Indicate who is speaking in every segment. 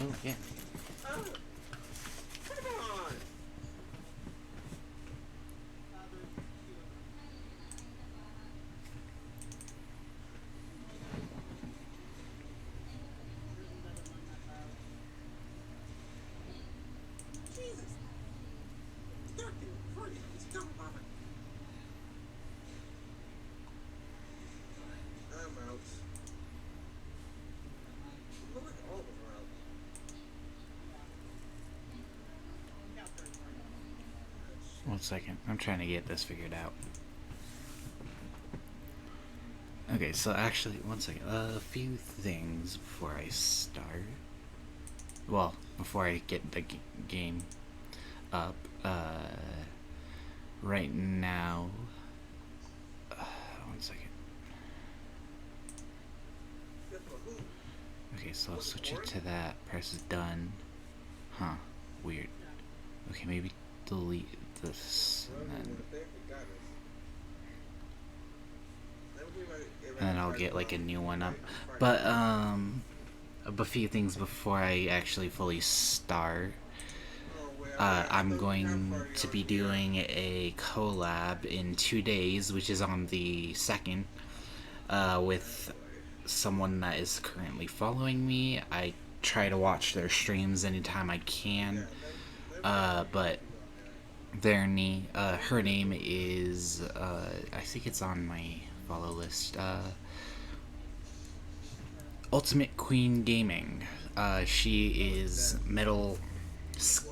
Speaker 1: Oh, yeah.
Speaker 2: Oh, come on. Jesus. Start getting pretty. Just come on. I'm out. Look like all of them are out.
Speaker 1: One second. I'm trying to get this figured out. Okay, so actually, one second. A few things before I start. Well, before I get the game up. Right now. One second. Okay, so I'll switch it to that. Press done. Huh. Weird. Okay, maybe delete this and then I'll get like a new one up. But a few things before I actually fully start. I'm going to be doing a collab in 2 days, which is on the 2nd, with someone that is currently following me. I try to watch their streams anytime I can, but her name is, I think it's on my follow list, Ultimate Queen Gaming. She is middl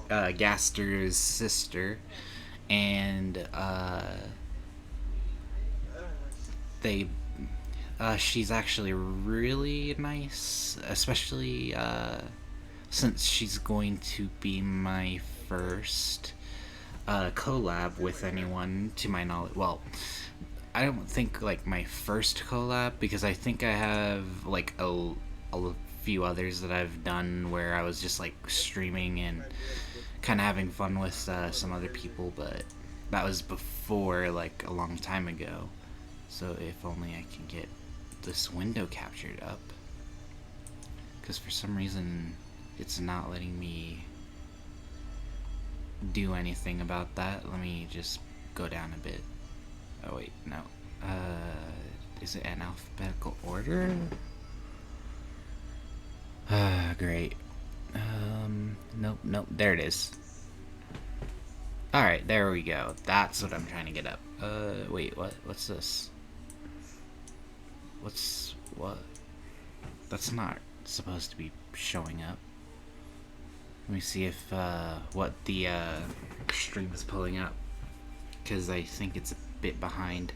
Speaker 1: Gaster's sister, and they she's actually really nice, especially since she's going to be my first collab with anyone, to my knowledge. Well, I don't think like my first collab, because I think I have like a few others that I've done where I was just like streaming and kind of having fun with some other people, but that was before, like, a long time ago. So if only I can get this window captured up, because for some reason it's not letting me do anything about that. Let me just go down a bit. Oh wait, no. Is it in alphabetical order? Great. Nope, there it is. Alright, there we go. That's what I'm trying to get up. Wait, what's this? What? That's not supposed to be showing up. Let me see if, what the, stream is pulling up, because I think it's a bit behind.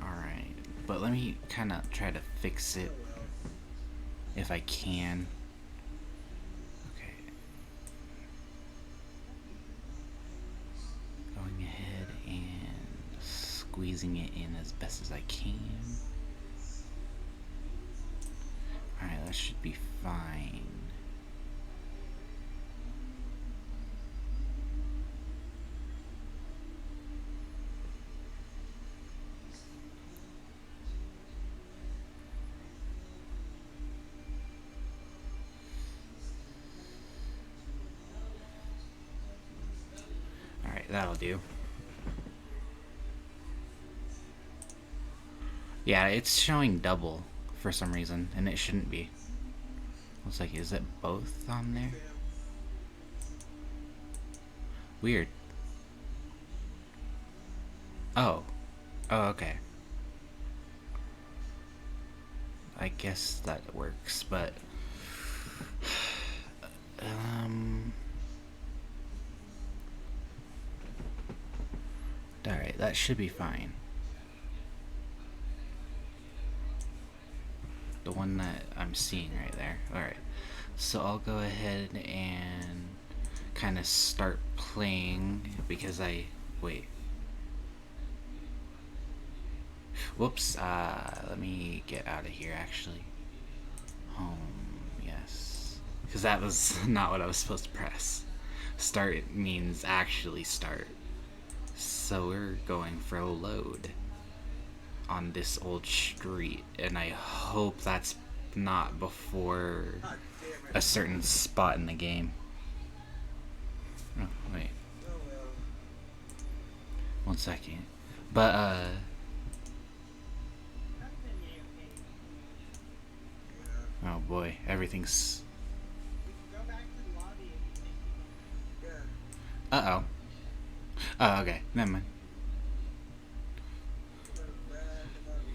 Speaker 1: Alright, but let me kind of try to fix it if I can. Okay. Going ahead and squeezing it in as best as I can. Alright, that should be fine. Alright, that'll do. Yeah, it's showing double for some reason, and it shouldn't be. Looks like, is it both on there? Weird. Oh. Oh, okay. I guess that works, but alright, that should be fine. The one that I'm seeing right there. Alright, so I'll go ahead and kind of start playing, because wait. Whoops, let me get out of here, actually. Home, yes. Because that was not what I was supposed to press. Start means actually start. So we're going for a load on this old street, and I hope that's not before
Speaker 2: God damn
Speaker 1: a
Speaker 2: it.
Speaker 1: certain spot in the game. Oh, wait.
Speaker 2: Oh well.
Speaker 1: 1 second. But,
Speaker 2: Yeah.
Speaker 1: oh boy, everything's.
Speaker 2: Yeah.
Speaker 1: Uh oh. Oh, okay. Never mind.
Speaker 2: Back in my review.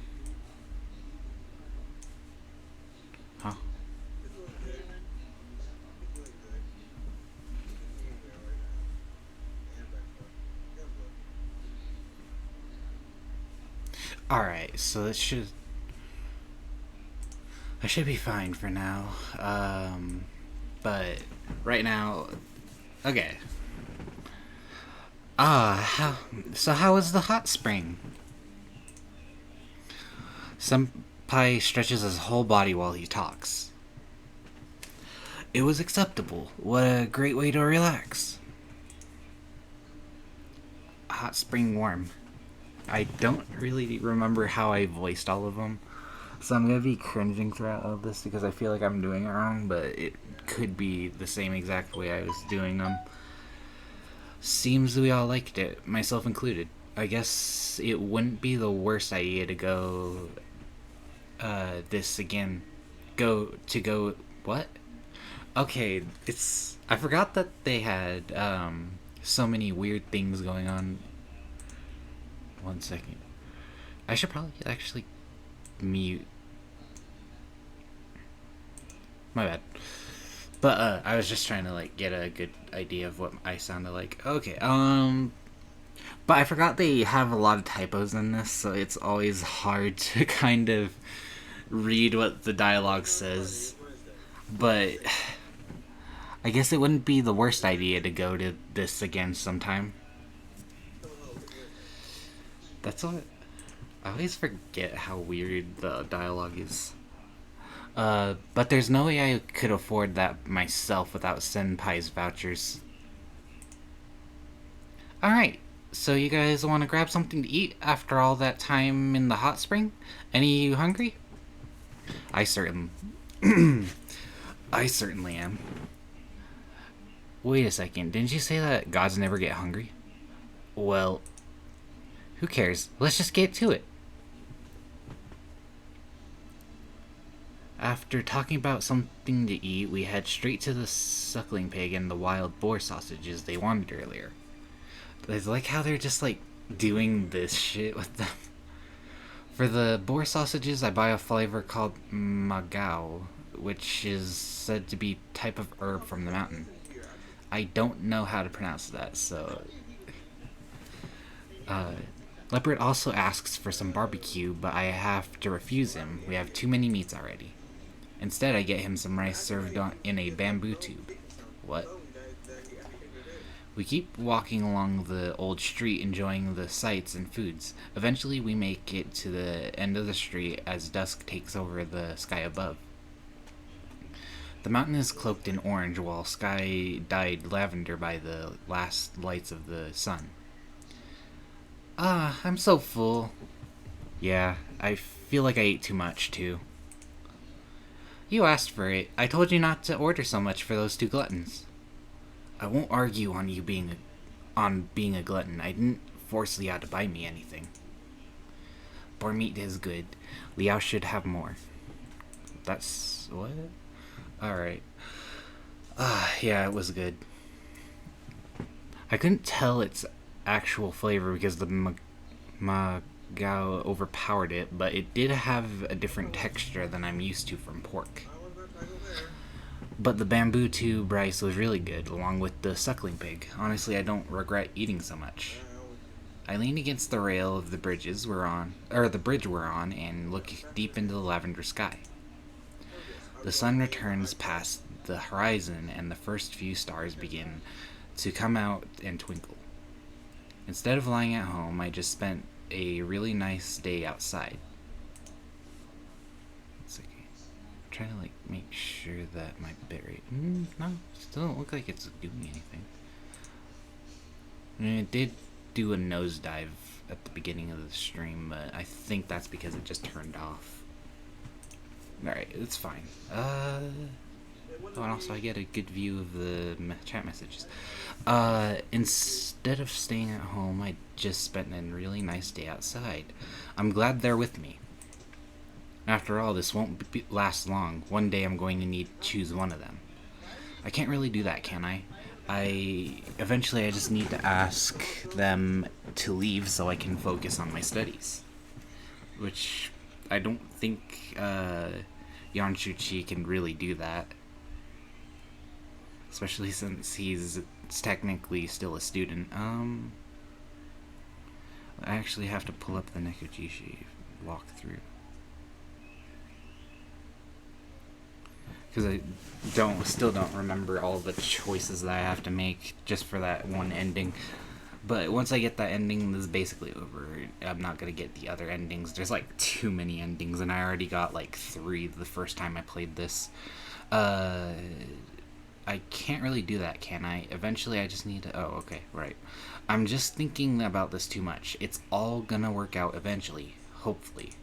Speaker 1: Huh?
Speaker 2: It's doing good. It's doing good. It's doing well right now. And back up. Yeah, look.
Speaker 1: Alright, so it should. I should be fine for now. But right now. Okay. How was the hot spring? Senpai stretches his whole body while he talks. It was acceptable. What a great way to relax. Hot spring warm. I don't really remember how I voiced all of them, so I'm gonna be cringing throughout all of this because I feel like I'm doing it wrong, but it could be the same exact way I was doing them. Seems we all liked it, myself included. I guess it wouldn't be the worst idea to go this again. Go what? Okay, it's I forgot that they had so many weird things going on. 1 second. I should probably actually mute. My bad. But I was just trying to like get a good idea of what I sounded like. Okay. But I forgot they have a lot of typos in this, so it's always hard to kind of read what the dialogue says. But I guess it wouldn't be the worst idea to go to this again sometime. That's what I always forget how weird the dialogue is. But there's no way I could afford that myself without Senpai's vouchers. Alright, so you guys want to grab something to eat after all that time in the hot spring? Any of you hungry? I certain... I certainly am. Wait a second, didn't you say that gods never get hungry? Well, who cares? Let's just get to it. After talking about something to eat, we head straight to the suckling pig and the wild boar sausages they wanted earlier. I like how they're just like doing this shit with them. For the boar sausages, I buy a flavor called magao, which is said to be type of herb from the mountain. I don't know how to pronounce that, so... Leopard also asks for some barbecue, but I have to refuse him. We have too many meats already. Instead, I get him some rice served in a bamboo tube. What? We keep walking along the old street, enjoying the sights and foods. Eventually, we make it to the end of the street as dusk takes over the sky above. The mountain is cloaked in orange, while sky dyed lavender by the last lights of the sun. I'm so full. Yeah, I feel like I ate too much, too. You asked for it. I told you not to order so much for those two gluttons. I won't argue on you being a glutton. I didn't force Liao to buy me anything. Boar meat is good. Liao should have more. That's what? Alright. Yeah, it was good. I couldn't tell its actual flavor because the magao overpowered it, but it did have a different texture than I'm used to from pork. But the bamboo tube rice was really good, along with the suckling pig. Honestly, I don't regret eating so much. I lean against the rail of the bridge we're on, and look deep into the lavender sky. The sun returns past the horizon, and the first few stars begin to come out and twinkle. Instead of lying at home, I just spent a really nice day outside. It's okay. I'm trying to make sure that my bitrate. No, still don't look like it's doing anything. I mean, it did do a nosedive at the beginning of the stream, but I think that's because it just turned off. Alright, it's fine.
Speaker 2: And when
Speaker 1: Oh,
Speaker 2: do
Speaker 1: and also I
Speaker 2: we?
Speaker 1: get a good view of the chat messages. Instead of staying at home, I just spent a really nice day outside. I'm glad they're with me. After all, this won't last long. One day I'm going to need to choose one of them. I can't really do that, can I? I just need to ask them to leave so I can focus on my studies. Which I don't think Yanshuchi can really do that, especially since he's technically still a student. I actually have to pull up the nekojishi walkthrough because I still don't remember all the choices that I have to make just for that one ending. But once I get that ending, this is basically over. I'm not gonna get the other endings. There's like too many endings, and I already got like 3 the first time I played this. Uh, I can't really do that, can I? Eventually, I just need to. Oh, okay, right. I'm just thinking about this too much. It's all gonna work out eventually, hopefully.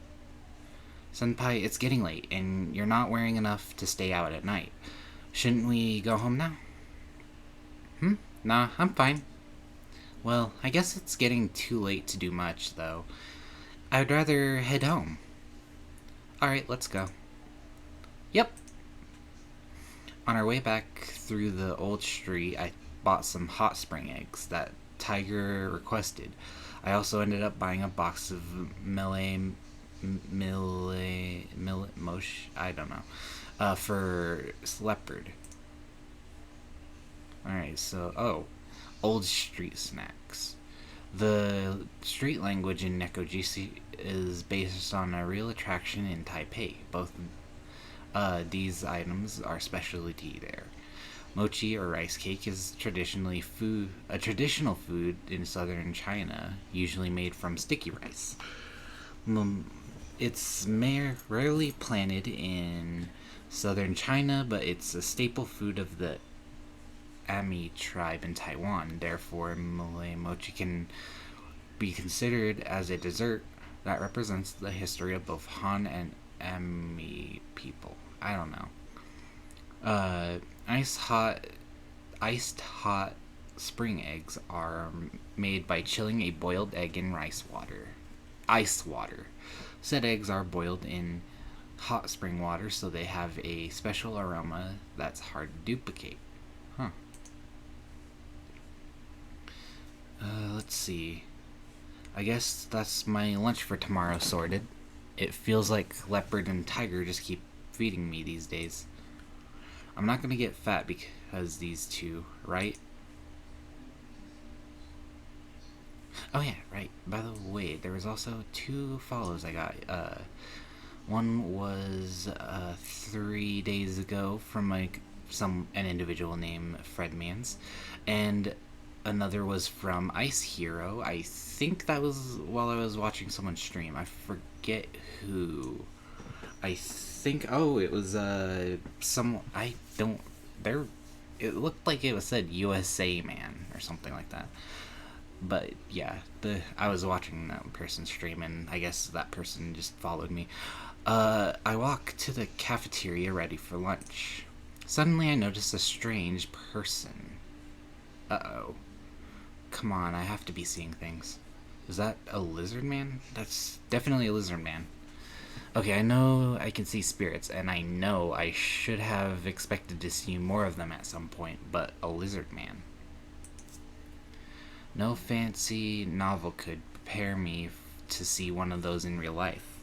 Speaker 1: Senpai, it's getting late, and you're not wearing enough to stay out at night. Shouldn't we go home now? Hmm? Nah, I'm fine. Well, I guess it's getting too late to do much, though. I'd rather head home. Alright, let's go. Yep. On our way back through the old street, I bought some hot spring eggs that Tiger requested. I also ended up buying a box of mosh, I don't know, for leopard. Alright, so, old street snacks. The street language in nekojishi is based on a real attraction in Taipei. Both these items are specialty there. Mochi or rice cake is a traditional food in southern China, usually made from sticky rice. It's rarely planted in southern China, but it's a staple food of the Ami tribe in Taiwan. Therefore, Malay mochi can be considered as a dessert that represents the history of both Han and Ami people. I don't know. Uh, ice hot, iced hot spring eggs are made by chilling a boiled egg in ice water. Said eggs are boiled in hot spring water, so they have a special aroma that's hard to duplicate. Huh. Let's see. I guess that's my lunch for tomorrow sorted. It feels like Leopard and Tiger just keep feeding me these days. I'm not gonna get fat because these two, right? Oh yeah, right. By the way, there was also 2 follows I got. One was 3 days ago from an individual named Fredmans, and another was from Ice Hero. I think that was while I was watching someone stream. I forget who. I think it was some I don't there. It looked like it was said USA man or something like that. But yeah, I was watching that person stream, and I guess that person just followed me. I walk to the cafeteria ready for lunch. Suddenly, I notice a strange person. Uh-oh. Come on, I have to be seeing things. Is that a lizard man? That's definitely a lizard man. Okay, I know I can see spirits, and I know I should have expected to see more of them at some point, but a lizard man. No fancy novel could prepare me to see one of those in real life.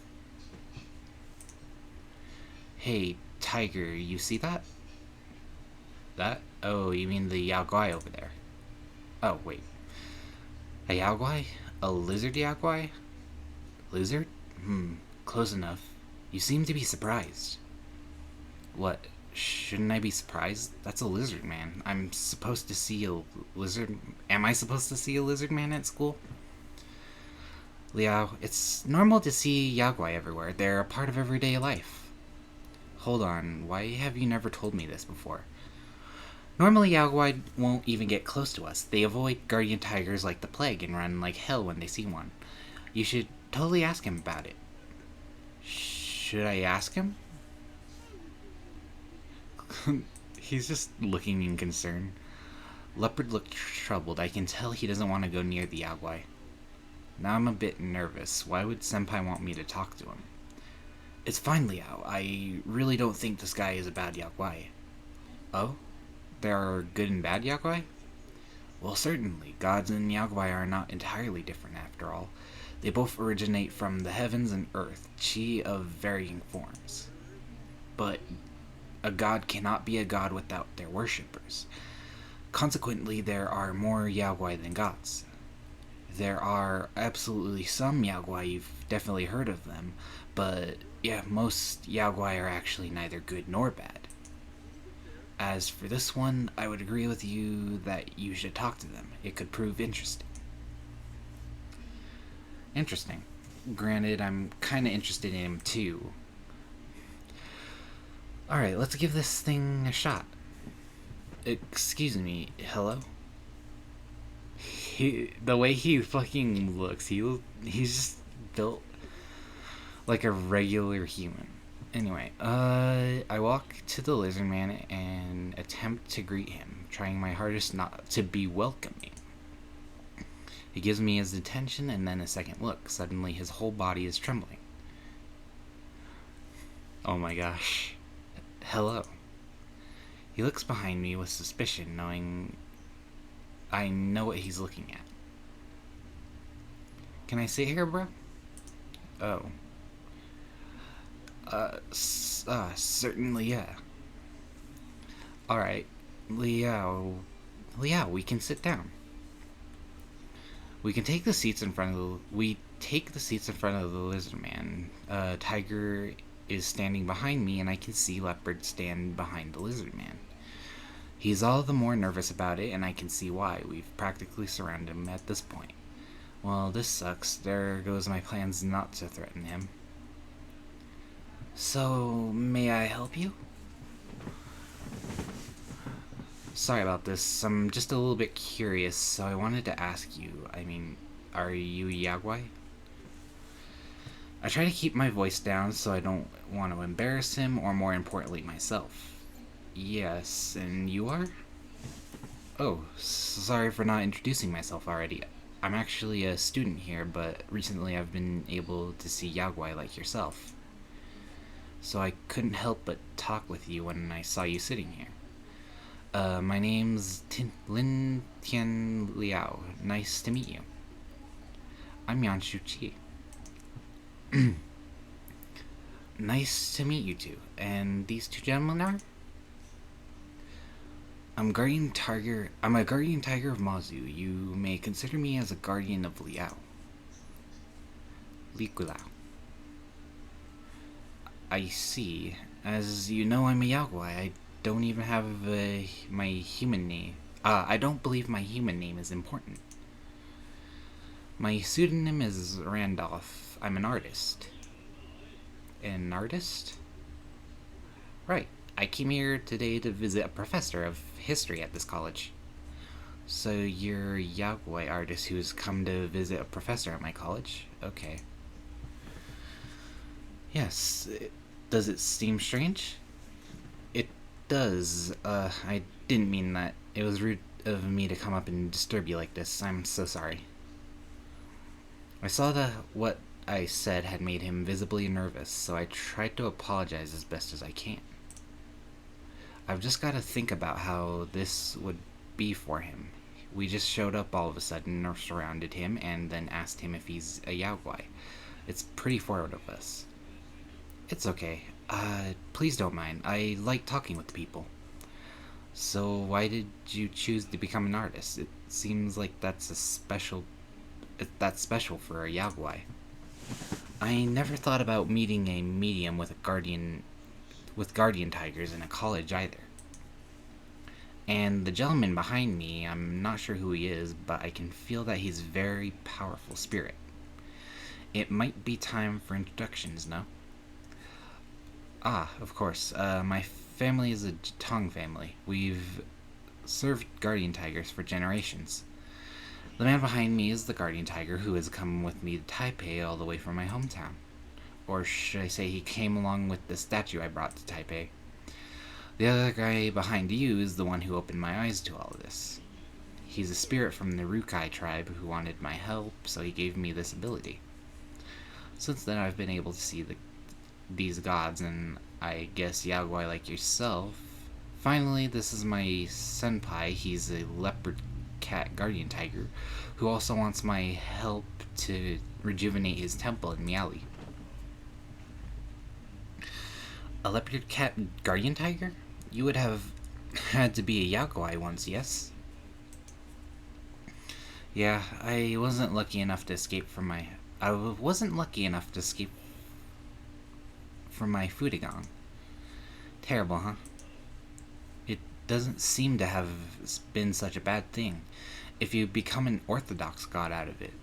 Speaker 1: Hey, Tiger, you see that? That? Oh, you mean the Yao Guai over there? Oh, wait. A Yao Guai? A lizard Yao Guai? Lizard? Close enough. You seem to be surprised. What? Shouldn't I be surprised? That's a lizard man. I'm supposed to see a lizard. Am I supposed to see a lizard man at school? Liao, it's normal to see yaguai everywhere. They're a part of everyday life. Hold on, why have you never told me this before? Normally, yaguai won't even get close to us. They avoid guardian tigers like the plague and run like hell when they see one. You should totally ask him about it. Should I ask him? He's just looking in concern. Leopard looked troubled. I can tell he doesn't want to go near the Yaguai. Now I'm a bit nervous. Why would Senpai want me to talk to him? It's fine, Liao. I really don't think this guy is a bad Yaguai. Oh? There are good and bad Yaguai? Well, certainly. Gods and Yaguai are not entirely different after all. They both originate from the heavens and earth, chi of varying forms. But a god cannot be a god without their worshippers. Consequently, there are more Yaguai than gods. There are absolutely some Yaguai, you've definitely heard of them, but yeah, most Yaguai are actually neither good nor bad. As for this one, I would agree with you that you should talk to them. It could prove interesting. Interesting. Granted, I'm kind of interested in him too. Alright, let's give this thing a shot. Excuse me, hello? The way he fucking looks, he's just built like a regular human. Anyway, I walk to the lizard man and attempt to greet him, trying my hardest not to be welcoming. He gives me his attention and then a second look. Suddenly, his whole body is trembling. Oh my gosh. Hello. He looks behind me with suspicion, knowing I know what he's looking at. Can I sit here, bro? Oh. Certainly, yeah. Alright. Liao, we can sit down. We take the seats in front of the lizard man. Tiger is standing behind me, and I can see Leopard stand behind the lizard man. He's all the more nervous about it, and I can see why. We've practically surrounded him at this point. Well, this sucks. There goes my plans not to threaten him. So, may I help you? Sorry about this. I'm just a little bit curious, so I wanted to ask you. Are you Yaguai? I try to keep my voice down so I don't want to embarrass him, or more importantly, myself. Yes, and you are? Oh, sorry for not introducing myself already. I'm actually a student here, but recently I've been able to see Yaguai like yourself. So I couldn't help but talk with you when I saw you sitting here. My name's Lin Tian Liao. Nice to meet you. I'm Yanshu Chi. Nice to meet you two. And these two gentlemen are? I'm a guardian tiger of Mazu. You may consider me as a guardian of Liao. Likulao. I see. As you know, I'm a Yaguai. I don't even have my human name. I don't believe my human name is important. My pseudonym is Randolph. I'm an artist. An artist? Right. I came here today to visit a professor of history at this college. So you're a Yaguai artist who's come to visit a professor at my college? Okay. Yes. Does it seem strange? It does. I didn't mean that. It was rude of me to come up and disturb you like this. I'm so sorry. I saw that what I said had made him visibly nervous, so I tried to apologize as best as I can. I've just got to think about how this would be for him. We just showed up all of a sudden, or surrounded him, and then asked him if he's a Yaguai. It's pretty forward of us. It's okay. Please don't mind. I like talking with people. So why did you choose to become an artist? It seems like that's special for a Yaguai. I never thought about meeting a medium with guardian tigers in a college either. And the gentleman behind me, I'm not sure who he is, but I can feel that he's a very powerful spirit. It might be time for introductions, no? Ah, of course. My family is a Tong family. We've served guardian tigers for generations. The man behind me is the guardian tiger who has come with me to Taipei all the way from my hometown. Or should I say he came along with the statue I brought to Taipei. The other guy behind you is the one who opened my eyes to all of this. He's a spirit from the Rukai tribe who wanted my help, so he gave me this ability. Since then, I've been able to see these gods, and I guess Yaguai like yourself. Finally, this is my senpai. He's a leopard cat guardian tiger who also wants my help to rejuvenate his temple in Miali. A leopard cat guardian tiger? You would have had to be a Yaguai once, yes? Yeah, I wasn't lucky enough to escape from my. I wasn't lucky enough to escape from my Fudigang. Terrible, huh? It doesn't seem to have been such a bad thing if you become an orthodox god out of it.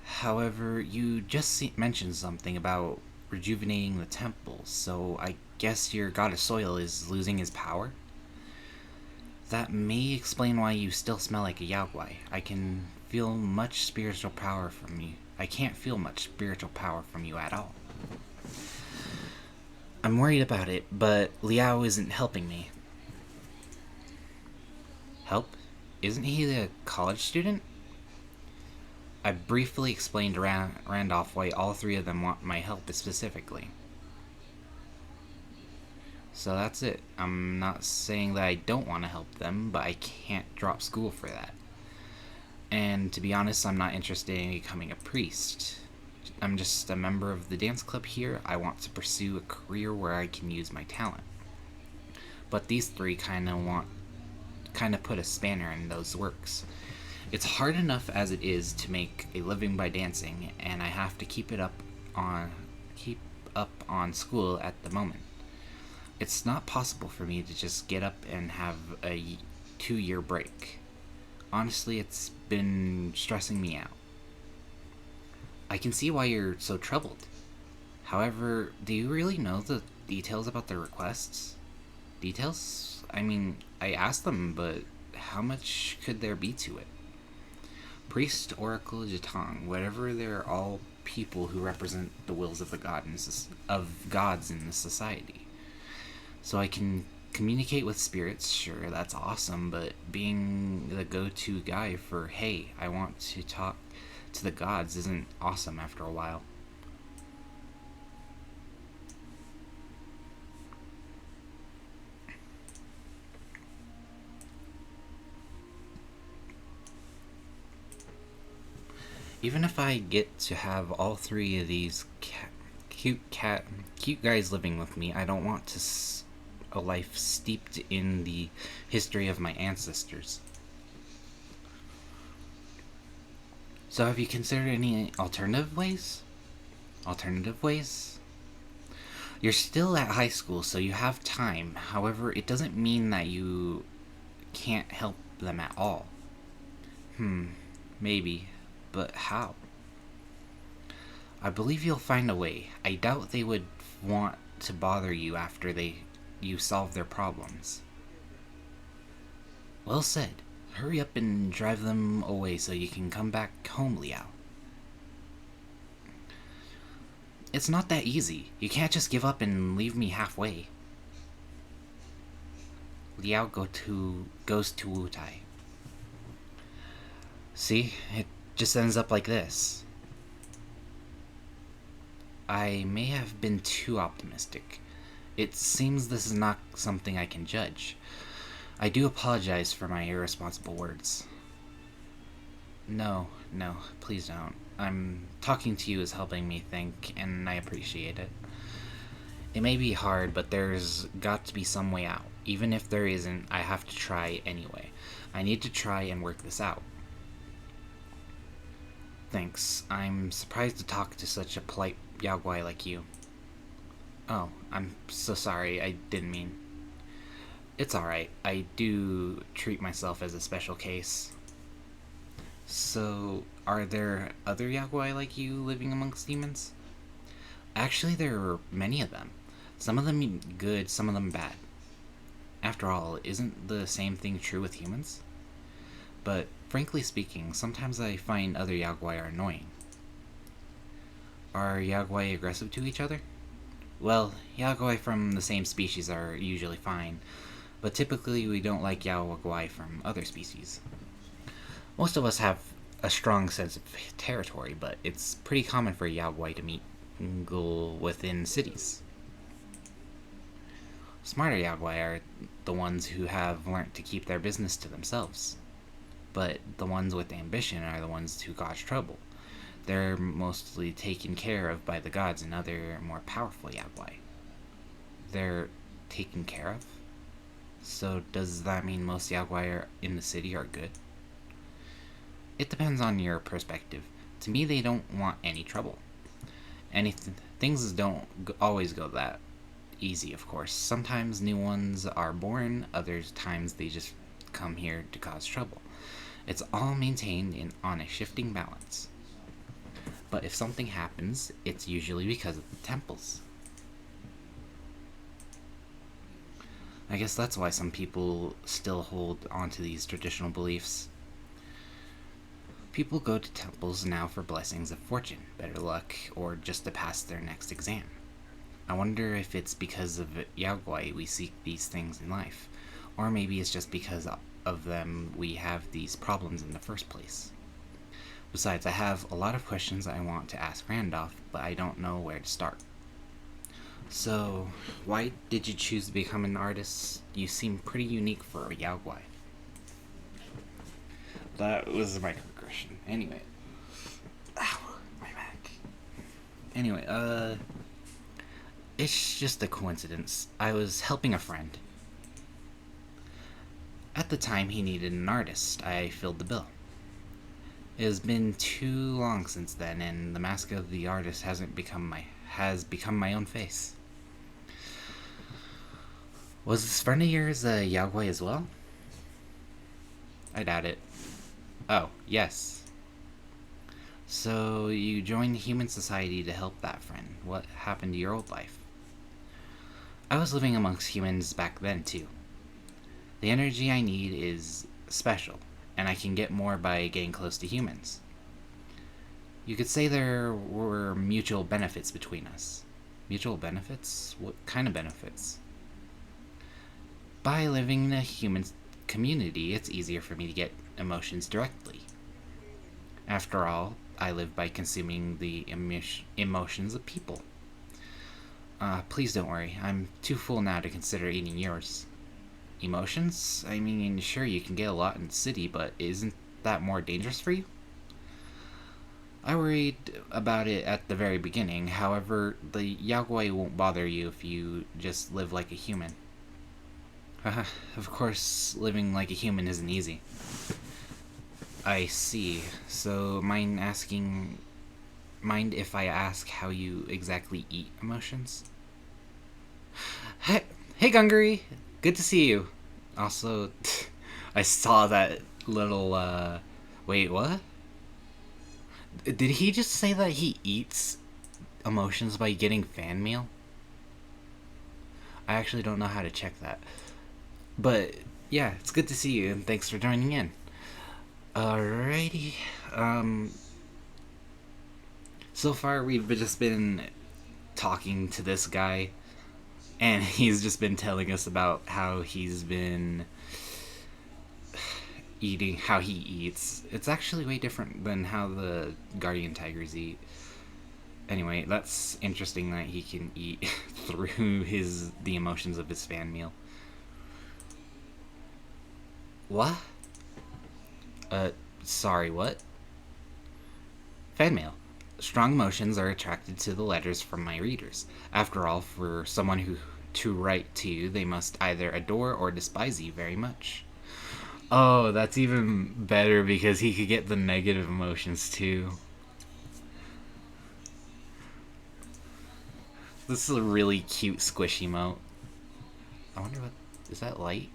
Speaker 1: However, you just mentioned something about rejuvenating the temple, so I guess your god of soil is losing his power? That may explain why you still smell like a Yaguai. I can feel much spiritual power from you. I can't feel much spiritual power from you at all. I'm worried about it, but Liao isn't helping me. Help? Isn't he a college student? I briefly explained to Randolph why all three of them want my help specifically. So that's it. I'm not saying that I don't want to help them, but I can't drop school for that. And to be honest, I'm not interested in becoming a priest. I'm just a member of the dance club here. I want to pursue a career where I can use my talent. But these three kind of put a spanner in those works. It's hard enough as it is to make a living by dancing, and I have to keep up on school at the moment. It's not possible for me to just get up and have a 2-year break. Honestly, it's been stressing me out. I can see why you're so troubled. However, do you really know the details about their requests? Details? I mean, I asked them, but how much could there be to it? Priest, Oracle, Jatang, whatever, they're all people who represent the wills of of gods in the society. So I can communicate with spirits, sure, that's awesome, but being the go-to guy for, hey, I want to talk to the gods isn't awesome after a while. Even if I get to have all three of these cute guys living with me, I don't want a life steeped in the history of my ancestors. So have you considered any alternative ways? Alternative ways? You're still at high school, so you have time. However, it doesn't mean that you can't help them at all. Maybe. But how? I believe you'll find a way. I doubt they would want to bother you after you solve their problems. Well said. Hurry up and drive them away so you can come back home, Liao. It's not that easy. You can't just give up and leave me halfway. Liao goes to Wutai. See? It just ends up like this. I may have been too optimistic. It seems this is not something I can judge. I do apologize for my irresponsible words. No, please don't. I'm talking to you is helping me think, and I appreciate it. It may be hard, but there's got to be some way out. Even if there isn't, I have to try anyway. I need to try and work this out. Thanks. I'm surprised to talk to such a polite Yaguai like you. Oh, I'm so sorry. I didn't mean. It's alright. I do treat myself as a special case. So, are there other Yaguai like you living amongst demons? Actually, there are many of them. Some of them good, some of them bad. After all, isn't the same thing true with humans? But, frankly speaking, sometimes I find other Yaguai are annoying. Are Yaguai aggressive to each other? Well, yaguai from the same species are usually fine, but typically we don't like yaguai from other species. Most of us have a strong sense of territory, but it's pretty common for yaguai to mingle within cities. Smarter yaguai are the ones who have learnt to keep their business to themselves, but the ones with ambition are the ones who cause trouble. They're mostly taken care of by the gods and other more powerful yaguai. They're taken care of? So does that mean most yaguai in the city are good? It depends on your perspective. To me, they don't want any trouble. Things don't always go that easy, of course. Sometimes new ones are born, other times they just come here to cause trouble. It's all maintained on a shifting balance. But if something happens, it's usually because of the temples. I guess that's why some people still hold onto these traditional beliefs. People go to temples now for blessings of fortune, better luck, or just to pass their next exam. I wonder if it's because of yaguai we seek these things in life, or maybe it's just because of them we have these problems in the first place. Besides, I have a lot of questions I want to ask Randolph, but I don't know where to start. So, why did you choose to become an artist? You seem pretty unique for a yaguai. That was a microaggression. Anyway. Ow, my back. Anyway, it's just a coincidence. I was helping a friend. At the time, he needed an artist. I filled the bill. It has been too long since then, and the mask of the artist has become my own face. Was this friend of yours a yaguai as well? I doubt it. Oh, yes. So you joined human society to help that friend. What happened to your old life? I was living amongst humans back then, too. The energy I need is special, and I can get more by getting close to humans. You could say there were mutual benefits between us. Mutual benefits? What kind of benefits? By living in a human community, it's easier for me to get emotions directly. After all, I live by consuming the emotions of people. Please don't worry, I'm too full now to consider eating yours. Emotions? I mean, sure, you can get a lot in the city, but isn't that more dangerous for you? I worried about it at the very beginning. However, the yaguai won't bother you if you just live like a human. Of course, living like a human isn't easy. I see. So, mind if I ask how you exactly eat emotions? Hey, Gungary! Good to see you. Also, I saw that little, wait, what? Did he just say that he eats emotions by getting fan mail? I actually don't know how to check that. But, yeah, it's good to see you, and thanks for joining in. Alrighty. So far we've just been talking to this guy, and he's just been telling us about how he's been eating, how he eats. It's actually way different than how the guardian tigers eat. Anyway, that's interesting that he can eat through the emotions of his fan meal. What? Sorry, what? Fan mail. Strong emotions are attracted to the letters from my readers. After all, for someone who to write to you, they must either adore or despise you very much. Oh, that's even better because he could get the negative emotions too. This is a really cute squish emote. I wonder what... Is that light?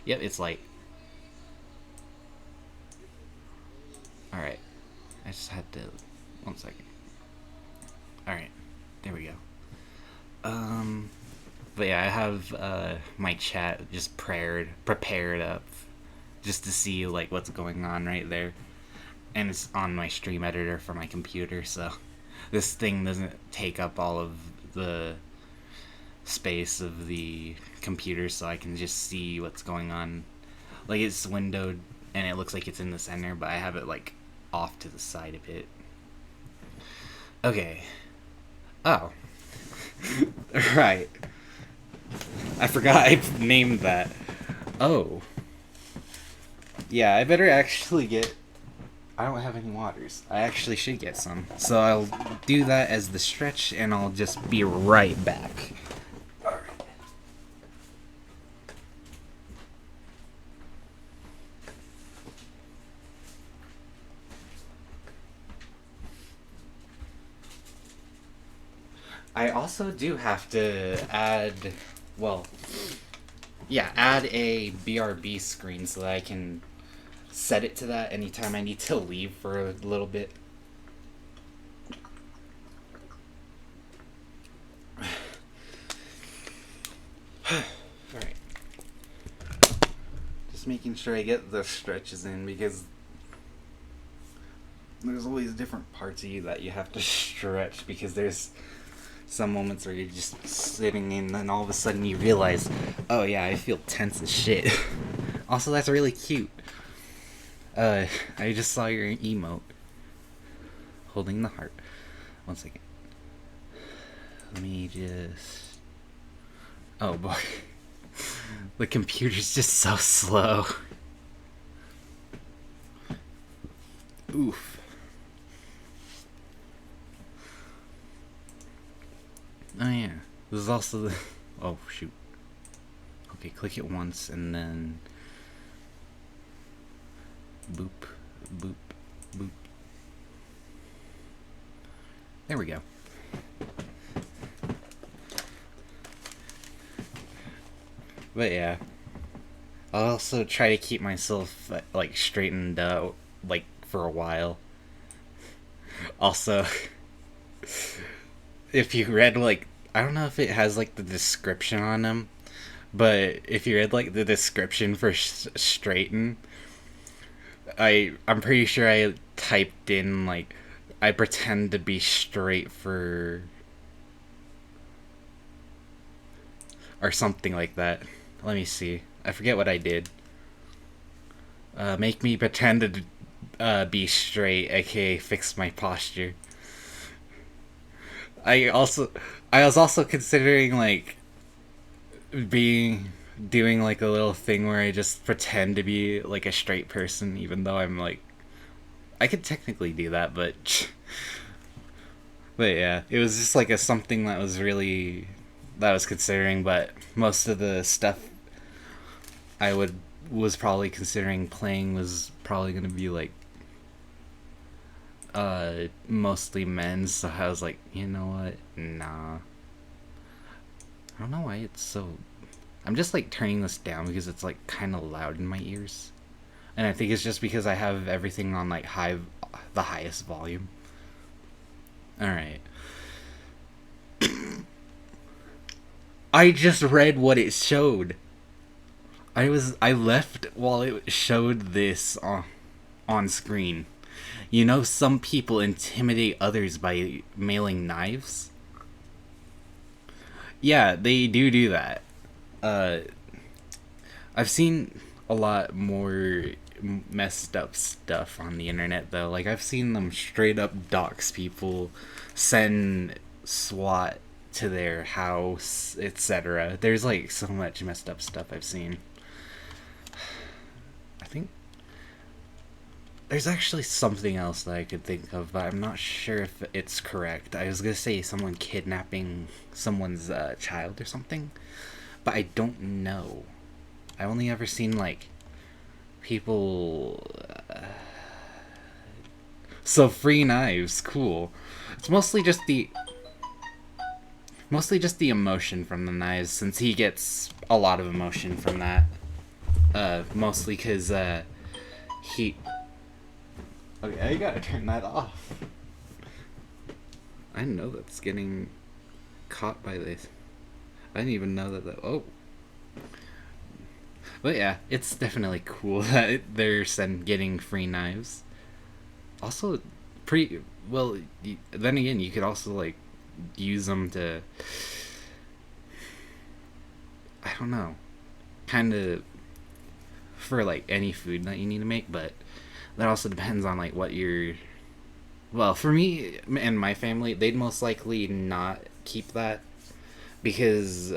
Speaker 1: Yep, it's light. Alright. I just had to... 1 second. Alright. There we go. But yeah, I have my chat just prepared up just to see like what's going on right there. And it's on my stream editor for my computer, so this thing doesn't take up all of the space of the computer, so I can just see what's going on. Like, it's windowed and it looks like it's in the center, but I have it like off to the side a bit. Okay. Oh. Right. I forgot I named that. Oh. Yeah, I better actually get. I don't have any waters. I actually should get some. So I'll do that as the stretch, and I'll just be right back. Alright. I also do have to add. Well, yeah, add a BRB screen so that I can set it to that anytime I need to leave for a little bit. Alright. Just making sure I get the stretches in because there's always different parts of you that you have to stretch because there's some moments where you're just sitting and then all of a sudden you realize, oh yeah, I feel tense as shit. Also, that's really cute. I just saw your emote. Holding the heart. One second. Let me just... Oh boy. The computer's just so slow. Oof. Oh yeah. This is also the... Oh shoot. Okay, click it once and then... Boop, boop, boop. There we go. But yeah. I'll also try to keep myself, like, straightened out, like, for a while. Also, if you read, like, I don't know if it has, like, the description on them, but if you read, like, the description for straighten, I'm pretty sure I typed in, like, I pretend to be straight for... or something like that. Let me see. I forget what I did. Make me pretend to be straight, aka fix my posture. I was also considering, like, doing like a little thing where I just pretend to be like a straight person, even though I'm like, I could technically do that, but yeah, it was just like a something that I was considering, but most of the stuff was probably considering playing was probably gonna be like mostly men's, so I was like, you know what? Nah. I don't know why it's so... I'm just like turning this down because it's like kind of loud in my ears. And I think it's just because I have everything on like the highest volume. Alright. I just read what it showed. I left while it showed this on screen. You know, some people intimidate others by mailing knives. Yeah, they do that. I've seen a lot more messed up stuff on the internet though. Like, I've seen them straight up dox people, send SWAT to their house, etc. There's like so much messed up stuff I've seen. I think there's actually something else that I could think of, but I'm not sure if it's correct. I was gonna say someone kidnapping someone's child or something, but I don't know. I only ever seen like people. So free knives, cool. It's mostly just the emotion from the knives, since he gets a lot of emotion from that. Mostly because he... Okay, I gotta turn that off. I didn't know that's getting caught by this. I didn't even know that... Oh. But yeah, it's definitely cool that they're getting free knives. Also, well, then again, you could also like use them to, I don't know, kind of for like any food that you need to make, but that also depends on like what you're. Well, for me and my family, they'd most likely not keep that because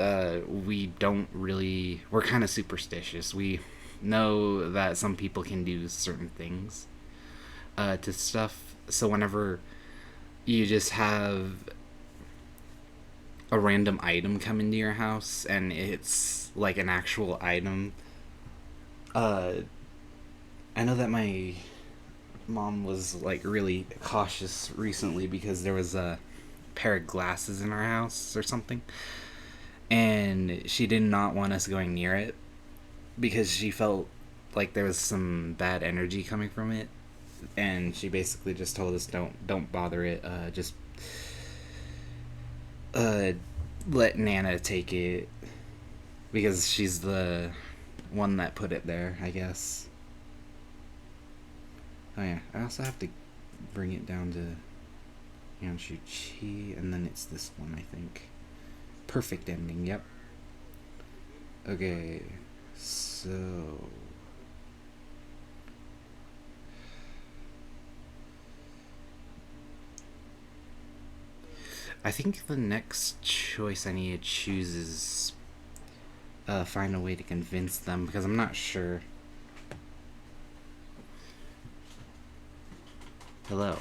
Speaker 1: we don't really. We're kind of superstitious. We know that some people can do certain things to stuff. So whenever you just have a random item come into your house and it's like an actual item, uh, I know that my mom was like really cautious recently because there was a pair of glasses in our house or something, and she did not want us going near it because she felt like there was some bad energy coming from it, and she basically just told us don't bother it. Just uh, let Nana take it because she's the one that put it there, I guess. Oh yeah, I also have to bring it down to Yanshu Chi, and then it's this one, I think. Perfect ending, yep. Okay, so. I think the next choice I need to choose is find a way to convince them because I'm not sure. Hello.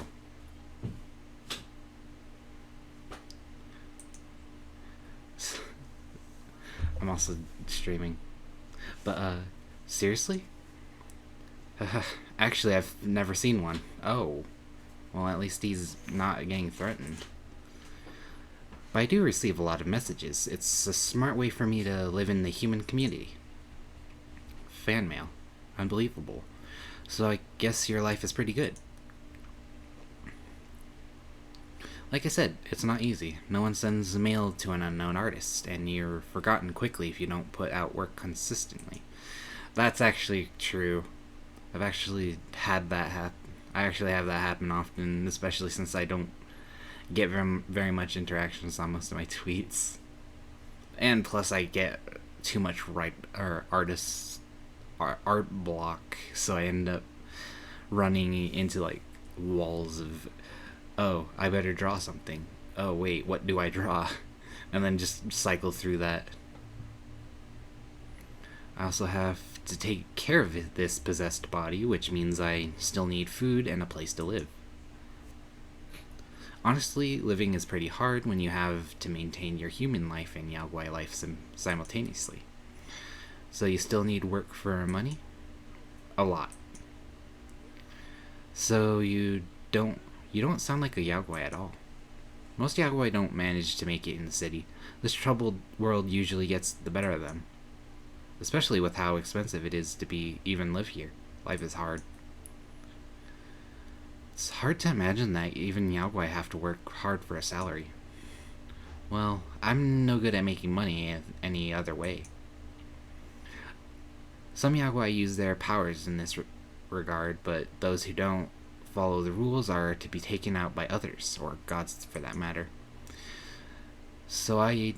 Speaker 1: I'm also streaming. But, seriously? Actually, I've never seen one. Oh. Well, at least he's not getting threatened. But I do receive a lot of messages. It's a smart way for me to live in the human community. Fan mail. Unbelievable. So I guess your life is pretty good. Like I said, it's not easy. No one sends mail to an unknown artist, and you're forgotten quickly if you don't put out work consistently. That's actually true. I've actually had that happen. I actually have that happen often, especially since I don't get very much interactions on most of my tweets, and plus I get too much art block, so I end up running into like walls of, oh, I better draw something. Oh wait, what do I draw? And then just cycle through that. I also have to take care of this possessed body, which means I still need food and a place to live. Honestly, living is pretty hard when you have to maintain your human life and Yaogwai life simultaneously. So you still need work for money? A lot. So you don't sound like a Yaogwai at all. Most Yaogwai don't manage to make it in the city. This troubled world usually gets the better of them. Especially with how expensive it is to even live here. Life is hard. It's hard to imagine that even Yaogwai have to work hard for a salary. Well, I'm no good at making money any other way. Some Yaogwai use their powers in this regard, but those who don't follow the rules are to be taken out by others, or gods for that matter. So I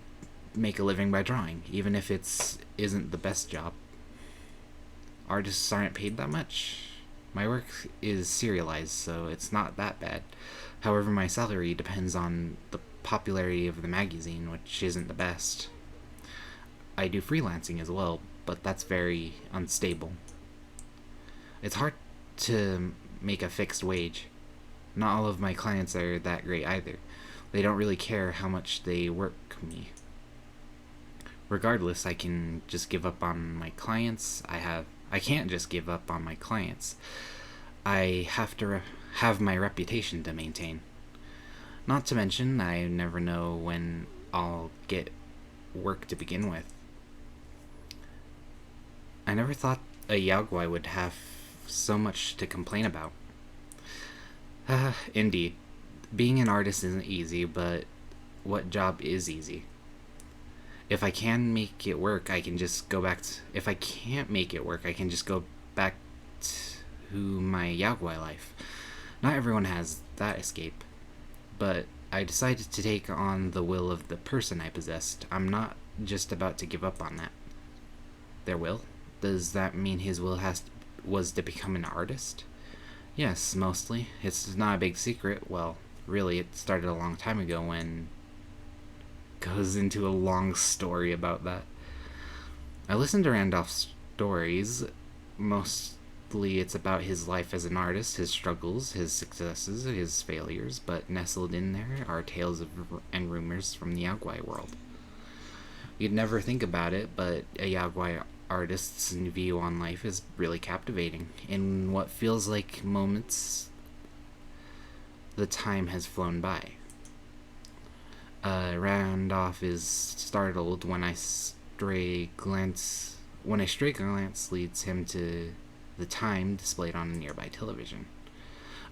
Speaker 1: make a living by drawing, even if isn't the best job. Artists aren't paid that much. My work is serialized, so it's not that bad. However, my salary depends on the popularity of the magazine, which isn't the best. I do freelancing as well, but that's very unstable. It's hard to make a fixed wage. Not all of my clients are that great either. They don't really care how much they work me. Regardless, I can just give up on my clients. I can't just give up on my clients. I have to have my reputation to maintain. Not to mention, I never know when I'll get work to begin with. I never thought a Yaogwai would have so much to complain about. Indeed. Being an artist isn't easy, but what job is easy? If I can make it work, I can just go back to. If I can't make it work, I can just go back to my Yaogwai life. Not everyone has that escape, but I decided to take on the will of the person I possessed. I'm not just about to give up on that. Their will? Does that mean his will was to become an artist? Yes, mostly. It's not a big secret. Well, really, it started a long time ago when goes into a long story about that. I listened to Randolph's stories. Mostly it's about his life as an artist, his struggles, his successes, his failures, but nestled in there are tales and rumors from the Yaguai world. You'd never think about it, but a Yaguai artist's view on life is really captivating. In what feels like moments, the time has flown by. Randolph is startled when a stray glance leads him to the time displayed on a nearby television.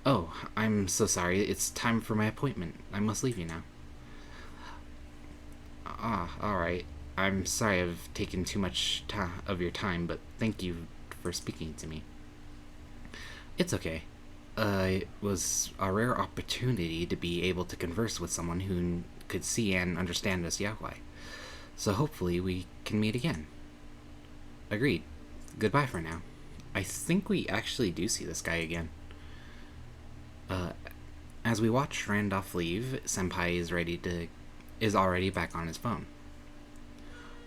Speaker 1: Oh, I'm so sorry. It's time for my appointment. I must leave you now. Ah, alright. I'm sorry I've taken too much of your time, but thank you for speaking to me. It's okay. It was a rare opportunity to be able to converse with someone who could see and understand us Yahuai. So hopefully we can meet again. Agreed. Goodbye for now. I think we actually do see this guy again. Uh, as we watch Randolph leave, Senpai is already back on his phone.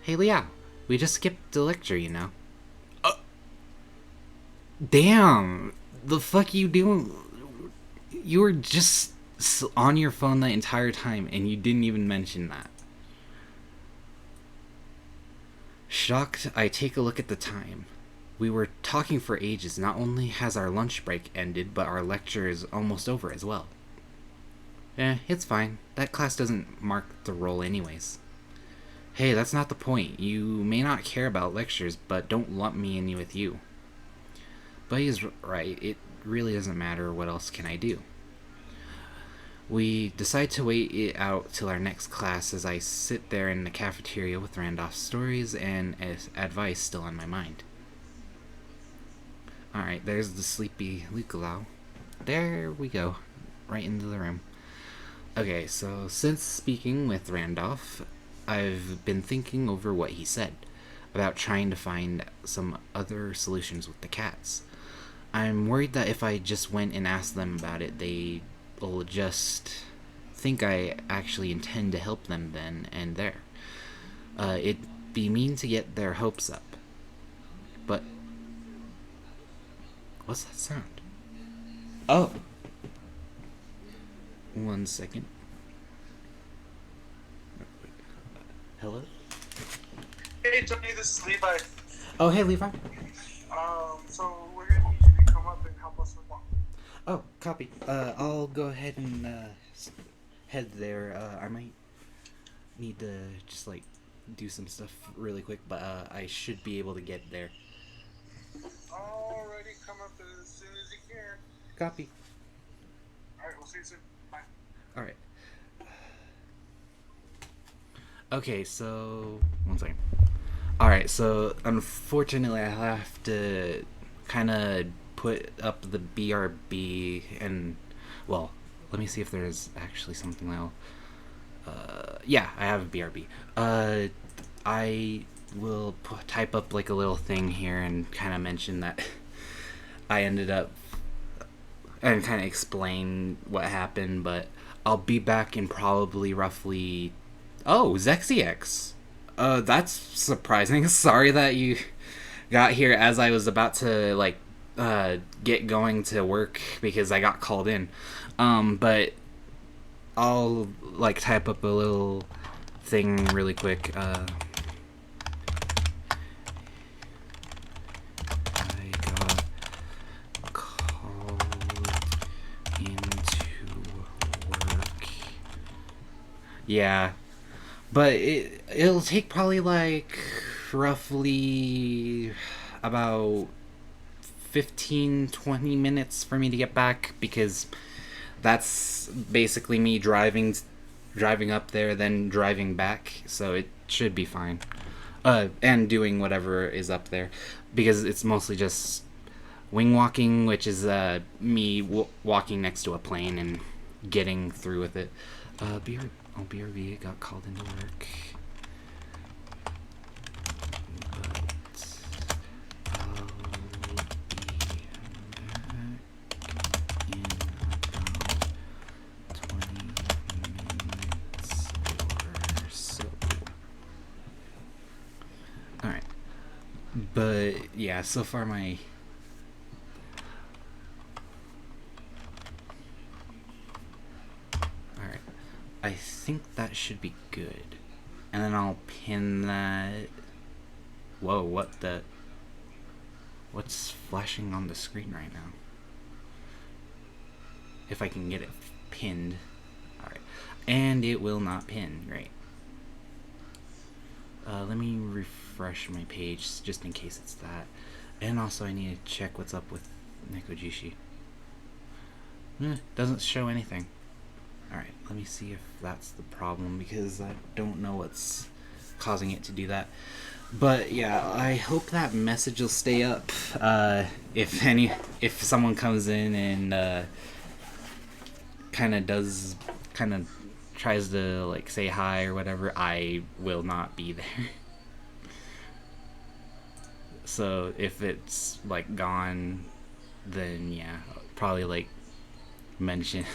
Speaker 1: Hey Liao, we just skipped the lecture, you know. Uh, Damn! The fuck you doing? You were just on your phone the entire time and you didn't even mention that. Shocked, I take a look at the time. We were talking for ages. Not only has our lunch break ended, but our lecture is almost over as well. It's fine. That class doesn't mark the roll anyways. Hey, that's not the point. You may not care about lectures, but don't lump me in with you. But he's right. It really doesn't matter. What else can I do? We decide to wait it out till our next class as I sit there in the cafeteria with Randolph's stories and advice still on my mind. Alright, there's the sleepy Lucalau. There we go. Right into the room. Okay, so since speaking with Randolph, I've been thinking over what he said about trying to find some other solutions with the cats. I'm worried that if I just went and asked them about it, they will just think I actually intend to help them then and there. It'd be mean to get their hopes up. But what's that sound? Oh. 1 second. Hello?
Speaker 2: Hey Johnny, this is Levi.
Speaker 1: Oh, hey, Levi.
Speaker 2: So we're gonna need you to come up and help us with one.
Speaker 1: Oh, copy. I'll go ahead and head there. I might need to just like do some stuff really quick, but I should be able to get there.
Speaker 2: Alrighty, come up as soon as you can.
Speaker 1: Copy.
Speaker 2: Alright, we'll see you soon. Bye.
Speaker 1: All right. Okay, so 1 second. All right, so unfortunately, I have to kind of put up the BRB and well, let me see if there's actually something else. Yeah, I have a BRB. I will type up like a little thing here and kind of mention that I ended up and kind of explain what happened, but I'll be back in probably roughly. Oh, ZexiX. That's surprising. Sorry that you got here as I was about to like get going to work because I got called in. But I'll like type up a little thing really quick. I got called into work. Yeah, but it'll take probably like roughly about 15-20 minutes for me to get back because that's basically me driving up there then driving back, so it should be fine. And doing whatever is up there because it's mostly just wing walking, which is me walking next to a plane and getting through with it. BRB got called into work. But I'll be back in about 20 minutes or so. Alright. But yeah, so far my Alright. I think that should be good. And then I'll pin that. Whoa, what the. What's flashing on the screen right now? If I can get it pinned. Alright. And it will not pin. Great. Let me refresh my page just in case it's that. And also, I need to check what's up with nekojishi. Doesn't show anything. Alright, let me see if that's the problem because I don't know what's causing it to do that. But yeah, I hope that message will stay up. If someone comes in and kind of tries to like say hi or whatever, I will not be there. So if it's like gone, then yeah, I'll probably like mention.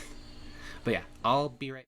Speaker 1: But yeah, I'll be right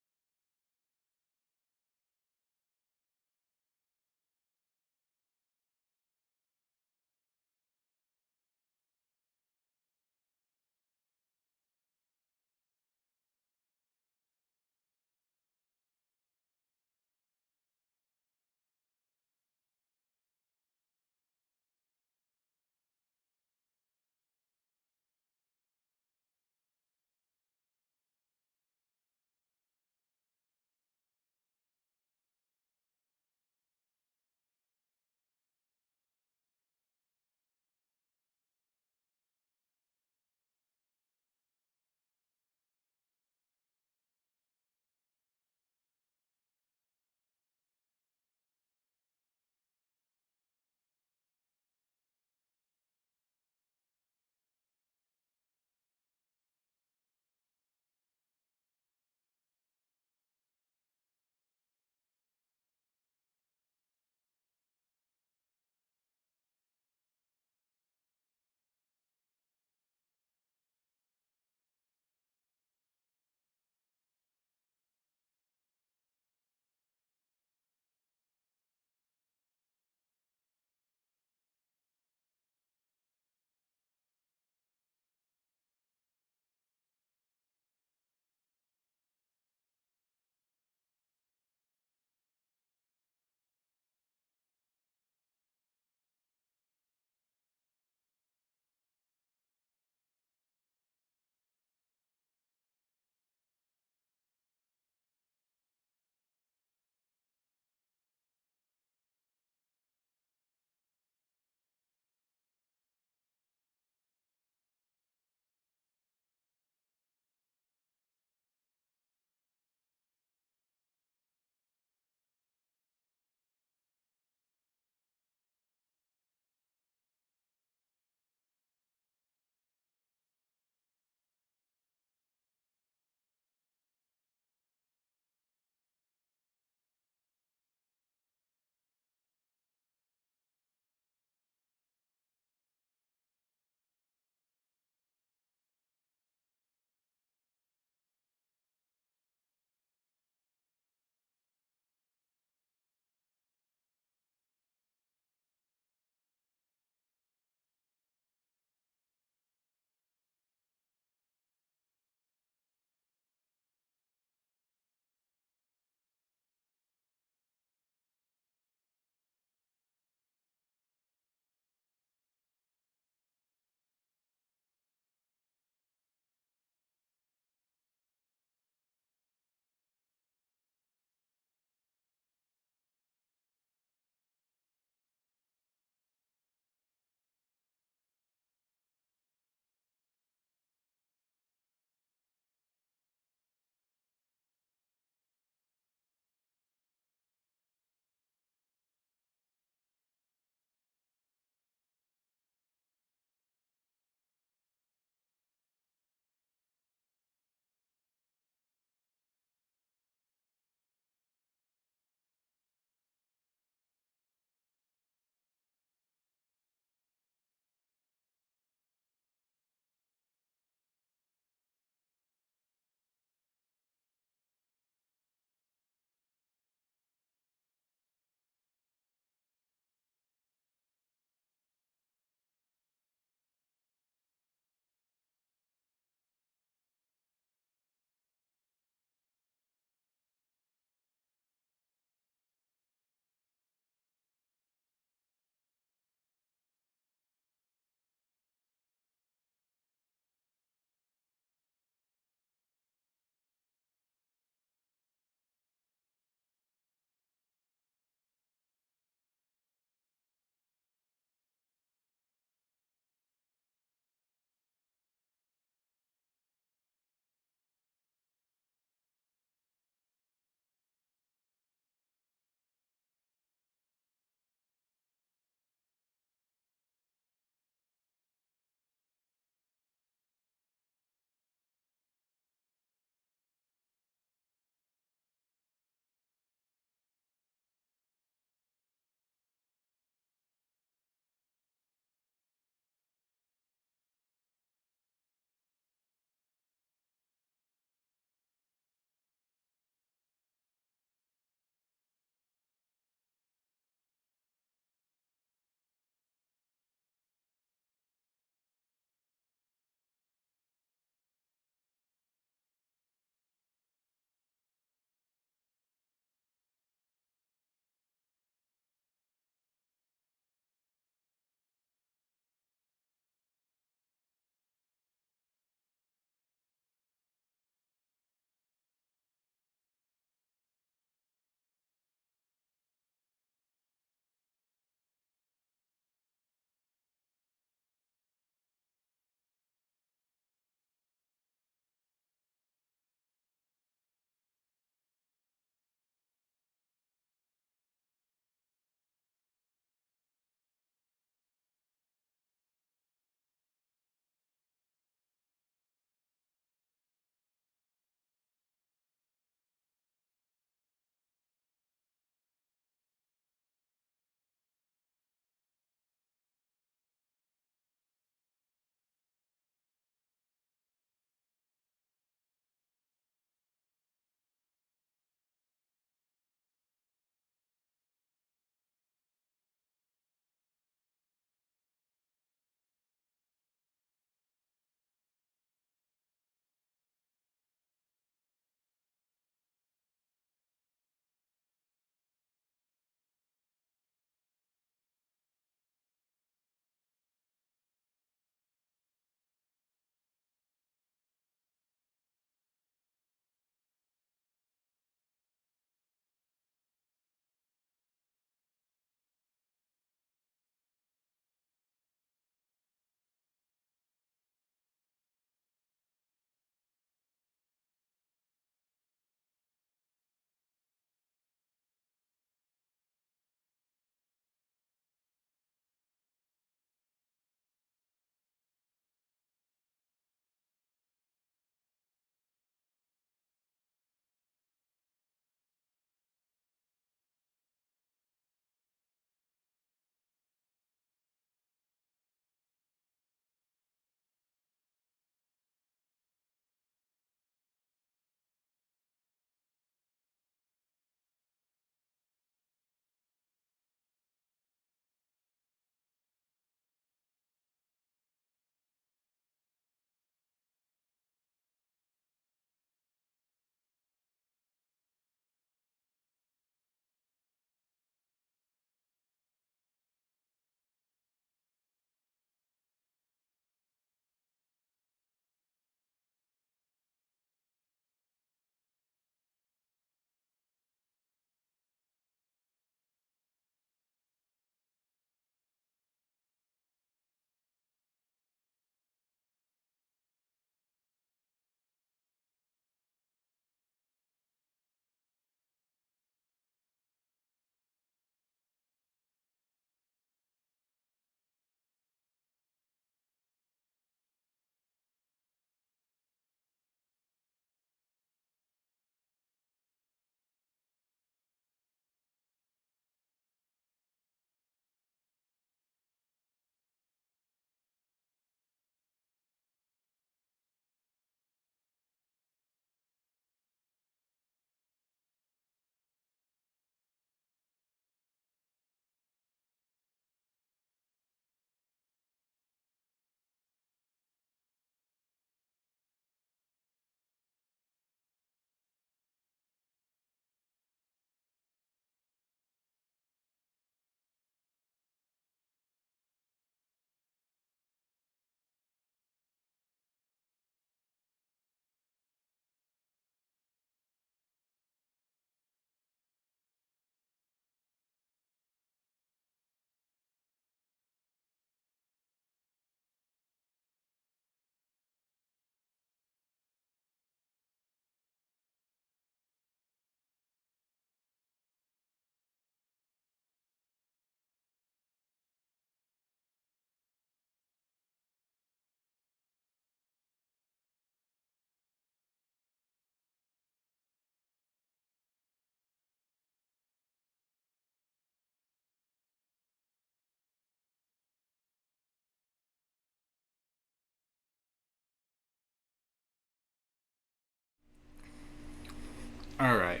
Speaker 1: All right,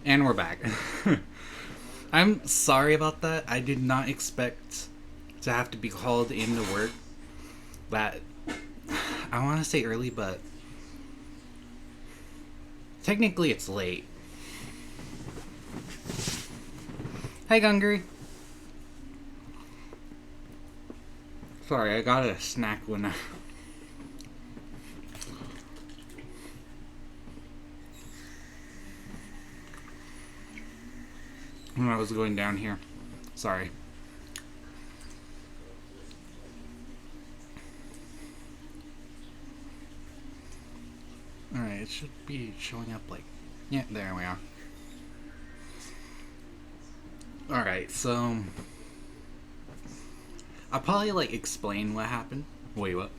Speaker 1: and we're back. I'm sorry about that. I did not expect to have to be called into work. That I want to say early, but technically it's late. Hi, Gungry. Sorry, I got a snack when I was going down here. Sorry. Alright, it should be showing up like... Yeah, there we are. Alright, so... I'll probably, like, explain what happened. Wait, what?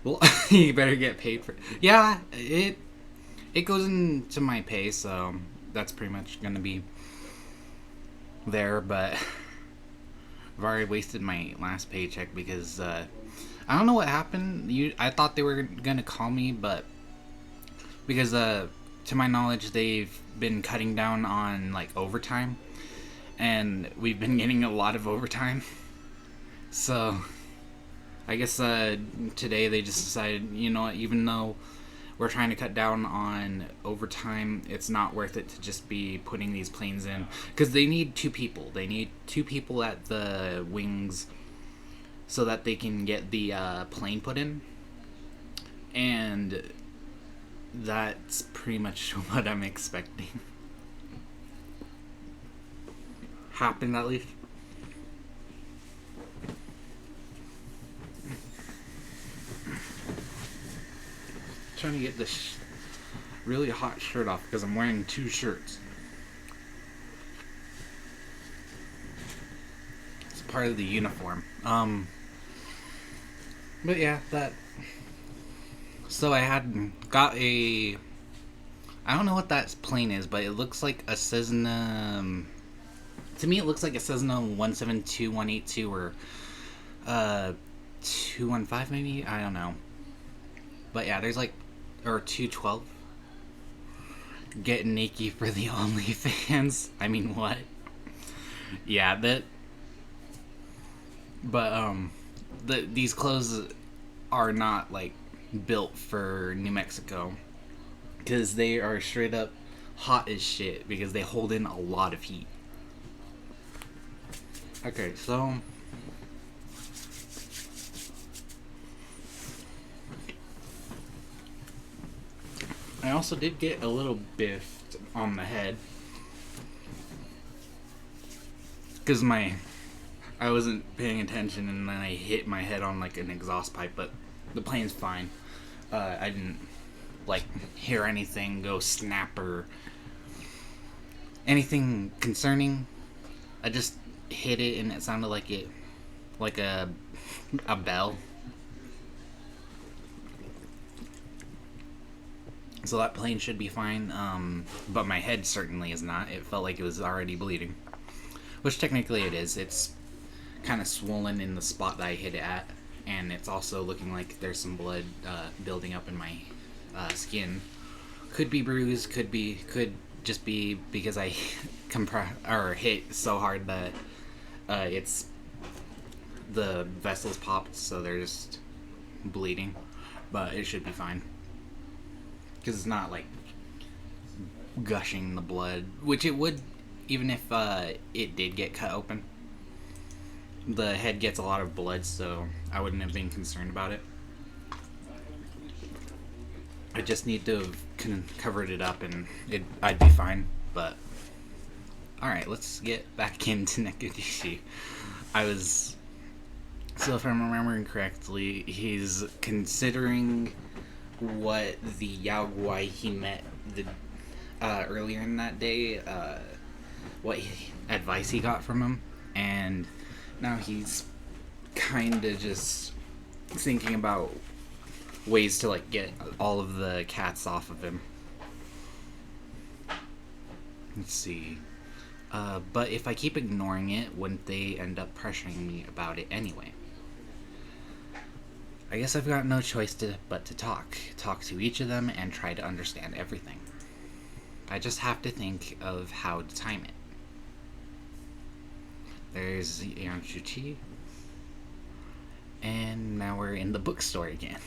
Speaker 1: Well, you better get paid for it. Yeah, it goes into my pay, so that's pretty much gonna be there, but I've already wasted my last paycheck because I don't know what happened. I thought they were gonna call me, but because to my knowledge they've been cutting down on like overtime, and we've been getting a lot of overtime. So I guess today they just decided, you know what, even though we're trying to cut down on overtime, it's not worth it to just be putting these planes in. Because they need two people. They need two people at the wings so that they can get the plane put in. And that's pretty much what I'm expecting. Happen, at least. Trying to get this really hot shirt off because I'm wearing two shirts. It's part of the uniform. But yeah, that. So I had got a. I don't know what that plane is, but it looks like a Cessna. To me, it looks like a Cessna 172, 182, or 215 maybe. I don't know. But yeah, there's like, or 212. Get Nikki for the OnlyFans. I mean, what? Yeah, that. But these clothes are not like built for New Mexico because they are straight up hot as shit because they hold in a lot of heat. Okay, so I also did get a little biffed on the head because I wasn't paying attention and then I hit my head on like an exhaust pipe, but the plane's fine. I didn't like hear anything go snap or anything concerning. I just hit it and it sounded like a bell. So that plane should be fine, but my head certainly is not. It felt like it was already bleeding, which technically it is. It's kind of swollen in the spot that I hit it at, and it's also looking like there's some blood building up in my skin. Could be bruised, could just be because I hit so hard that it's the vessels popped, so they're just bleeding. But it should be fine because it's not like gushing the blood, which it would even if it did get cut open. The head gets a lot of blood, so I wouldn't have been concerned about it. I just need to have covered it up and I'd be fine. But alright, let's get back into nekojishi. So if I'm remembering correctly, he's considering what the Yaogwai he met earlier in that day, what advice he got from him, and now he's kind of just thinking about ways to like get all of the cats off of him. Let's see. But if I keep ignoring it, wouldn't they end up pressuring me about it anyway? I guess I've got no choice but to talk. Talk to each of them and try to understand everything. I just have to think of how to time it. There's Yang, and now we're in the bookstore again.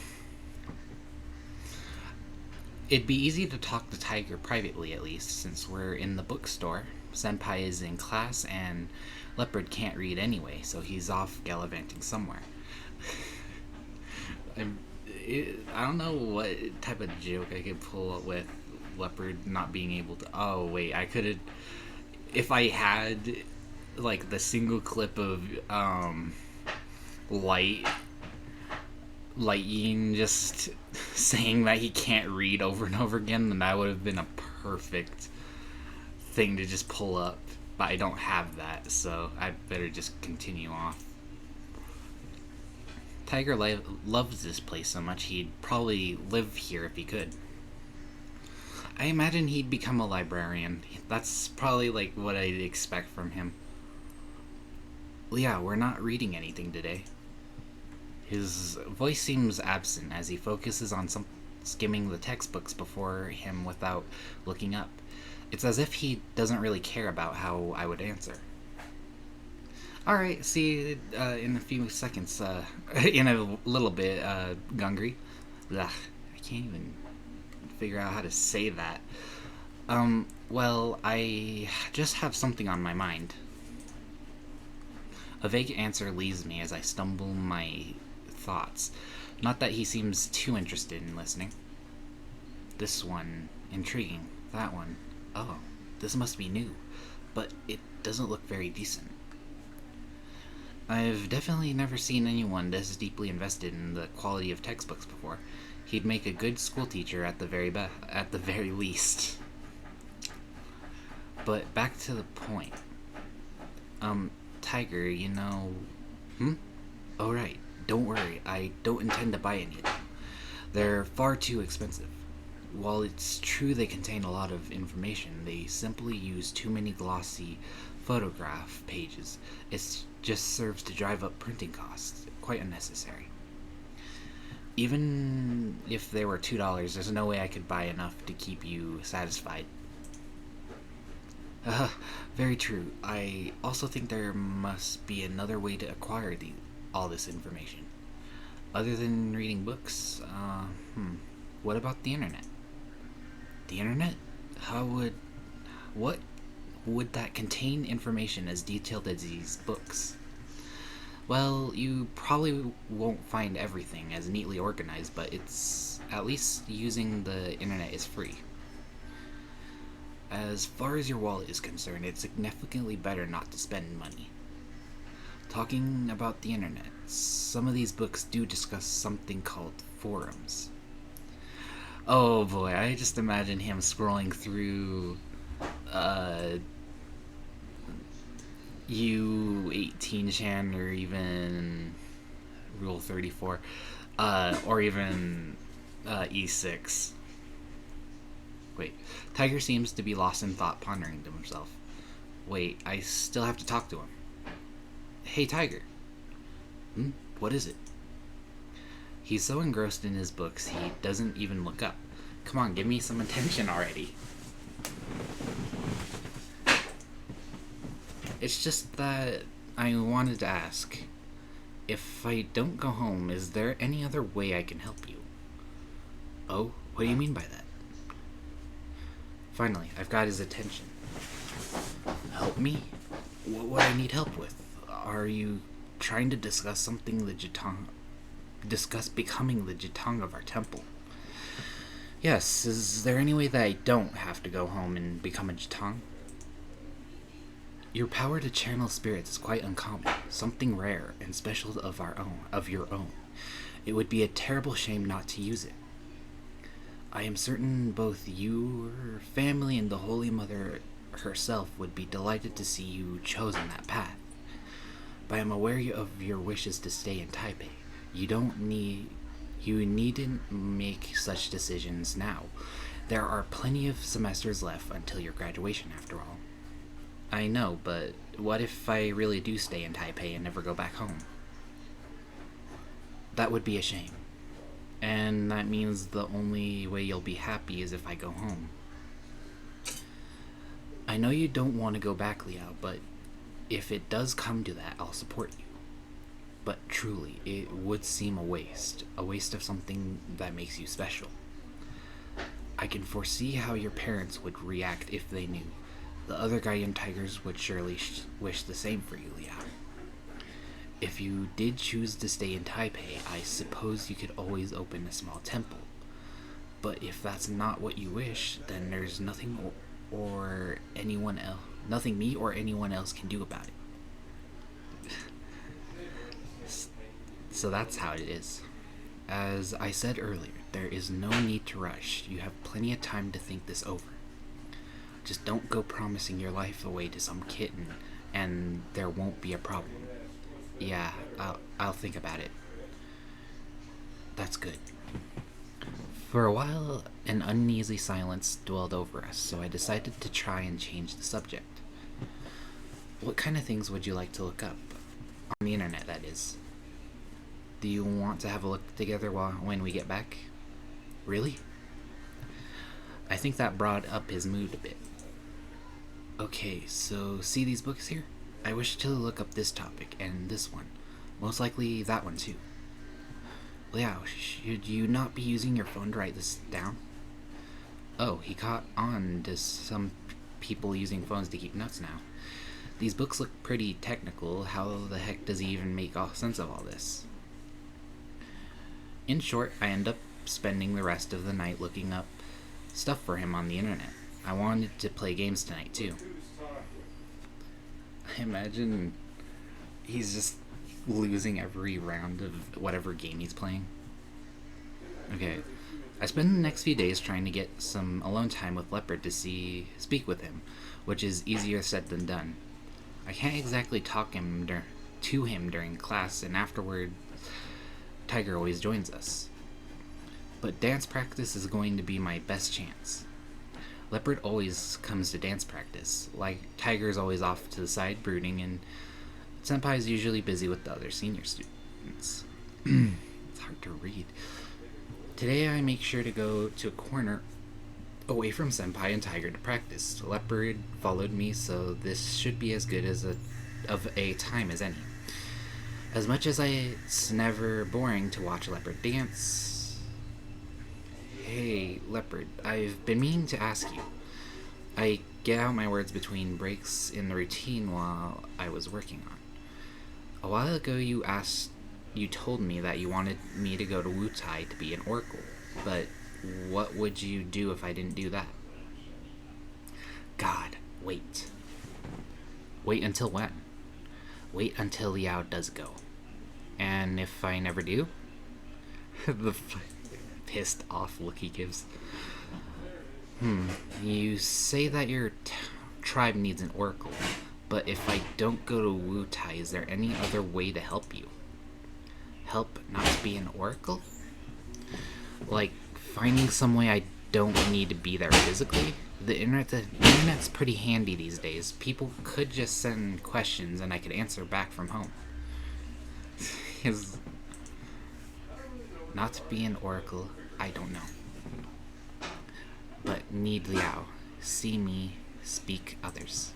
Speaker 1: It'd be easy to talk to Tiger privately, at least, since we're in the bookstore. Senpai is in class, and Leopard can't read anyway, so he's off gallivanting somewhere. I'm, I don't know what type of joke I could pull up with Leopard not being able to. Oh, wait, I could have. If I had, like, the single clip of Light Yin just saying that he can't read over and over again, then that would have been a perfect thing to just pull up. But I don't have that, so I better just continue off. Tiger loves this place so much he'd probably live here if he could. I imagine he'd become a librarian. That's probably like what I'd expect from him. Yeah, we're not reading anything today. His voice seems absent as he focuses on skimming the textbooks before him without looking up. It's as if he doesn't really care about how I would answer. Alright, see you in a few seconds. In a little bit, Gungry. Ugh, I can't even figure out how to say that. Well, I just have something on my mind. A vague answer leaves me as I stumble my thoughts. Not that he seems too interested in listening. This one, intriguing. That one, oh, this must be new. But it doesn't look very decent. I've definitely never seen anyone this deeply invested in the quality of textbooks before. He'd make a good school teacher at the very least. But back to the point. Tiger, you know... Oh, right. Don't worry. I don't intend to buy any of them. They're far too expensive. While it's true they contain a lot of information, they simply use too many glossy photograph pages. It just serves to drive up printing costs. Quite unnecessary. Even if they were $2, there's no way I could buy enough to keep you satisfied. Very true. I also think there must be another way to acquire all this information. Other than reading books, what about the internet? The internet? What would that contain information as detailed as these books? Well, you probably won't find everything as neatly organized, but it's at least using the internet is free. As far as your wallet is concerned, it's significantly better not to spend money. Talking about the internet, some of these books do discuss something called forums. Oh boy, I just imagine him scrolling through U18chan or even Rule 34, or even E6. Wait, Tiger seems to be lost in thought, pondering to himself. Wait, I still have to talk to him. Hey, Tiger. What is it? He's so engrossed in his books, he doesn't even look up. Come on, give me some attention already. It's just that I wanted to ask, if I don't go home, is there any other way I can help you? Oh, what do you mean by that? Finally, I've got his attention. Help me? What would I need help with? Are you trying to discuss something discuss becoming the Jitong of our temple? Yes, is there any way that I don't have to go home and become a Jitong? Your power to channel spirits is quite uncommon, something rare and special of your own. It would be a terrible shame not to use it. I am certain both your family and the Holy Mother herself would be delighted to see you chosen that path. But I am aware of your wishes to stay in Taipei. You needn't make such decisions now. There are plenty of semesters left until your graduation, after all. I know, but what if I really do stay in Taipei and never go back home? That would be a shame. And that means the only way you'll be happy is if I go home. I know you don't want to go back, Liao, but if it does come to that, I'll support you. But truly, it would seem a waste of something that makes you special. I can foresee how your parents would react if they knew. The other guardian tigers would surely wish the same for you, Liao. If you did choose to stay in Taipei, I suppose you could always open a small temple. But if that's not what you wish, then there's nothing or anyone else, nothing me or anyone else can do about it. So that's how it is. As I said earlier, there is no need to rush. You have plenty of time to think this over. Just don't go promising your life away to some kitten, and there won't be a problem. Yeah, I'll think about it. That's good. For a while, an uneasy silence dwelled over us, so I decided to try and change the subject. What kind of things would you like to look up? On the internet, that is. Do you want to have a look together when we get back? Really? I think that brought up his mood a bit. Okay, so see these books here? I wish to look up this topic and this one. Most likely that one too. Liao, should you not be using your phone to write this down? Oh, he caught on to some people using phones to keep notes now. These books look pretty technical. How the heck does he even make sense of all this? In short, I end up spending the rest of the night looking up stuff for him on the internet. I wanted to play games tonight too. I imagine he's just losing every round of whatever game he's playing. Okay, I spend the next few days trying to get some alone time with Leopard to speak with him, which is easier said than done. I can't exactly talk to him during class, and afterward, Tiger always joins us. But dance practice is going to be my best chance. Leopard always comes to dance practice, like Tiger's always off to the side brooding, and Senpai's usually busy with the other senior students. It's hard to read. Today I make sure to go to a corner away from Senpai and Tiger to practice. Leopard followed me, so this should be as good as of a time as any. As much as it's never boring to watch Leopard dance. Hey, Leopard, I've been meaning to ask you. I get out my words between breaks in the routine while I was working on. A while ago you told me that you wanted me to go to Wutai to be an oracle, but what would you do if I didn't do that? God, wait. Wait until when? Wait until Liao does go. And if I never do? The pissed off look he gives. You say that your tribe needs an oracle, but if I don't go to Wutai, is there any other way to help you? Help not to be an oracle? Like finding some way I don't need to be there physically? The internet's pretty handy these days. People could just send questions and I could answer back from home. Not to be an oracle, I don't know. But need Liao. See me, speak others.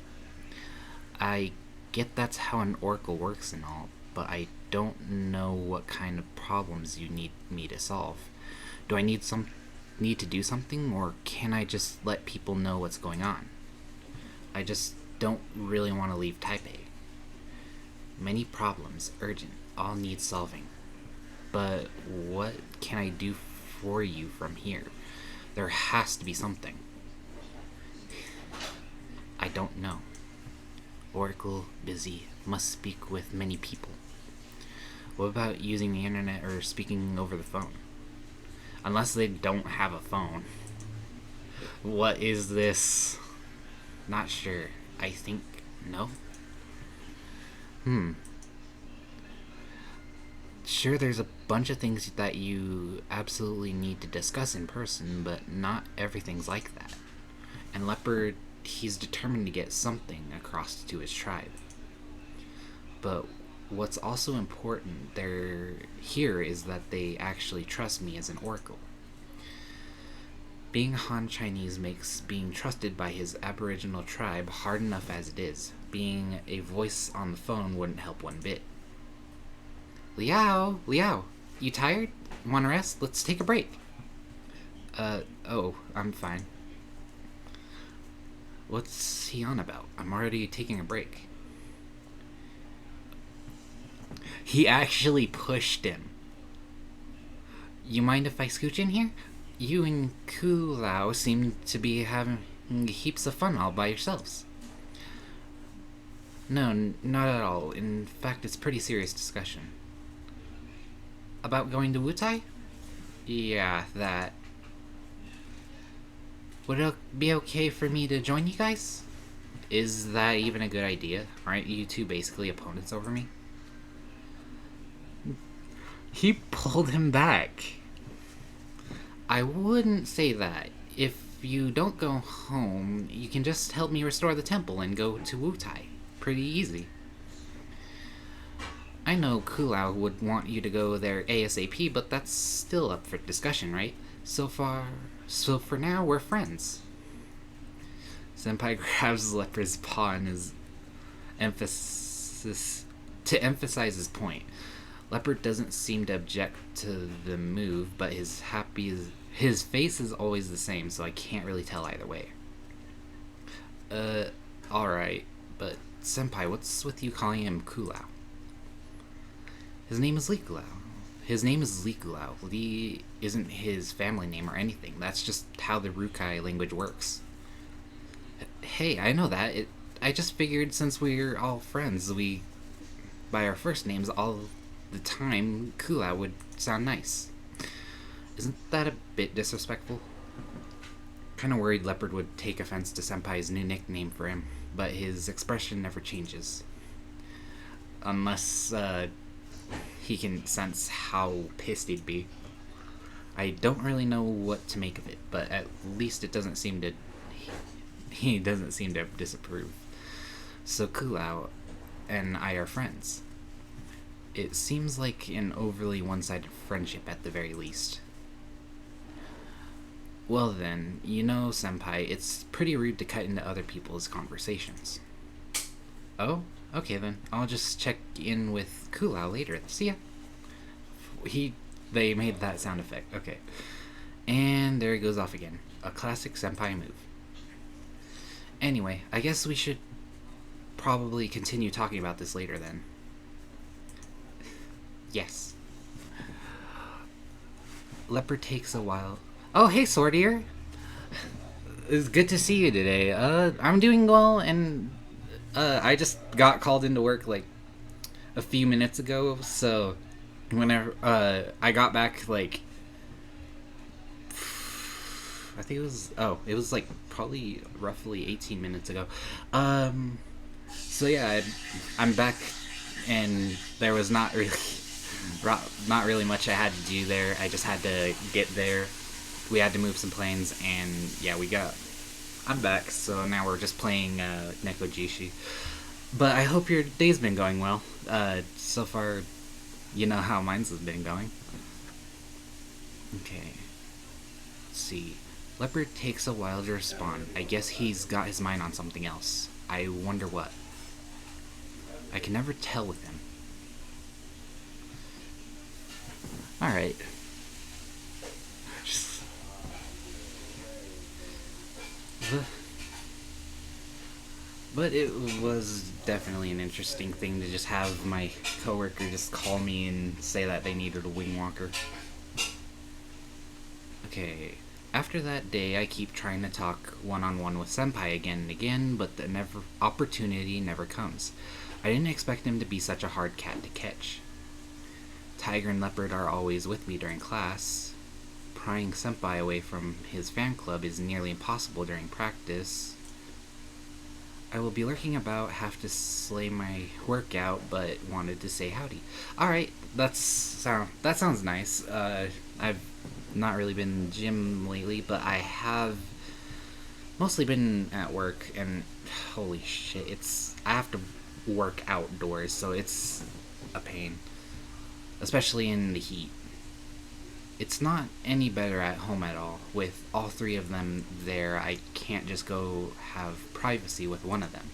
Speaker 1: I get that's how an oracle works and all, but I don't know what kind of problems you need me to solve. Do I need to do something, or can I just let people know what's going on? I just don't really want to leave Taipei. Many problems, urgent, all need solving. But what can I do for you from here? There has to be something. I don't know. Oracle, busy, must speak with many people. What about using the internet or speaking over the phone? Unless they don't have a phone. What is this? Not sure. I think no. Sure, there's a bunch of things that you absolutely need to discuss in person, but not everything's like that. And Leopard, he's determined to get something across to his tribe. But What's also important there here is that they actually trust me as an oracle. Being Han Chinese makes being trusted by his aboriginal tribe hard enough as it is. Being a voice on the phone wouldn't help one bit. Liao, Liao, you tired? Want to rest? Let's take a break. Oh, I'm fine. What's he on about? I'm already taking a break. He actually pushed him. You mind if I scooch in here? You and Kulao seem to be having heaps of fun all by yourselves. No, not at all. In fact, it's pretty serious discussion. About going to Wutai? Yeah, that. Would it be okay for me to join you guys? Is that even a good idea? Aren't you two basically opponents over me? He pulled him back. I wouldn't say that. If you don't go home, you can just help me restore the temple and go to Wutai. Pretty easy. I know Kulao would want you to go there ASAP, but that's still up for discussion, right? So for now, we're friends. Senpai grabs Leper's paw in his emphasis to emphasize his point. Leopard doesn't seem to object to the move, but his face is always the same, so I can't really tell either way. Alright, but Senpai, what's with you calling him Kulao? His name is Likulao. His name is Likulao. Li isn't his family name or anything. That's just how the Rukai language works. Hey, I know that. I just figured since we're all friends, by our first names all the time, Kulao would sound nice. Isn't that a bit disrespectful? Kinda worried Leopard would take offense to Senpai's new nickname for him, but his expression never changes. Unless, he can sense how pissed he'd be. I don't really know what to make of it, but at least it doesn't seem to... He doesn't seem to disapprove. So Kulao and I are friends. It seems like an overly one-sided friendship at the very least. Well then, you know, Senpai, it's pretty rude to cut into other people's conversations. Oh? Okay then, I'll just check in with Kulao later. See ya. They made that sound effect. Okay. And there he goes off again. A classic Senpai move. Anyway, I guess we should probably continue talking about this later then. Yes. Leopard takes a while. Oh, hey, Sortier. It's good to see you today. I'm doing well, and I just got called into work like a few minutes ago, so whenever I got back, like, I think it was like probably roughly 18 minutes ago. So yeah, I'm back, and there was not really much I had to do there. I just had to get there. We had to move some planes, and yeah, I'm back, so now we're just playing nekojishi. But I hope your day's been going well. So far, you know how mine's has been going. Okay. Let's see. Leopard takes a while to respond. I guess he's got his mind on something else. I wonder what. I can never tell with him. Alright. But it was definitely an interesting thing to just have my coworker just call me and say that they needed a wing walker. Okay, after that day, I keep trying to talk one-on-one with Senpai again and again, but the opportunity never comes. I didn't expect him to be such a hard cat to catch. Tiger and Leopard are always with me during class. Prying Senpai away from his fan club is nearly impossible during practice. I will be lurking about, have to slay my workout, but wanted to say howdy. Alright, that sounds nice. I've not really been in the gym lately, but I have mostly been at work, and holy shit, I have to work outdoors, so it's a pain, especially in the heat. It's not any better at home at all. With all three of them there, I can't just go have privacy with one of them.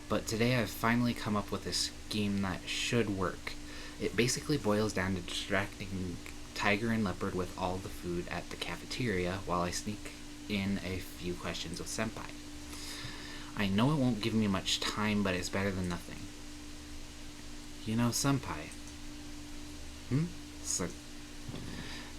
Speaker 1: But today I've finally come up with a scheme that should work. It basically boils down to distracting Tiger and Leopard with all the food at the cafeteria while I sneak in a few questions with Senpai. I know it won't give me much time, but it's better than nothing. You know Senpai? So,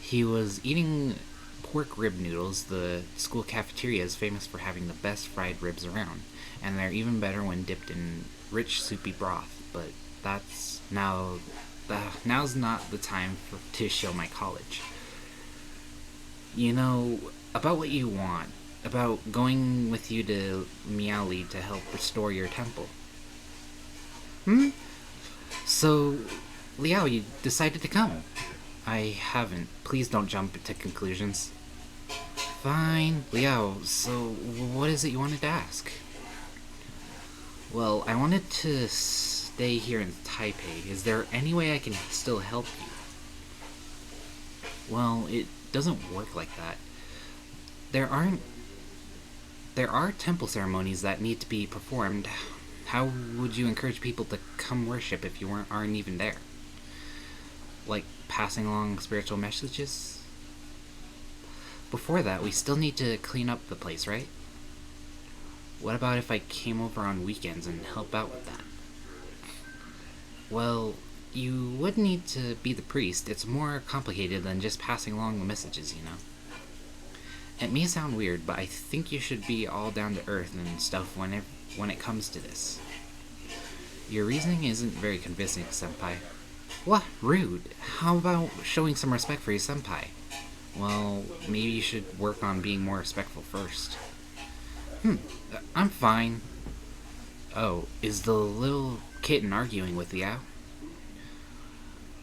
Speaker 1: he was eating pork rib noodles. The school cafeteria is famous for having the best fried ribs around, and they're even better when dipped in rich soupy broth. But now's not the time to show my college. You know about what you want, about going with you to Miaoli to help restore your temple. So, Liao, you decided to come. I haven't. Please don't jump to conclusions. Fine. Liao, so what is it you wanted to ask? Well, I wanted to stay here in Taipei. Is there any way I can still help you? Well, it doesn't work like that. There are temple ceremonies that need to be performed. How would you encourage people to come worship if you aren't even there? Like passing along spiritual messages? Before that, we still need to clean up the place, right? What about if I came over on weekends and help out with that? Well, you would need to be the priest. It's more complicated than just passing along the messages, you know? It may sound weird, but I think you should be all down to earth and stuff when it comes to this. Your reasoning isn't very convincing, Senpai. What? Rude. How about showing some respect for your senpai? Well, maybe you should work on being more respectful first. I'm fine. Oh, is the little kitten arguing with Liao?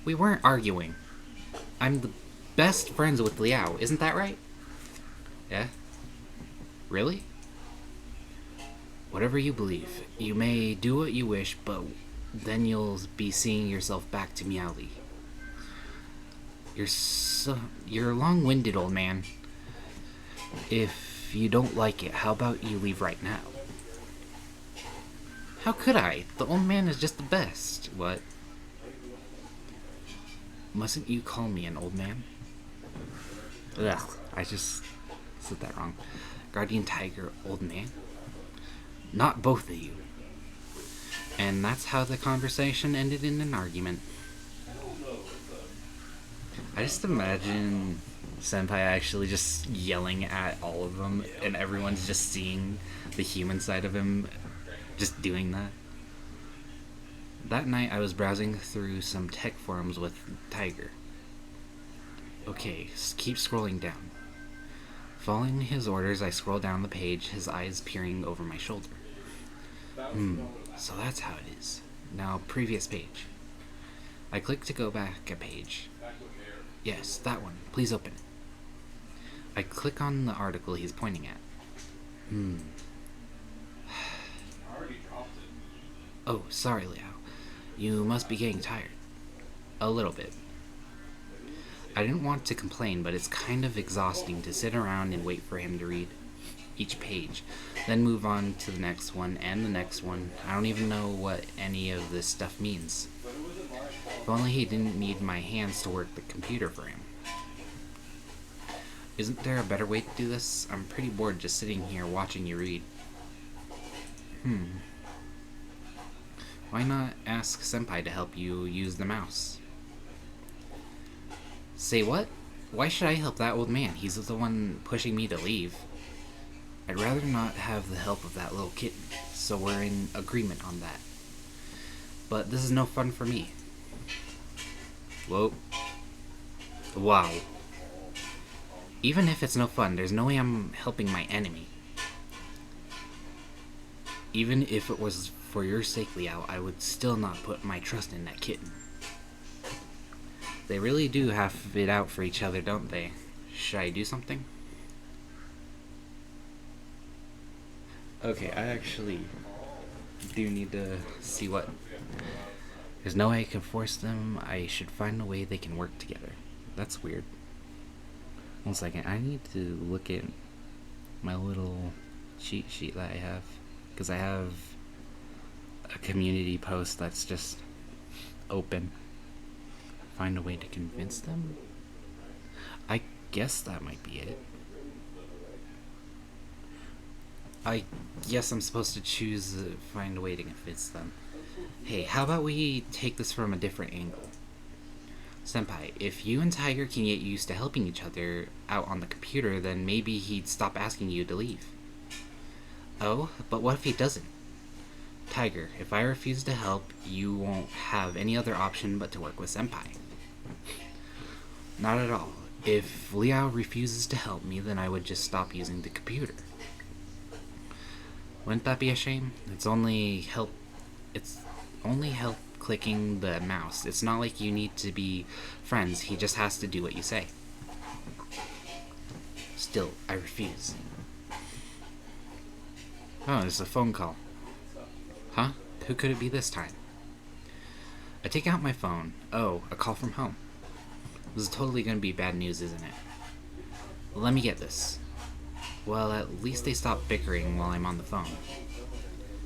Speaker 1: We weren't arguing. I'm the best friends with Liao, isn't that right? Yeah? Really? Whatever you believe. You may do what you wish, but then you'll be seeing yourself back to Miaoli. You're long-winded, old man. If you don't like it, how about you leave right now? How could I? The old man is just the best. What? Mustn't you call me an old man? Ugh, I just said that wrong. Guardian Tiger, old man? Not both of you. And that's how the conversation ended in an argument. I just imagine Senpai actually just yelling at all of them, and everyone's just seeing the human side of him just doing that. That night I was browsing through some tech forums with Tiger. Okay, keep scrolling down. Following his orders, I scroll down the page, his eyes peering over my shoulder. So that's how it is. Now, previous page. I click to go back a page. Yes, that one. Please open it. I click on the article he's pointing at. Oh, sorry, Liao. You must be getting tired. A little bit. I didn't want to complain, but it's kind of exhausting to sit around and wait for him to read each page, then move on to the next one and the next one. I don't even know what any of this stuff means. If only he didn't need my hands to work the computer for him. Isn't there a better way to do this? I'm pretty bored just sitting here watching you read. Why not ask Senpai to help you use the mouse? Say what? Why should I help that old man? He's the one pushing me to leave. I'd rather not have the help of that little kitten, so we're in agreement on that. But this is no fun for me. Whoa. Wow. Even if it's no fun, there's no way I'm helping my enemy. Even if it was for your sake, Liao, I would still not put my trust in that kitten. They really do have it out for each other, don't they? Should I do something? Okay, I actually do need to see what There's no way I can force them. I should find a way they can work together. That's weird. 1 second. I need to look at my little cheat sheet that I have. Because I have a community post that's just open. Find a way to convince them? I guess that might be it. I guess I'm supposed to choose find a way to convince them. Hey, how about we take this from a different angle? Senpai, if you and Tiger can get used to helping each other out on the computer, then maybe he'd stop asking you to leave. Oh, but what if he doesn't? Tiger, if I refuse to help, you won't have any other option but to work with Senpai. Not at all. If Liao refuses to help me, then I would just stop using the computer. Wouldn't that be a shame? It's only help clicking the mouse. It's not like you need to be friends. He just has to do what you say. Still, I refuse. Oh, it's a phone call. Huh? Who could it be this time? I take out my phone. Oh, a call from home. This is totally gonna be bad news, isn't it? Let me get this. Well, at least they stop bickering while I'm on the phone.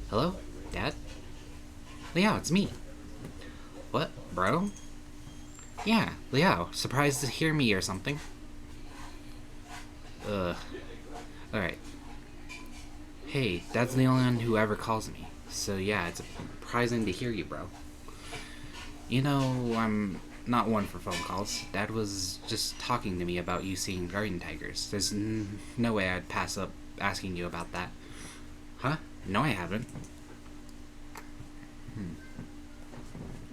Speaker 1: Hello? Dad? Liao, it's me. What, bro? Yeah, Liao, surprised to hear me or something? Alright. Hey, Dad's the only one who ever calls me. So yeah, it's surprising to hear you, bro. You know, I'm not one for phone calls. Dad was just talking to me about you seeing guardian tigers. There's no way I'd pass up asking you about that. Huh? No, I haven't.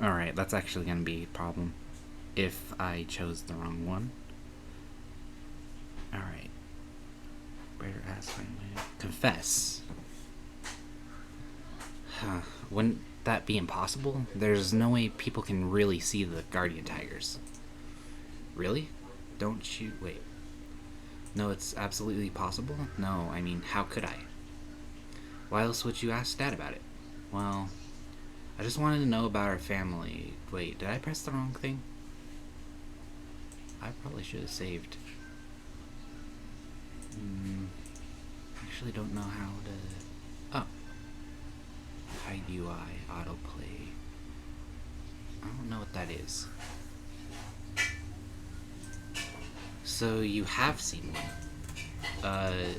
Speaker 1: Alright, that's actually gonna be a problem. If I chose the wrong one. Alright. Better ask my way. Confess. Huh. Wouldn't that be impossible? There's no way people can really see the guardian tigers. Really? Don't you... Wait. No, it's absolutely possible? No, I mean, how could I? Why else would you ask Dad about it? Well, I just wanted to know about our family. Wait, did I press the wrong thing? I probably should have saved. Actually don't know how to... Oh. Hide UI, autoplay. I don't know what that is. So you have seen one.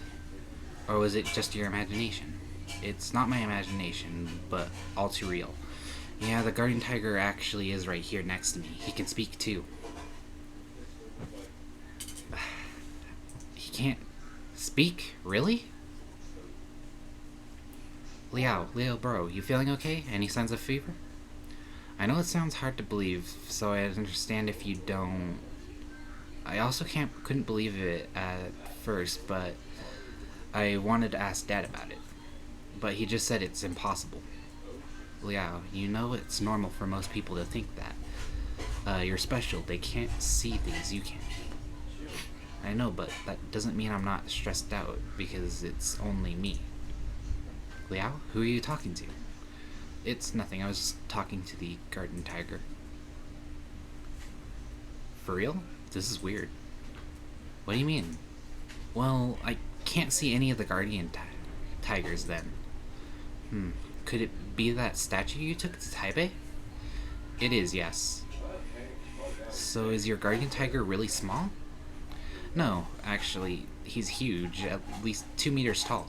Speaker 1: Or was it just your imagination? It's not my imagination, but all too real. Yeah, the guardian tiger actually is right here next to me. He can speak too. He can't speak? Really? Leo, bro, you feeling okay? Any signs of fever? I know it sounds hard to believe, so I understand if you don't. I also couldn't believe it at first, but I wanted to ask Dad about it. But he just said it's impossible. Liao, you know it's normal for most people to think that. You're special. They can't see things you can. I know, but that doesn't mean I'm not stressed out, because it's only me. Liao, who are you talking to? It's nothing. I was just talking to the guardian tiger. For real? This is weird. What do you mean? Well, I can't see any of the guardian tigers then. Could it be that statue you took to Taipei? It is, yes. So is your guardian tiger really small? No, actually, he's huge, at least 2 meters tall.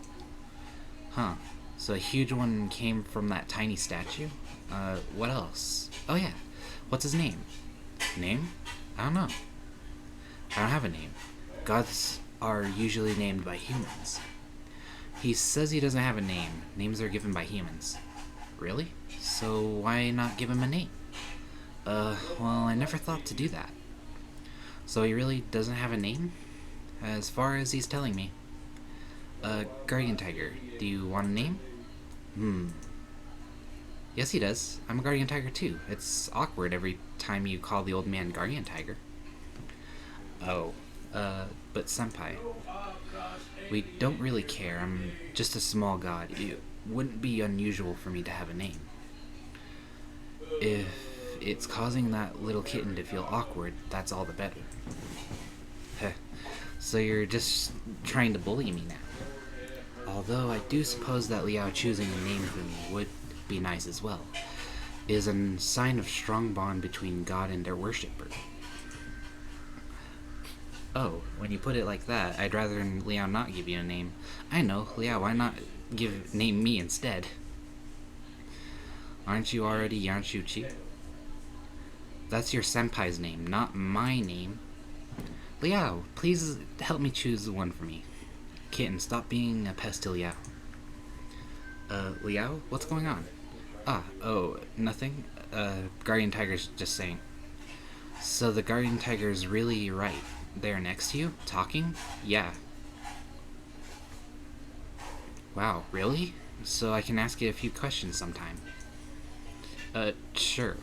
Speaker 1: Huh. So a huge one came from that tiny statue? What else? Oh yeah, what's his name? Name? I don't know. I don't have a name. Gods are usually named by humans. He says he doesn't have a name. Names are given by humans. Really? So why not give him a name? Well, I never thought to do that. So he really doesn't have a name? As far as he's telling me. Guardian Tiger, do you want a name? Yes, he does. I'm a Guardian Tiger too. It's awkward every time you call the old man Guardian Tiger. Oh, but Senpai, we don't really care. I'm just a small god. It wouldn't be unusual for me to have a name. If it's causing that little kitten to feel awkward, that's all the better. Heh. So you're just trying to bully me now. Although I do suppose that Liao choosing a name for me would be nice as well. It is a sign of strong bond between God and their worshipper. Oh, when you put it like that, I'd rather Liao not give you a name. I know, Liao, why not name me instead? Aren't you already Yan Shuqi? That's your senpai's name, not my name. Liao, please help me choose one for me. Kitten, stop being a pest to Liao. Liao? What's going on? Nothing. Guardian Tiger's just saying. So the Guardian Tiger's really right. There next to you? Talking? Yeah. Wow, really? So I can ask you a few questions sometime. Sure.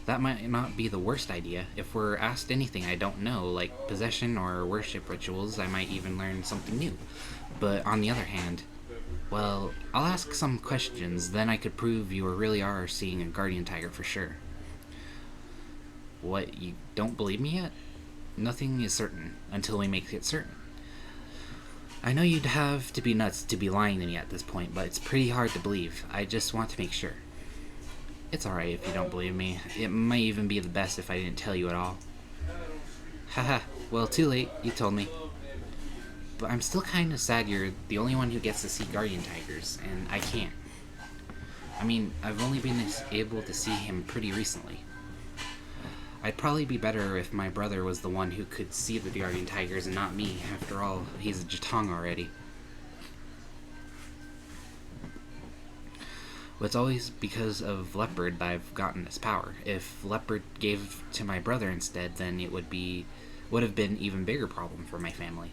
Speaker 1: That might not be the worst idea. If we're asked anything I don't know, like possession or worship rituals, I might even learn something new. But on the other hand, well, I'll ask some questions, then I could prove you really are seeing a guardian tiger for sure. What, you don't believe me yet? Nothing is certain until we make it certain. I know you'd have to be nuts to be lying to me at this point, but it's pretty hard to believe. I just want to make sure. It's alright if you don't believe me. It might even be the best if I didn't tell you at all. Haha, well, too late. You told me. But I'm still kind of sad you're the only one who gets to see guardian tigers, and I can't. I mean, I've only been able to see him pretty recently. I'd probably be better if my brother was the one who could see the guardian tigers and not me. After all, he's a Jatong already. But it's always because of Leopard that I've gotten this power. If Leopard gave to my brother instead, then it would have been even bigger problem for my family.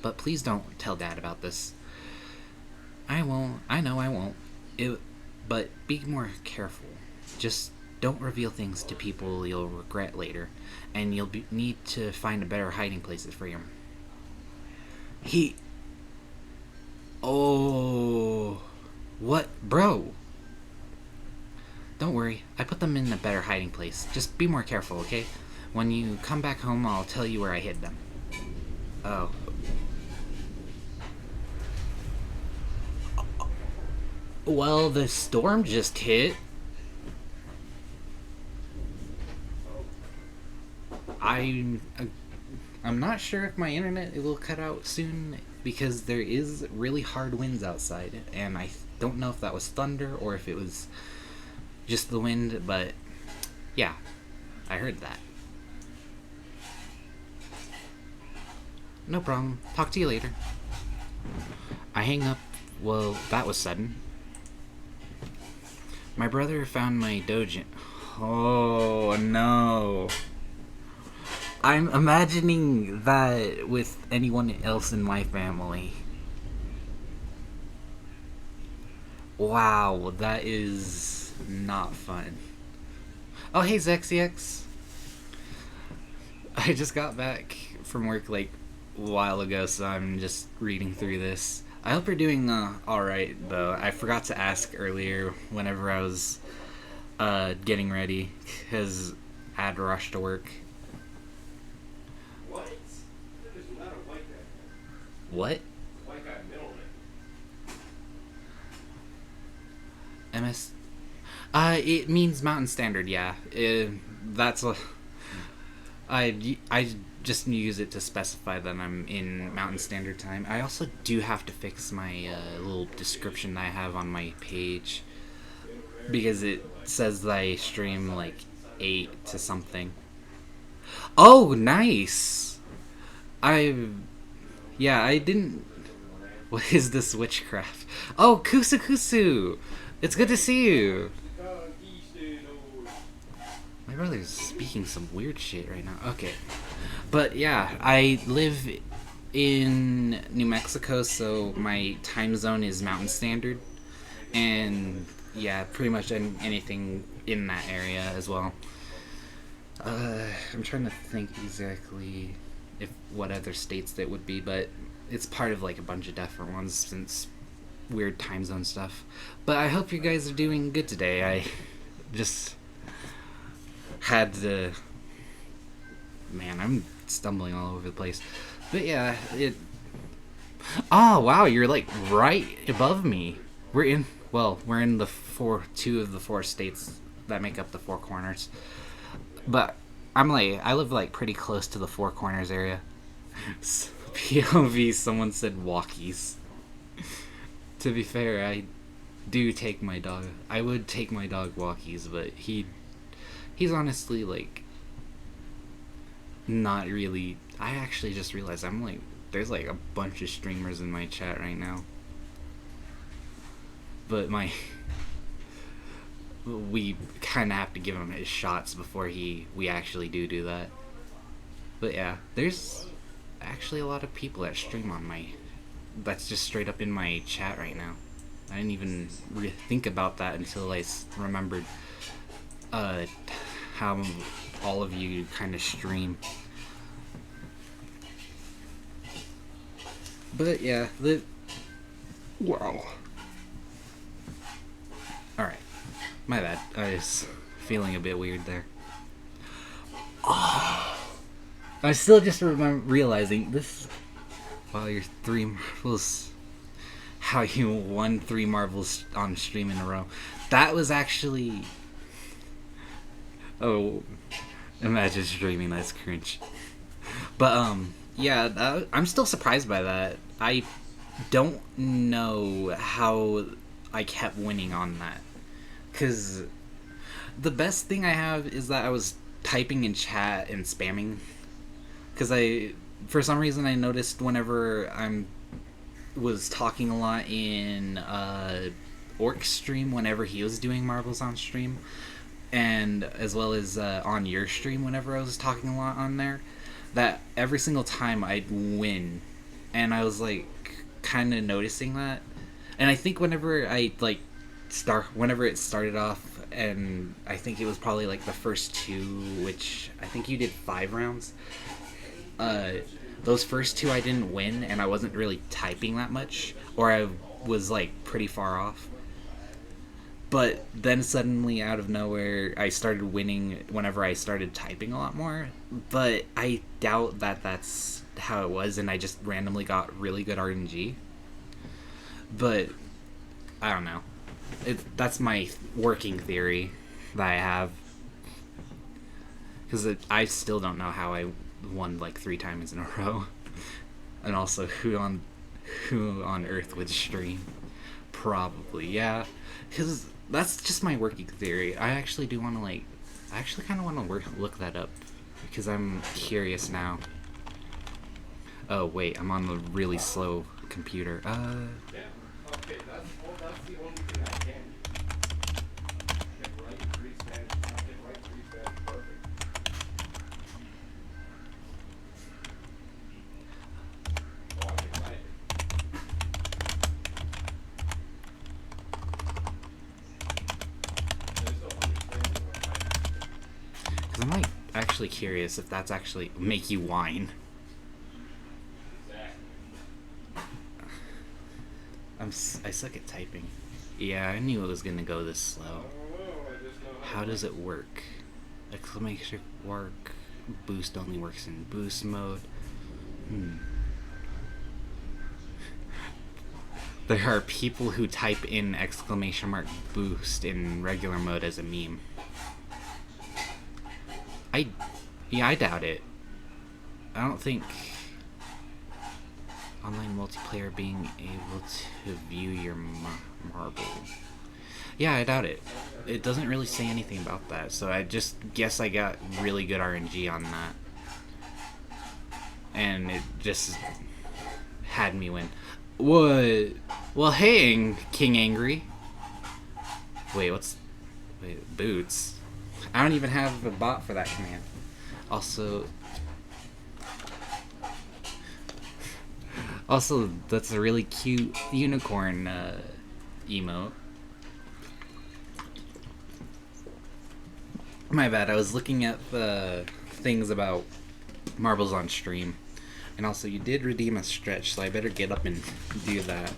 Speaker 1: But please don't tell Dad about this. I won't. I know I won't. But be more careful. Just don't reveal things to people you'll regret later, and you'll need to find a better hiding places for him. Oh, what, bro? Don't worry, I put them in a better hiding place. Just be more careful, okay? When you come back home, I'll tell you where I hid them. Oh. Well, the storm just hit. I'm not sure if my internet will cut out soon because there is really hard winds outside, and I don't know if that was thunder or if it was just the wind, but yeah, I heard that. No problem. Talk to you later. I hang up. Well, that was sudden. My brother found my doujin. Oh no. I'm imagining that with anyone else in my family. Wow, that is not fun. Oh, hey, Zexiax. I just got back from work like a while ago, so I'm just reading through this. I hope you're doing alright, though. I forgot to ask earlier whenever I was getting ready, because I had to rush to work.
Speaker 2: What? There's not a white guy.
Speaker 1: What?
Speaker 2: White guy middle name.
Speaker 1: MS? It means Mountain Standard, yeah. That's a... I just use it to specify that I'm in Mountain Standard Time. I also do have to fix my little description I have on my page, because it says that I stream like 8 to something. Oh, nice! I didn't... What is this witchcraft? Oh, Kusu Kusu! It's good to see you! My brother's speaking some weird shit right now. Okay. But yeah, I live in New Mexico, so my time zone is Mountain Standard. And yeah, pretty much anything in that area as well. I'm trying to think exactly what other states that would be, but it's part of like a bunch of different ones since weird time zone stuff. But I hope you guys are doing good today. I just had to. Man, I'm stumbling all over the place. But yeah, it. Oh wow, you're like right above me. We're in the two of the four states that make up the Four Corners. But I live like pretty close to the Four Corners area. POV, someone said walkies. To be fair, I do take my dog. I would take my dog walkies, but he's honestly like not really. I actually just realized there's like a bunch of streamers in my chat right now. But we kind of have to give him his shots before we actually do that. But yeah, there's actually a lot of people that stream on that's just straight up in my chat right now. I didn't even think about that until I remembered how all of you kind of stream. But yeah, wow. Alright. My bad. I was feeling a bit weird there. Oh. I'm still just realizing this. Wow, your 3 marbles. How you won 3 marbles on stream in a row. That was actually. Oh. Imagine streaming, that's cringe. But, yeah, I'm still surprised by that. I don't know how I kept winning on that. Because the best thing I have is that I was typing in chat and spamming. Because for some reason, I noticed whenever was talking a lot in Orc's stream, whenever he was doing marbles on stream, and as well as on your stream, whenever I was talking a lot on there, that every single time I'd win. And I was like kind of noticing that. And I think whenever whenever it started off, and I think it was probably like the first 2, which I think you did 5 rounds. Those first 2 I didn't win, and I wasn't really typing that much, or I was like pretty far off. But then suddenly, out of nowhere, I started winning whenever I started typing a lot more. But I doubt that that's how it was, and I just randomly got really good RNG. But I don't know. That's my working theory that I have. Because I still don't know how I won like 3 times in a row. And also, who on earth would stream? Probably, yeah. Because that's just my working theory. I actually do want to I actually kind of want to look that up. Because I'm curious now. Oh, wait, I'm on the really slow computer.
Speaker 2: Okay, that's the only thing I can do. I can write 3 Spanish. I can write 3 Spanish perfect. Oh, I can write it. I just don't understand what I'm writing.
Speaker 1: Because I'm like actually curious if that's actually make you whine. I suck at typing. Yeah, I knew it was gonna go this slow. How does it work? Exclamation mark. Boost only works in boost mode. There are people who type in exclamation mark boost in regular mode as a meme. I doubt it. I don't think online multiplayer being able to view your marble. Yeah, I doubt it. It doesn't really say anything about that, so I just guess I got really good RNG on that. And it just had me win. What? Well, hey, King Angry. Wait, boots? I don't even have a bot for that command. Also, that's a really cute unicorn emote. My bad, I was looking at the things about marbles on stream. And also, you did redeem a stretch, so I better get up and do that.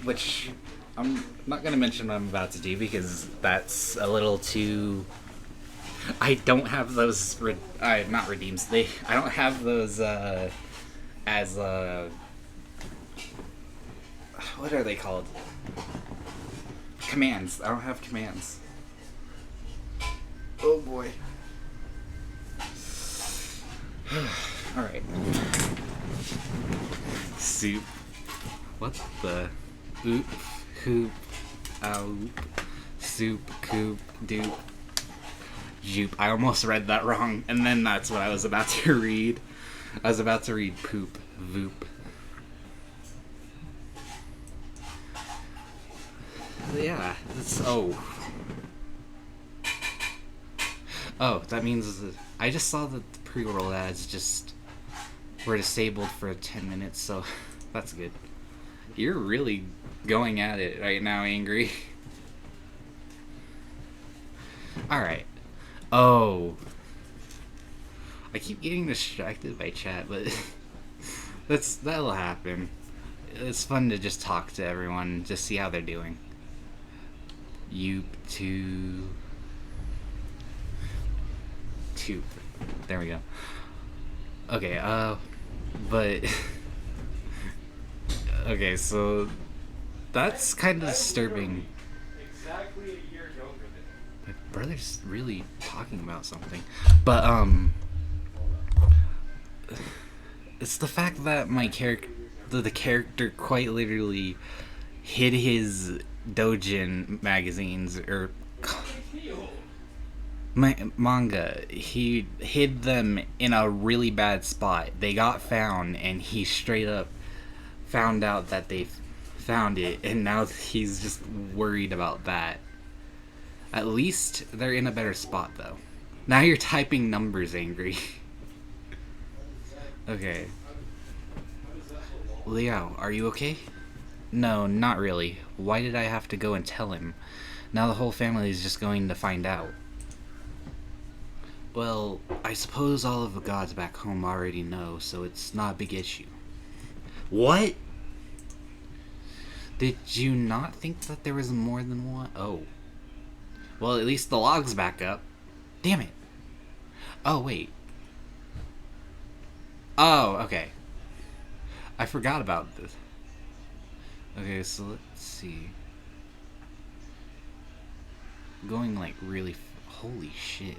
Speaker 1: which I'm not gonna mention what I'm about to do because that's a little too. I don't have those. Not redeems. I don't have those as what are they called? Commands. I don't have commands. Oh boy. All right. Soup. What the? Oop. Hoop. Oop. Soup. Coop. Doop. Joop. I almost read that wrong, and then that's what I was about to read. I was about to read poop. Voop. Yeah. Oh, that means I just saw that the pre-roll ads just were disabled for 10 minutes, so that's good. You're really going at it right now, Angry. Alright. Oh. I keep getting distracted by chat, but that'll happen. It's fun to just talk to everyone, just see how they're doing. Yoop to... Toop. There we go. Okay, but... okay, so... That's kind of disturbing.
Speaker 2: Exactly a year younger than
Speaker 1: My brother's really talking about something. But, it's the fact that the character quite literally hid his doujin magazines, or manga. He hid them in a really bad spot. They got found, and he straight up found out that they found it, and now he's just worried about that. At least they're in a better spot, though. Now you're typing numbers, Angry. Okay. Liao, are you okay? No, not really. Why did I have to go and tell him? Now the whole family is just going to find out. Well, I suppose all of the gods back home already know, so it's not a big issue. What? Did you not think that there was more than one? Oh. Well, at least the log's back up. Damn it. Oh, wait. Oh, okay. I forgot about this. Okay, so let's see. Going like really... holy shit.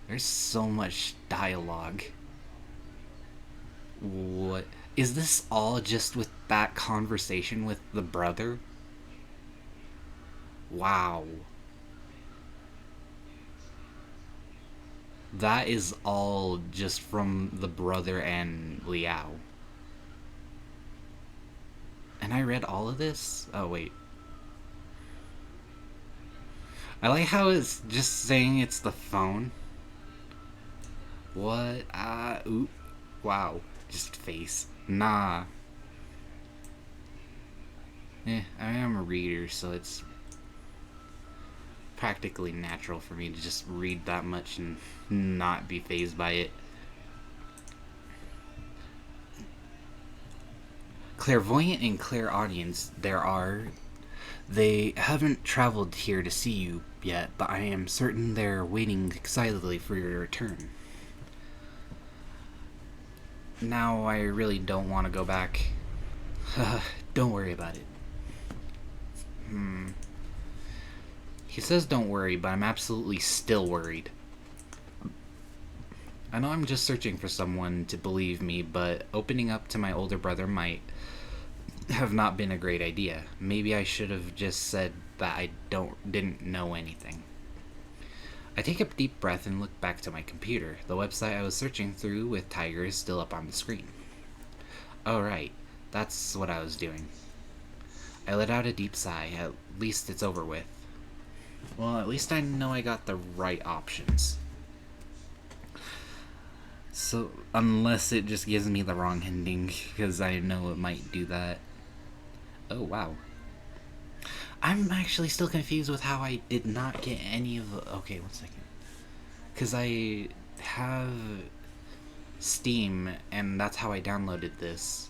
Speaker 1: There's so much dialogue. What? Is this all just with that conversation with the brother? Wow. That is all just from the brother and Liao. And I read all of this? Oh, wait. I like how it's just saying it's the phone. What? Oop. Wow. Just face. Nah. I am a reader, so it's practically natural for me to just read that much and not be fazed by it. Clairvoyant and clairaudience there are. They haven't traveled here to see you yet, but I am certain they're waiting excitedly for your return. Now I really don't want to go back. Don't worry about it. He says don't worry, but I'm absolutely still worried. I know I'm just searching for someone to believe me, but opening up to my older brother might have not been a great idea. Maybe I should have just said that I didn't know anything. I take a deep breath and look back to my computer. The website I was searching through with Tiger is still up on the screen. Oh right, that's what I was doing. I let out a deep sigh. At least it's over with. Well, at least I know I got the right options. So, unless it just gives me the wrong ending, because I know it might do that. Oh, wow. I'm actually still confused with how I did not get any of the... Okay, 1 second. Because I have Steam, and that's how I downloaded this.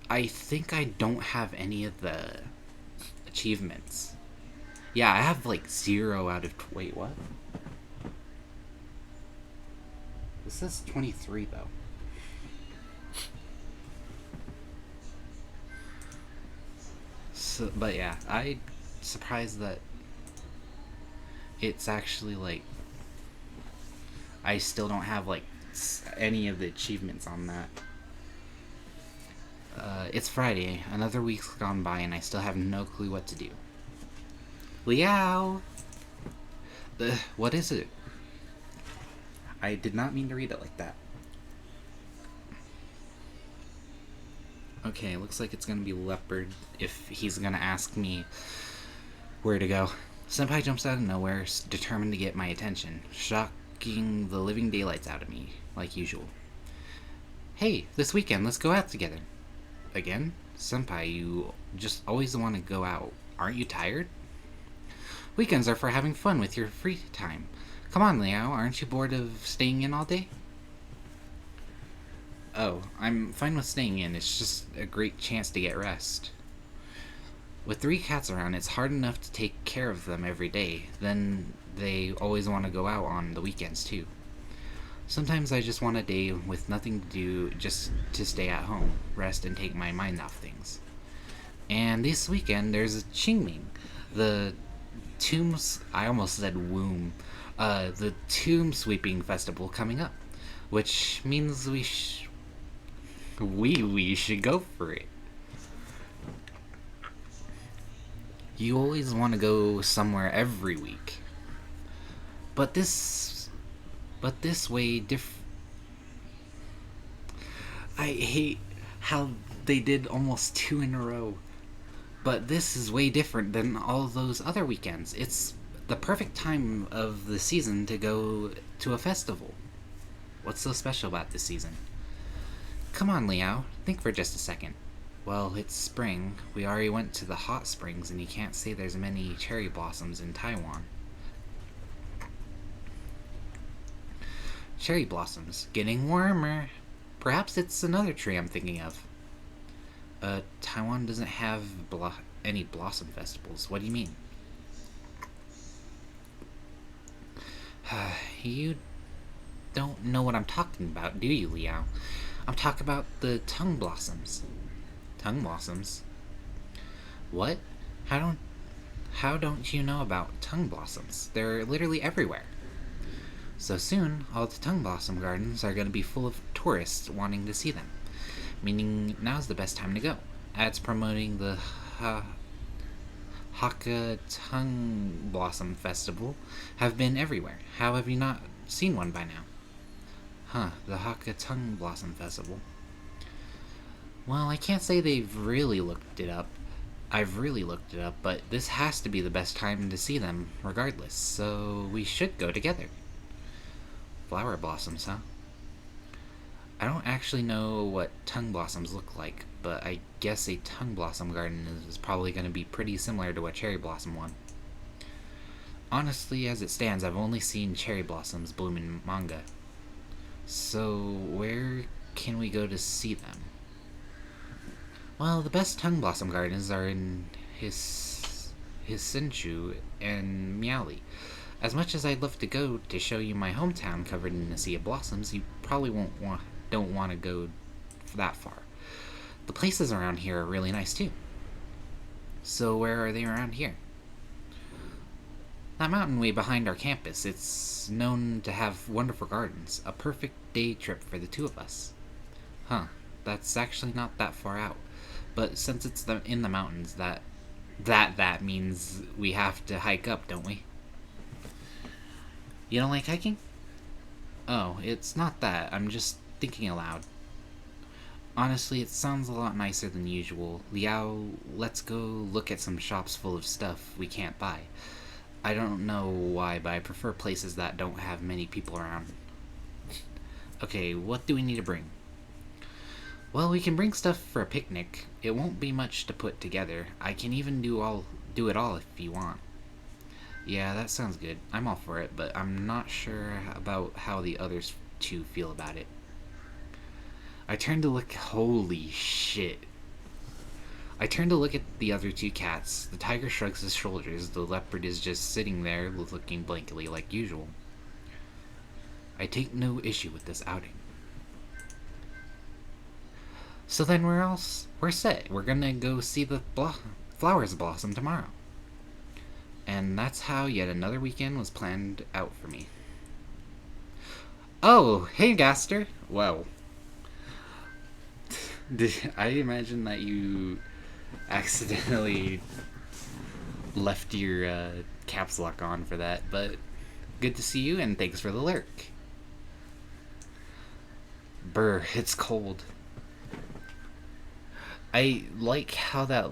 Speaker 1: I think I don't have any of the achievements. Yeah, I have like 0 out of. Wait, what? This says 23 though. So, but yeah, I surprised that it's actually like I still don't have like any of the achievements on that. It's Friday. Another week's gone by, and I still have no clue what to do. Liao! What is it? I did not mean to read it like that. Okay, looks like it's gonna be Leopard if he's gonna ask me where to go. Senpai jumps out of nowhere, determined to get my attention, shocking the living daylights out of me, like usual. Hey, this weekend, let's go out together. Again? Senpai, you just always want to go out. Aren't you tired? Weekends are for having fun with your free time. Come on, Liao, aren't you bored of staying in all day? Oh, I'm fine with staying in. It's just a great chance to get rest. With 3 cats around, it's hard enough to take care of them every day. Then they always want to go out on the weekends, too. Sometimes I just want a day with nothing to do, just to stay at home, rest, and take my mind off things. And this weekend, there's Qingming, the tombs. I almost said womb. The tomb sweeping festival coming up, which means we should go for it. You always want to go somewhere every week, but this way I hate how they did almost 2 in a row. But this is way different than all those other weekends. It's the perfect time of the season to go to a festival. What's so special about this season? Come on, Liao. Think for just a second. Well, it's spring. We already went to the hot springs, and you can't say there's many cherry blossoms in Taiwan. Cherry blossoms. Getting warmer. Perhaps it's another tree I'm thinking of. Taiwan doesn't have any blossom festivals. What do you mean? You don't know what I'm talking about, do you, Liao? I'm talking about the tongue blossoms. Tongue blossoms? What? How don't you know about tongue blossoms? They're literally everywhere. So soon, all the tongue blossom gardens are going to be full of tourists wanting to see them. Meaning now's the best time to go. Ads promoting the Hakka Tongue Blossom Festival have been everywhere. How have you not seen one by now? Huh, the Hakka Tongue Blossom Festival. Well, I can't say they've really looked it up. I've really looked it up, but this has to be the best time to see them regardless, so we should go together. Flower blossoms, huh? I don't actually know what tongue blossoms look like, but I guess a tongue blossom garden is probably going to be pretty similar to a cherry blossom one. Honestly, as it stands, I've only seen cherry blossoms bloom in manga. So, where can we go to see them? Well, the best tongue blossom gardens are in Hisenchu and Miaoli. As much as I'd love to go to show you my hometown covered in a sea of blossoms, you probably don't want to go that far. The places around here are really nice too. So where are they around here? That mountain way behind our campus, it's known to have wonderful gardens. A perfect day trip for the 2 of us. Huh, that's actually not that far out. But since it's in the mountains, that means we have to hike up, don't we? You don't like hiking? Oh, it's not that. I'm just thinking aloud. Honestly, it sounds a lot nicer than usual. Liao, let's go look at some shops full of stuff we can't buy. I don't know why, but I prefer places that don't have many people around. Okay, what do we need to bring? Well, we can bring stuff for a picnic. It won't be much to put together. I can even do it all if you want. Yeah, that sounds good. I'm all for it, but I'm not sure about how the others 2 feel about it. I turned to look. Holy shit. I turn to look at the other two cats. The tiger shrugs his shoulders. The leopard is just sitting there, looking blankly like usual. I take no issue with this outing. So then we're set. We're gonna go see the flowers blossom tomorrow. And that's how yet another weekend was planned out for me. Oh, hey Gaster. Whoa. I imagine that you accidentally left your caps lock on for that, but good to see you and thanks for the lurk. Brr, it's cold. I like how that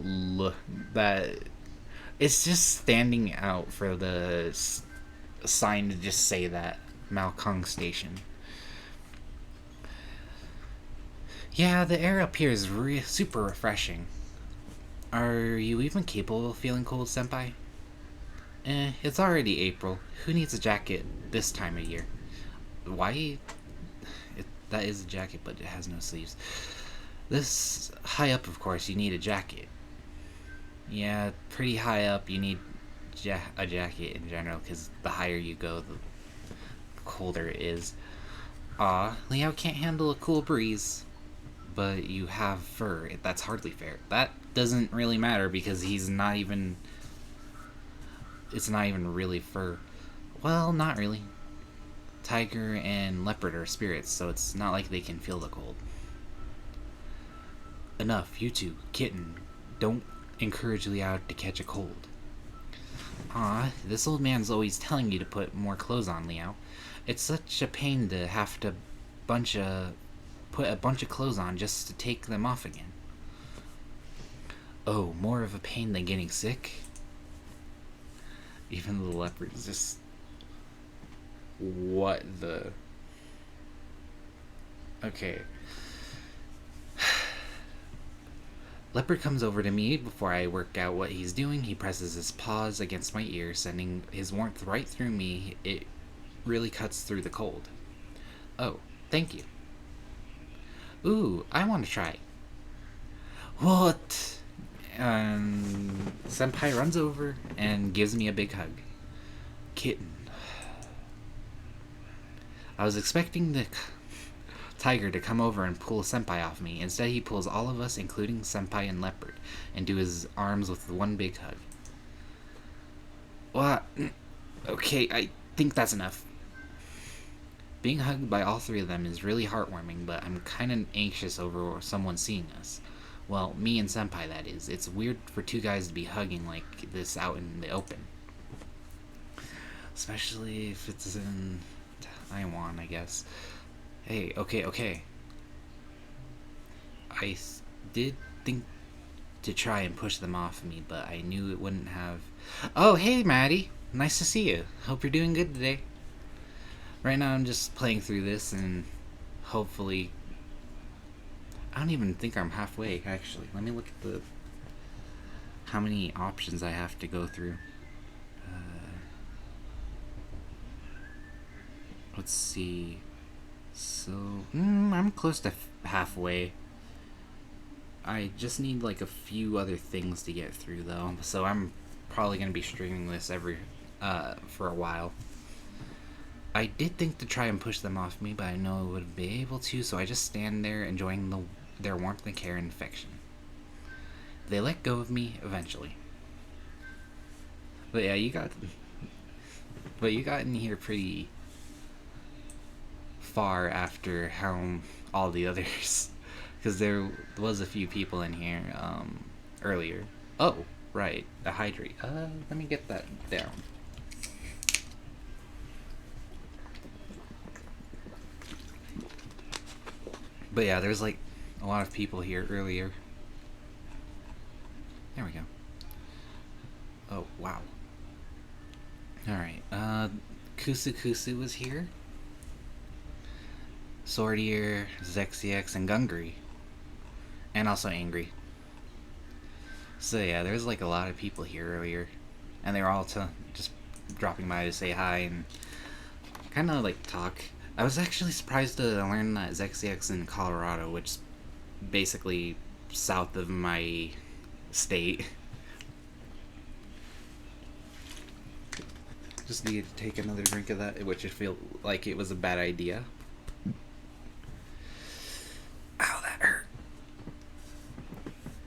Speaker 1: it's just standing out for the sign to just say that Malkong Station. Yeah, the air up here is super refreshing. Are you even capable of feeling cold, senpai? It's already April. Who needs a jacket this time of year? Why? That is a jacket, but it has no sleeves. This high up, of course, you need a jacket. Yeah, pretty high up, you need a jacket in general, because the higher you go, the colder it is. Aw, Leo can't handle a cool breeze. But you have fur. That's hardly fair. That doesn't really matter because he's not even... It's not even really fur. Well, not really. Tiger and leopard are spirits, so it's not like they can feel the cold. Enough, you two, kitten. Don't encourage Liao to catch a cold. Aw, this old man's always telling you to put more clothes on, Liao. It's such a pain to have to put a bunch of clothes on just to take them off again. Oh, more of a pain than getting sick? Even the leopard is just... What the... Okay. Leopard comes over to me before I work out what he's doing. He presses his paws against my ear, sending his warmth right through me. It really cuts through the cold. Oh, thank you. Ooh, I want to try. What? Senpai runs over and gives me a big hug. Kitten. I was expecting the tiger to come over and pull Senpai off me. Instead, he pulls all of us, including Senpai and Leopard, into his arms with one big hug. What? Okay, I think that's enough. Being hugged by all three of them is really heartwarming, but I'm kind of anxious over someone seeing us. Well, me and Senpai, that is. It's weird for two guys to be hugging like this out in the open. Especially if it's in Taiwan, I guess. Hey, okay. I did think to try and push them off me, but I knew it wouldn't have... Oh, hey, Maddie! Nice to see you. Hope you're doing good today. Right now I'm just playing through this and hopefully... I don't even think I'm halfway, actually. Let me look at the... how many options I have to go through. Let's see... So... I'm close to halfway. I just need like a few other things to get through though, so I'm probably going to be streaming this for a while. I did think to try and push them off me, but I know I wouldn't be able to, so I just stand there enjoying their warmth and care and affection. They let go of me eventually. But yeah, you got in here pretty far after how all the others, because there was a few people in here earlier. Oh, right, a hydrate. Let me get that down. But yeah, there's like a lot of people here earlier. There we go. Oh, wow. Alright, Kusu was here. Sortier, Zexiax, and Gungry. And also Angry. So yeah, there's like a lot of people here earlier. And they were all just dropping by to say hi and kind of like talk. I was actually surprised to learn that Zexiax in Colorado, which is basically south of my state. Just needed to take another drink of that, which I feel like it was a bad idea. Ow, that hurt.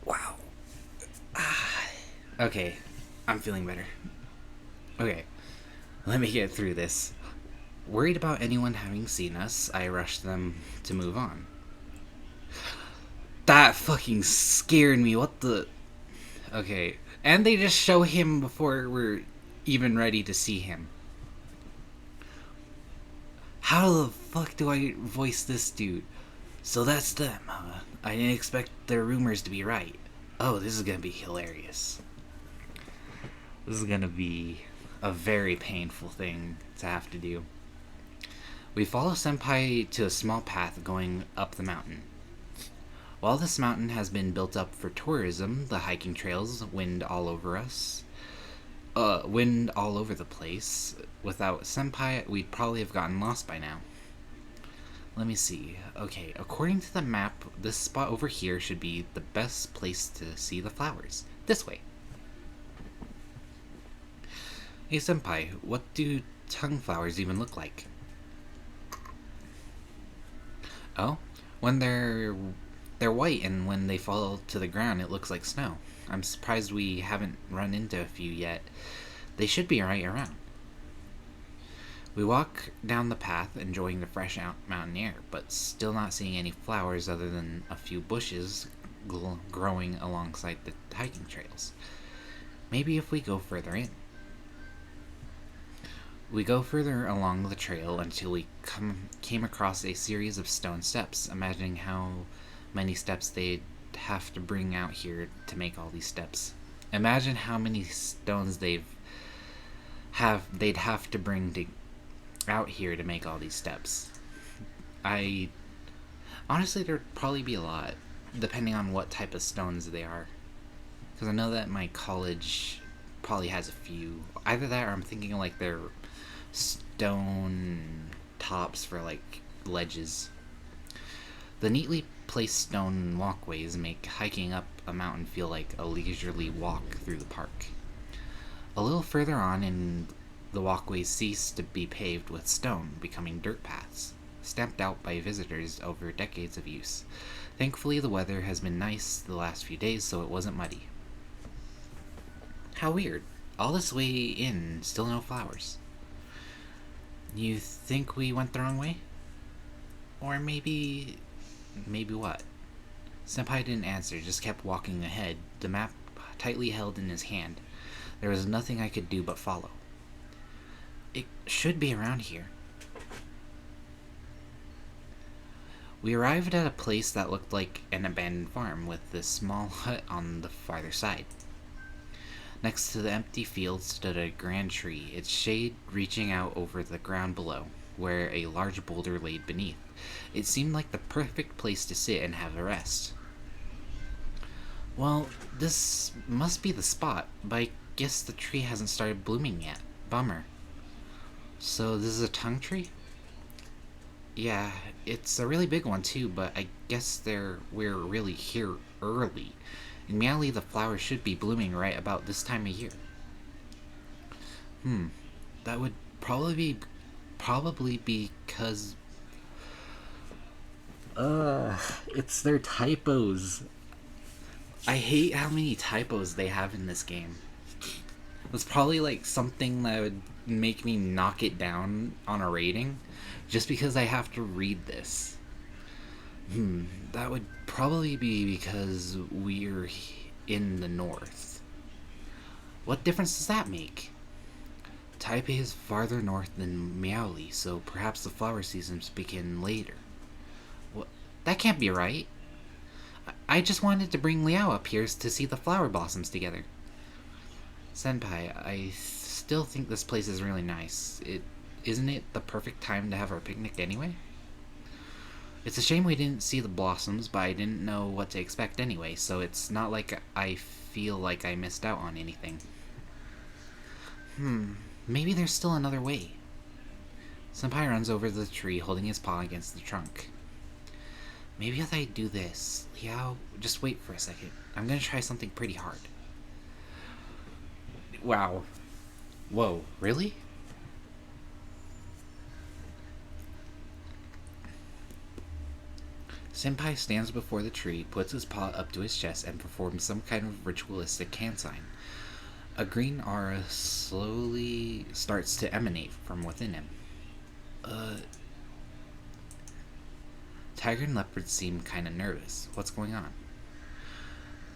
Speaker 1: Wow. Okay, I'm feeling better. Okay, let me get through this. Worried about anyone having seen us, I rushed them to move on. That fucking scared me. What the? Okay. And they just show him before we're even ready to see him. How the fuck do I voice this dude? So that's them, huh? I didn't expect their rumors to be right. Oh, this is gonna be hilarious. This is gonna be a very painful thing to have to do. We follow Senpai to a small path going up the mountain. While this mountain has been built up for tourism, the hiking trails wind all over us. Wind all over the place. Without Senpai, we'd probably have gotten lost by now. Let me see. Okay, according to the map, this spot over here should be the best place to see the flowers. This way. Hey Senpai, what do tongue flowers even look like? Oh, when they're white, and when they fall to the ground, it looks like snow. I'm surprised we haven't run into a few yet. They should be right around. We walk down the path, enjoying the fresh mountain air, but still not seeing any flowers other than a few bushes growing alongside the hiking trails. Maybe if we go further in. We go further along the trail until we came across a series of stone steps, imagining how many steps they'd have to bring out here to make all these steps. Imagine how many stones they'd have to bring out here to make all these steps. Honestly, there'd probably be a lot, depending on what type of stones they are. Because I know that my college probably has a few. Either that, or I'm thinking like they're stone tops for like ledges. The neatly placed stone walkways make hiking up a mountain feel like a leisurely walk through the park. A little further on, and the walkways cease to be paved with stone, becoming dirt paths, stamped out by visitors over decades of use. Thankfully, the weather has been nice the last few days, so it wasn't muddy. How weird. All this way in, still no flowers. You think we went the wrong way? Or maybe what? Senpai didn't answer, just kept walking ahead, the map tightly held in his hand. There was nothing I could do but follow. It should be around here. We arrived at a place that looked like an abandoned farm, with this small hut on the farther side. Next to the empty field stood a grand tree, its shade reaching out over the ground below, where a large boulder laid beneath. It seemed like the perfect place to sit and have a rest. Well, this must be the spot, but I guess the tree hasn't started blooming yet. Bummer. So this is a tongue tree? Yeah, it's a really big one too, but I guess we're really here early. In Miali, the flowers should be blooming right about this time of year. That would probably be because it's their typos. I hate how many typos they have in this game. It's probably like something that would make me knock it down on a rating, just because I have to read this. That would probably be because we're in the north. What difference does that make? Taipei is farther north than Miaoli, so perhaps the flower seasons begin later. What? That can't be right. I just wanted to bring Liao up here to see the flower blossoms together. Senpai, I still think this place is really nice. Isn't it the perfect time to have our picnic anyway? It's a shame we didn't see the blossoms, but I didn't know what to expect anyway, so it's not like I feel like I missed out on anything. Maybe there's still another way. Senpai runs over the tree, holding his paw against the trunk. Maybe if I do this, Liao, just wait for a second. I'm gonna try something pretty hard. Wow. Whoa, really? Senpai stands before the tree, puts his paw up to his chest, and performs some kind of ritualistic hand sign. A green aura slowly starts to emanate from within him. Uh. Tiger and Leopard seem kinda nervous. What's going on?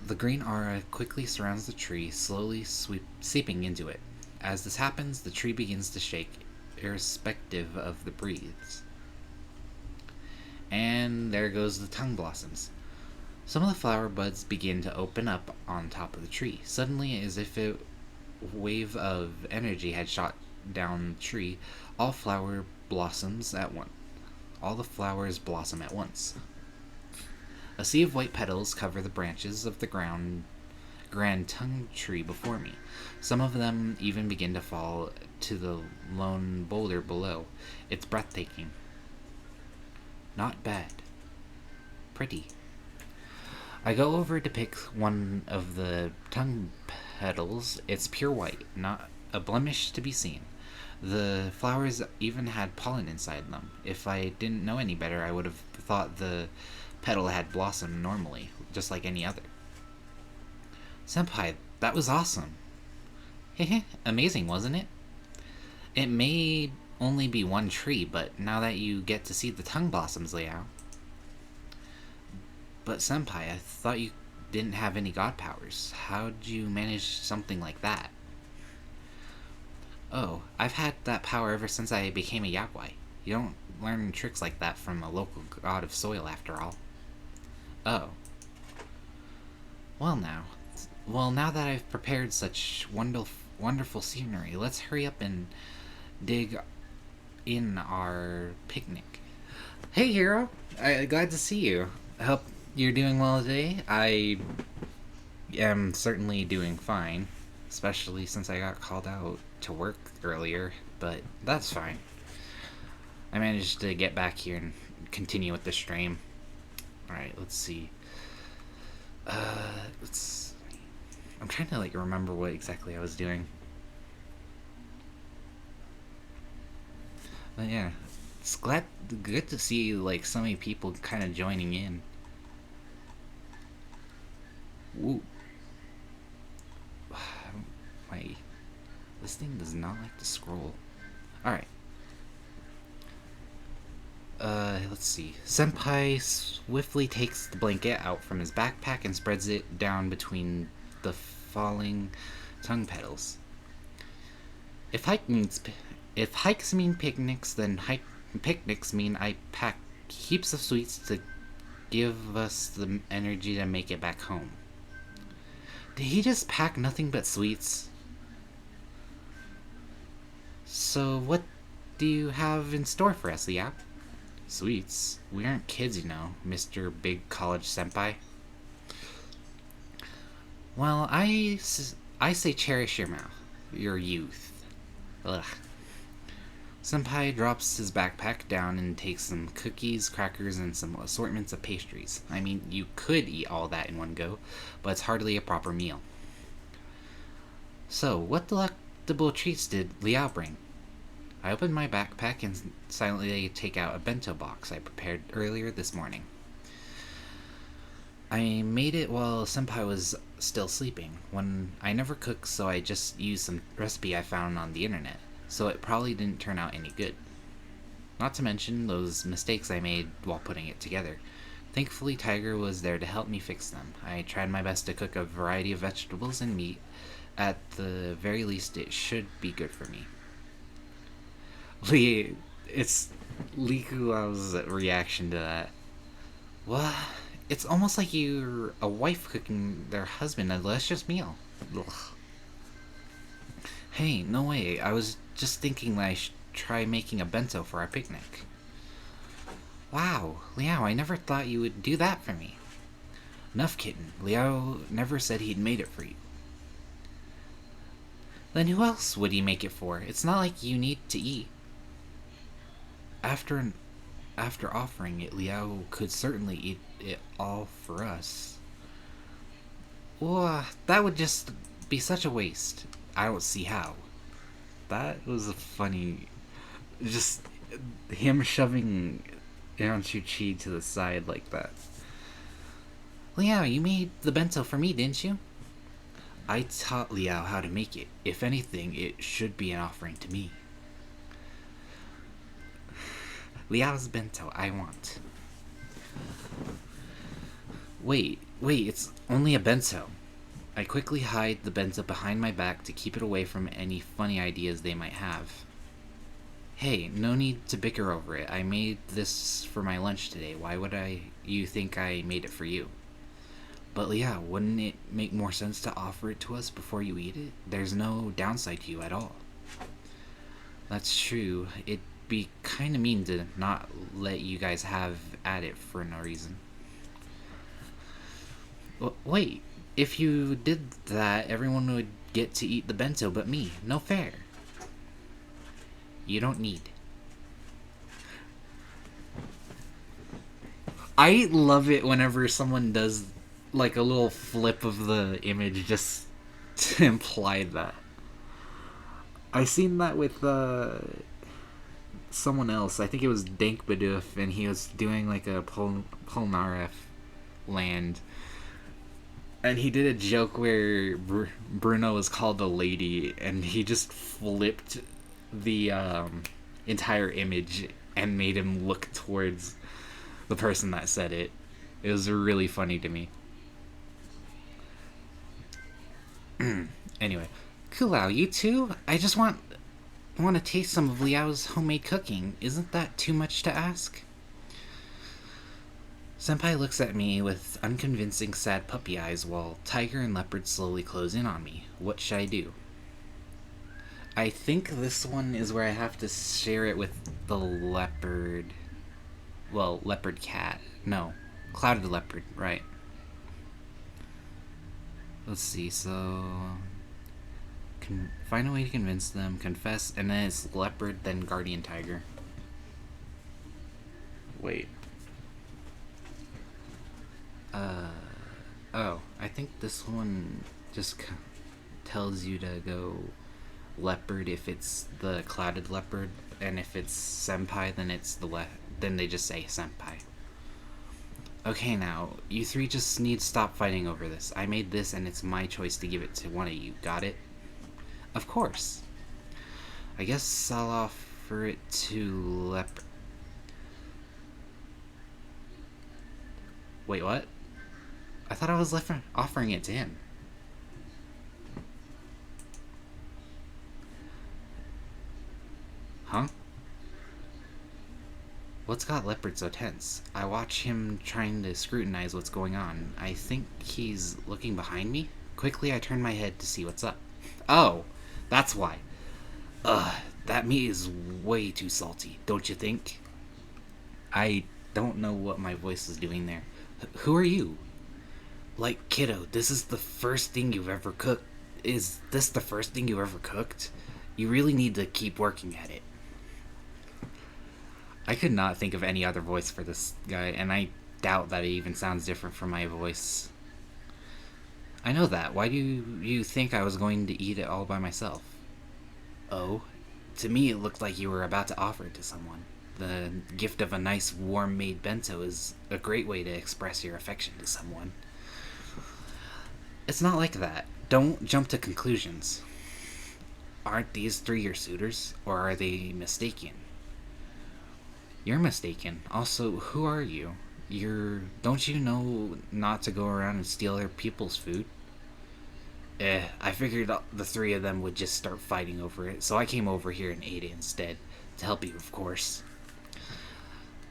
Speaker 1: The green aura quickly surrounds the tree, slowly seeping into it. As this happens, the tree begins to shake, irrespective of the breeze. And there goes the tongue blossoms. Some of the flower buds begin to open up on top of the tree. Suddenly, as if a wave of energy had shot down the tree, all flower blossoms at once. All the flowers blossom at once. A sea of white petals cover the branches of the grand tongue tree before me. Some of them even begin to fall to the lone boulder below. It's breathtaking. Not bad. Pretty. I go over to pick one of the tongue petals. It's pure white, not a blemish to be seen. The flowers even had pollen inside them. If I didn't know any better, I would have thought the petal had blossomed normally, just like any other. Senpai, that was awesome. Hehe, amazing, wasn't it? It may only be one tree, but now that you get to see the tongue blossoms, Liao. But Senpai, I thought you didn't have any god powers. How'd you manage something like that? Oh, I've had that power ever since I became a yaguai. You don't learn tricks like that from a local god of soil, after all. Oh. Well now that I've prepared such wonderful scenery, let's hurry up and dig in our picnic. Hey, Hero! Glad to see you. I hope you're doing well today. I am certainly doing fine, especially since I got called out to work earlier, but that's fine. I managed to get back here and continue with the stream. Alright, let's see. I'm trying to remember what exactly I was doing. But yeah, it's good to see so many people kind of joining in. Woo. This thing does not like to scroll. Alright. Let's see. Senpai swiftly takes the blanket out from his backpack and spreads it down between the falling tongue petals. If hikes mean picnics, then picnics mean I pack heaps of sweets to give us the energy to make it back home. Did he just pack nothing but sweets? So what do you have in store for us, Liao? Sweets? We aren't kids, you know, Mr. Big College Senpai. Well, I say cherish your youth. Ugh. Senpai drops his backpack down and takes some cookies, crackers, and some assortments of pastries. I mean, you could eat all that in one go, but it's hardly a proper meal. So, what delectable treats did Liao bring? I open my backpack and silently take out a bento box I prepared earlier this morning. I made it while Senpai was still sleeping. When I never cook, so I just used some recipe I found on the internet, so it probably didn't turn out any good. Not to mention those mistakes I made while putting it together. Thankfully, Tiger was there to help me fix them. I tried my best to cook a variety of vegetables and meat. At the very least, it should be good for me. It's Lee Kuao's reaction to that. What? It's almost like you're a wife cooking their husband a delicious meal. Ugh. Hey, no way. I was just thinking that I should try making a bento for our picnic. Wow, Liao, I never thought you would do that for me. Enough, kitten. Liao never said he'd made it for you. Then who else would he make it for? It's not like you need to eat. After after offering it, Liao could certainly eat it all for us. Well, that would just be such a waste. I don't see how. That was a funny. Just him shoving Aaron Chi to the side like that. Liao, you made the bento for me, didn't you? I taught Liao how to make it. If anything, it should be an offering to me. Liao's bento, I want. Wait, it's only a bento. I quickly hide the bento behind my back to keep it away from any funny ideas they might have. Hey, no need to bicker over it. I made this for my lunch today. Why would you think I made it for you? But Liao, wouldn't it make more sense to offer it to us before you eat it? There's no downside to you at all. That's true. It'd be kind of mean to not let you guys have at it for no reason. Wait, if you did that, everyone would get to eat the bento but me. No fair. You don't need. I love it whenever someone does like a little flip of the image just to imply that. I seen that with someone else. I think it was Dank Bidoof, and he was doing like a Polnareff land. And he did a joke where Bruno was called a lady, and he just flipped the entire image and made him look towards the person that said it. It was really funny to me. Anyway, Kulao, you too? I just want to taste some of Liao's homemade cooking. Isn't that too much to ask? Senpai looks at me with unconvincing sad puppy eyes while Tiger and Leopard slowly close in on me. What should I do? I think this one is where I have to share it with the leopard. Well, leopard cat. No, clouded leopard, right. Let's see, so... find a way to convince them, confess, and then it's leopard, then guardian tiger. Wait. Oh, I think this one just tells you to go leopard if it's the clouded leopard, and if it's senpai, then it's then they just say senpai. Okay, now, you three just need to stop fighting over this. I made this, and it's my choice to give it to one of you. Got it? Of course. I guess I'll offer it to leopard. Wait, what? I thought I was offering it to him. Huh? What's got Leopard so tense? I watch him trying to scrutinize what's going on. I think he's looking behind me. Quickly, I turn my head to see what's up. Oh, that's why. That meat is way too salty, don't you think? I don't know what my voice is doing there. Who are you? Like, kiddo, this is the first thing you've ever cooked. Is this the first thing you ever cooked? You really need to keep working at it. I could not think of any other voice for this guy, and I doubt that it even sounds different from my voice. I know that. Why do you think I was going to eat it all by myself? Oh, to me it looked like you were about to offer it to someone. The gift of a nice warm-made bento is a great way to express your affection to someone. It's not like that. Don't jump to conclusions. Aren't these three your suitors, or are they mistaken? You're mistaken. Also, who are you? Don't you know not to go around and steal other people's food? I figured the three of them would just start fighting over it, so I came over here and ate it instead. To help you, of course.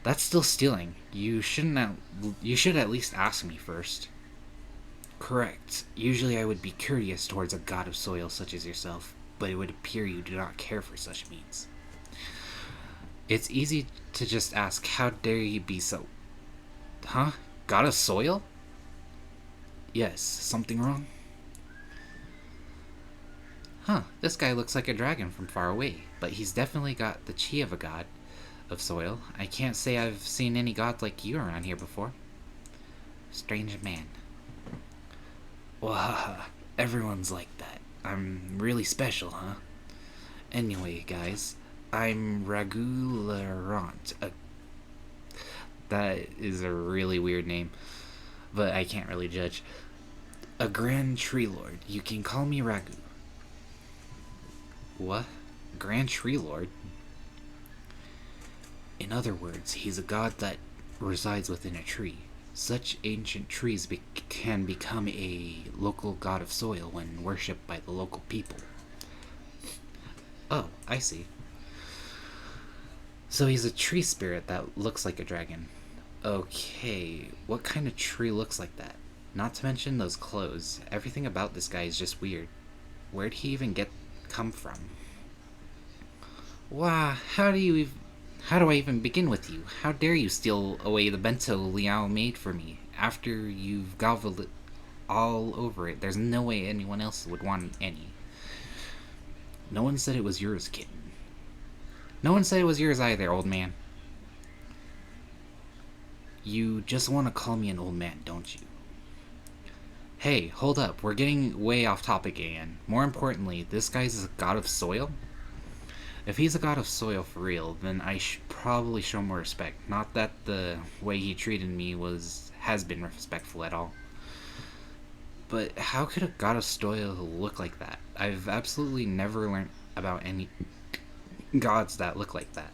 Speaker 1: That's still stealing. You should at least ask me first. Correct. Usually I would be courteous towards a god of soil such as yourself, but it would appear you do not care for such meats. It's easy to just ask, how dare you be so... Huh? God of soil? Yes, something wrong? Huh, this guy looks like a dragon from far away, but he's definitely got the chi of a god. of soil. I can't say I've seen any god like you around here before. Strange man. Well, everyone's like that. I'm really special, huh? Anyway, guys, I'm Ragu Laurent. That is a really weird name, but I can't really judge. A Grand Tree Lord. You can call me Ragu. What? Grand Tree Lord? In other words, he's a god that resides within a tree. Such ancient trees can become a local god of soil when worshipped by the local people. Oh, I see. So he's a tree spirit that looks like a dragon. Okay, what kind of tree looks like that? Not to mention those clothes. Everything about this guy is just weird. Where'd he even come from? Wow, how do I even begin with you? How dare you steal away the bento Liao made for me after you've gobbled it all over it? There's no way anyone else would want any. No one said it was yours, kitten. No one said it was yours either, old man. You just want to call me an old man, don't you? Hey, hold up. We're getting way off topic again. More importantly, this guy's a god of soil? If he's a god of soil for real, then I should probably show more respect. Not that the way he treated me has been respectful at all. But how could a god of soil look like that? I've absolutely never learned about any gods that look like that.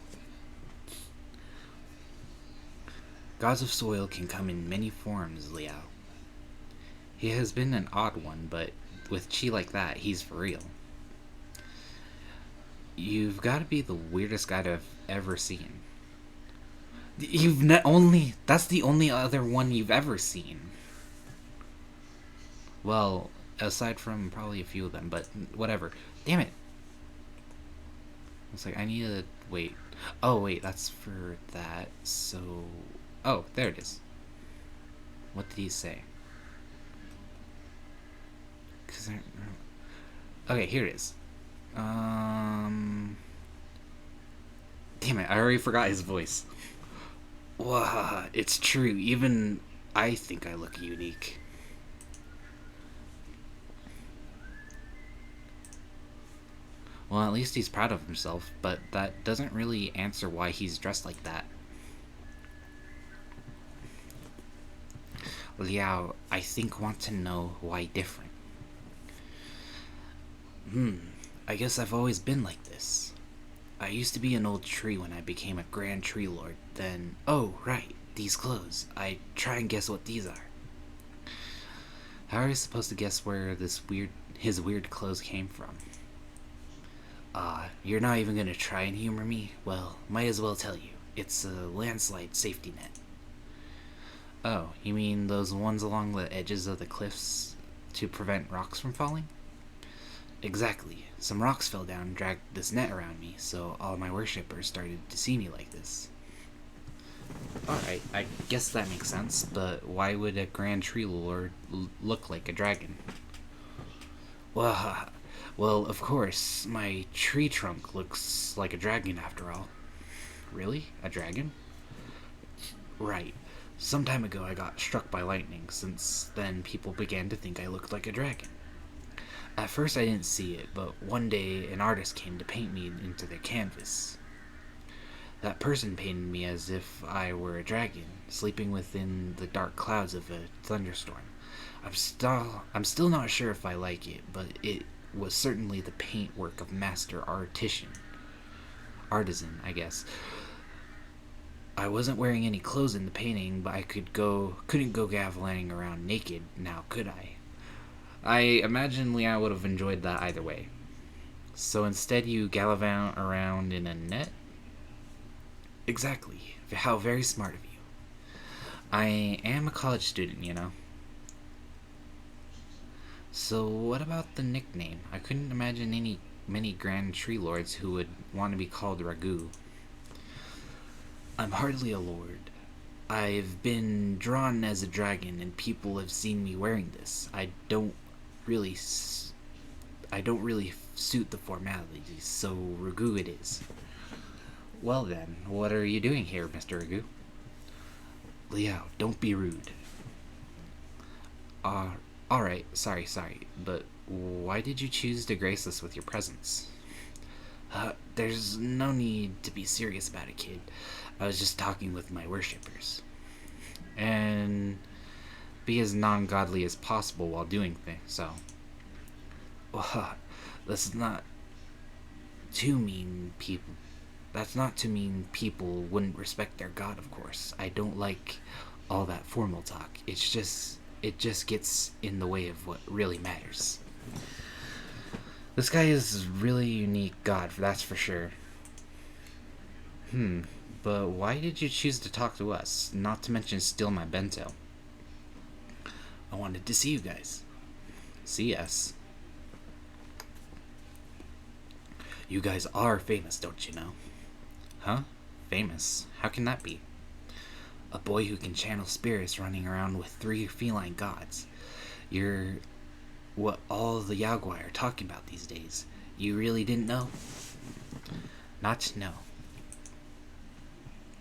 Speaker 1: Gods of soil can come in many forms, Liao. He has been an odd one, but with chi like that, he's for real. You've got to be the weirdest guy I've ever seen. That's the only other one you've ever seen. Well, aside from probably a few of them, but whatever. Damn it. It's like, I need to wait. Oh, wait, that's for that. So, oh, there it is. What did he say? Okay, here it is. Damn it, I already forgot his voice. Wow, it's true. Even I think I look unique. Well, at least he's proud of himself, but that doesn't really answer why he's dressed like that. Liao, I think want to know why different. I guess I've always been like this. I used to be an old tree when I became a Grand Tree Lord. Then, oh, right, these clothes. I try and guess what these are. How are you supposed to guess where his weird clothes came from? You're not even gonna try and humor me? Well, might as well tell you. It's a landslide safety net. Oh, you mean those ones along the edges of the cliffs to prevent rocks from falling? Exactly. Some rocks fell down and dragged this net around me, so all my worshippers started to see me like this. Alright, I guess that makes sense, but why would a Grand Tree Lord look like a dragon? Well, of course, my tree trunk looks like a dragon after all. Really? A dragon? Right. Some time ago I got struck by lightning. Since then, people began to think I looked like a dragon. At first I didn't see it, but one day an artist came to paint me into their canvas. That person painted me as if I were a dragon, sleeping within the dark clouds of a thunderstorm. I'm still not sure if I like it, but it was certainly the paintwork of master artisan, I guess. I wasn't wearing any clothes in the painting, but I couldn't go gallivanting around naked now, could I? I imagine Liao would have enjoyed that either way. So instead you gallivant around in a net? Exactly. How very smart of you. I am a college student, you know. So what about the nickname? I couldn't imagine many Grand Tree Lords who would want to be called Ragu. I'm hardly a lord. I've been drawn as a dragon and people have seen me wearing this. I don't really suit the formalities, so Ragu it is. Well then, what are you doing here, Mr. Ragu? Liao, don't be rude. Uh, alright, sorry, but why did you choose to grace us with your presence? There's no need to be serious about it, kid. I was just talking with my worshippers. And be as non godly as possible while doing things, so. Well, that's not to mean people. That's not to mean people wouldn't respect their god, of course. I don't like all that formal talk. It just gets in the way of what really matters. This guy is really unique god, that's for sure. But why did you choose to talk to us? Not to mention steal my bento. I wanted to see you guys. See us? You guys are famous, don't you know? Huh? Famous? How can that be? A boy who can channel spirits running around with 3 feline gods. You're what all the Yaguai are talking about these days. You really didn't know? Not to know.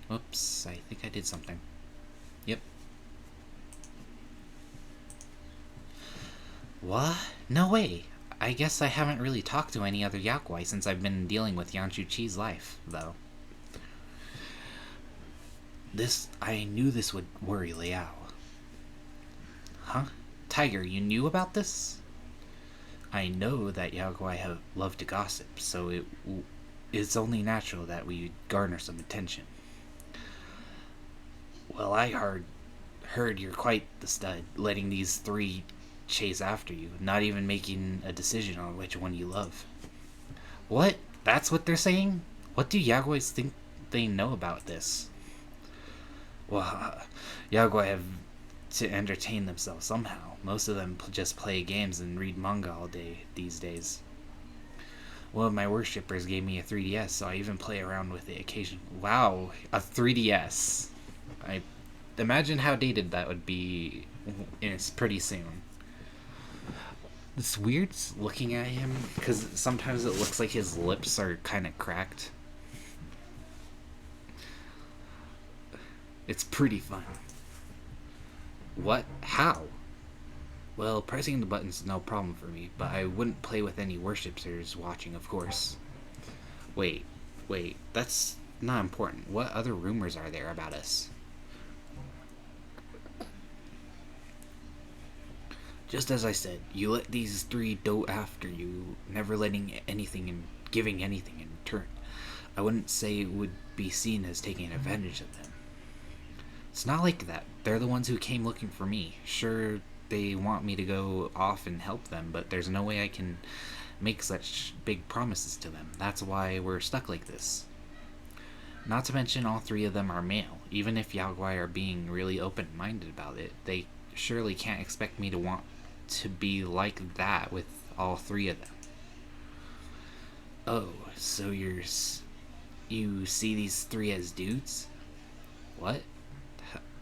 Speaker 1: Whoops, I think I did something. Yep. What? No way. I guess I haven't really talked to any other Yaguai since I've been dealing with Yanshu Chi's life, though. I knew this would worry Liao. Huh? Tiger, you knew about this? I know that Yaguai have love to gossip, so it's only natural that we garner some attention. Well, I heard you're quite the stud, letting these 3 chase after you, not even making a decision on which one you love. What? That's what they're saying? What do Yaguais think they know about this? Well, Yaguai have to entertain themselves somehow. Most of them just play games and read manga all day these days. One of my worshippers gave me a 3DS, so I even play around with it occasionally. Wow, a 3DS. I imagine how dated that would be. It's pretty soon. It's weird looking at him because sometimes it looks like his lips are kind of cracked. It's pretty fun. What? How? Well, pressing the buttons is no problem for me, but I wouldn't play with any worshippers watching, of course. Wait, that's not important. What other rumors are there about us? Just as I said, you let these 3 dote after you, never letting anything and giving anything in return. I wouldn't say it would be seen as taking advantage of them. It's not like that. They're the ones who came looking for me. Sure, they want me to go off and help them, but there's no way I can make such big promises to them. That's why we're stuck like this. Not to mention all 3 of them are male. Even if Yaguai are being really open-minded about it, they surely can't expect me to want to be like that with all 3 of them. Oh, so you see these 3 as dudes? What?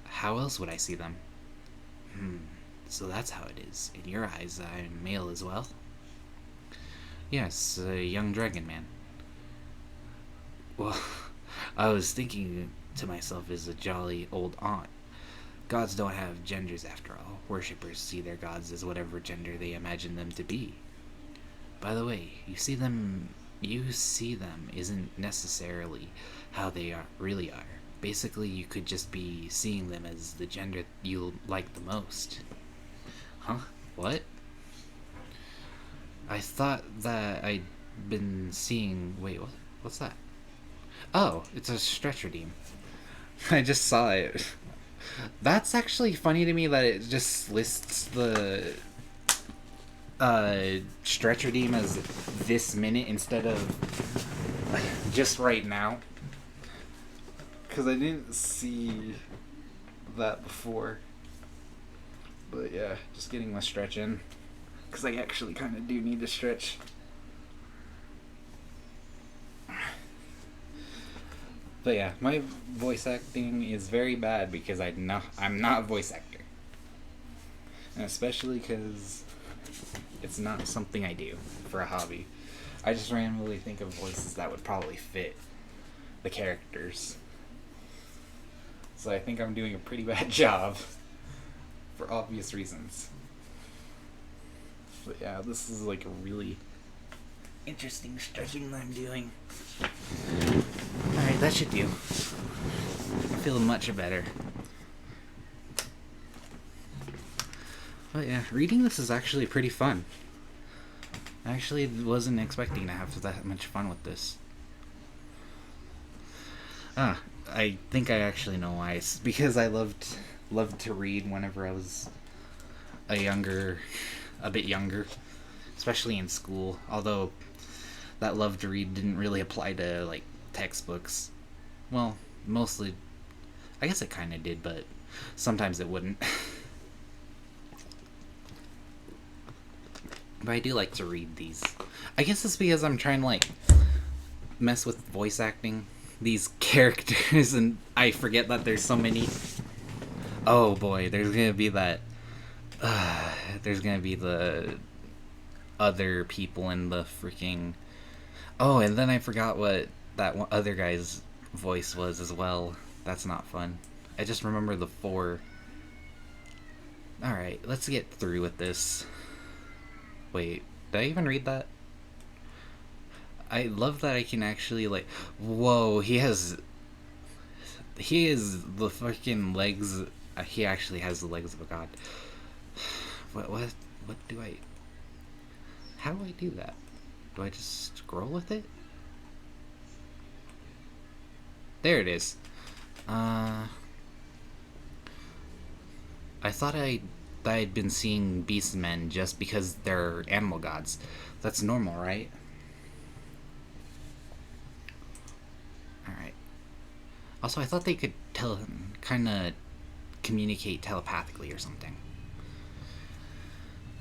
Speaker 1: How else would I see them? So that's how it is. In your eyes, I'm male as well? Yes, a young dragon man. Well, I was thinking to myself as a jolly old aunt. Gods don't have genders after all. Worshippers see their gods as whatever gender they imagine them to be. By the way, you see them isn't necessarily how they really are. Basically, you could just be seeing them as the gender you like the most. Huh? What? I thought that I'd been seeing... Wait, what's that? Oh, it's a stretch redeem. I just saw it. That's actually funny to me that it just lists the stretch redeem as this minute instead of just right now. Because I didn't see that before. But yeah, just getting my stretch in. Because I actually kind of do need to stretch. But yeah, my voice acting is very bad because I'm not a voice actor. And especially because it's not something I do for a hobby. I just randomly think of voices that would probably fit. the characters. So I think I'm doing a pretty bad job for obvious reasons. But yeah, this is like a really interesting stretching that I'm doing. Alright, that should do. I'm feeling much better. But yeah, reading this is actually pretty fun. I actually wasn't expecting to have that much fun with this. I think I actually know why. It's because I loved to read whenever I was a bit younger, especially in school. Although that love to read didn't really apply to like textbooks. Well, mostly, I guess it kind of did, but sometimes it wouldn't. But I do like to read these. I guess it's because I'm trying to like mess with voice acting these characters, and I forget that there's so many. Oh boy, there's gonna be that. There's gonna be the other people in the freaking. Oh, and then I forgot what that one other guy's voice was as well. That's not fun. I just remember the four. Alright, let's get through with this. Wait, did I even read that? I love that I can actually like. Whoa, he has the fucking legs. He actually has the legs of a god. What do I? How do I do that? Do I just scroll with it? There it is. I thought I'd been seeing beastmen just because they're animal gods. That's normal, right? Alright. Also, I thought they could kind of communicate telepathically or something.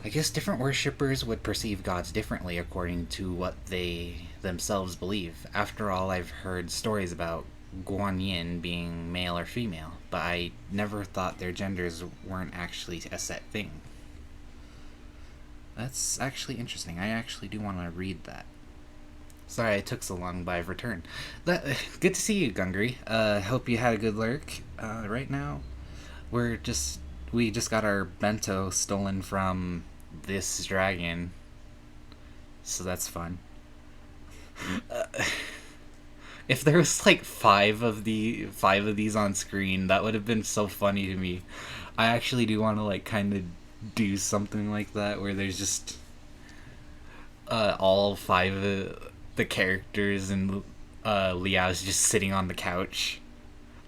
Speaker 1: I guess different worshippers would perceive gods differently according to what they themselves believe. After all, I've heard stories about Guanyin being male or female, but I never thought their genders weren't actually a set thing. That's actually interesting. I actually do want to read that. Sorry it took so long, but I've returned. Good to see you, Gungry. Hope you had a good lurk. Right now, we just got our bento stolen from this dragon, so that's fun. If there was like five of these on screen, that would have been so funny to me. I actually do want to like kind of do something like that where there's just all five of the characters and Liao's just sitting on the couch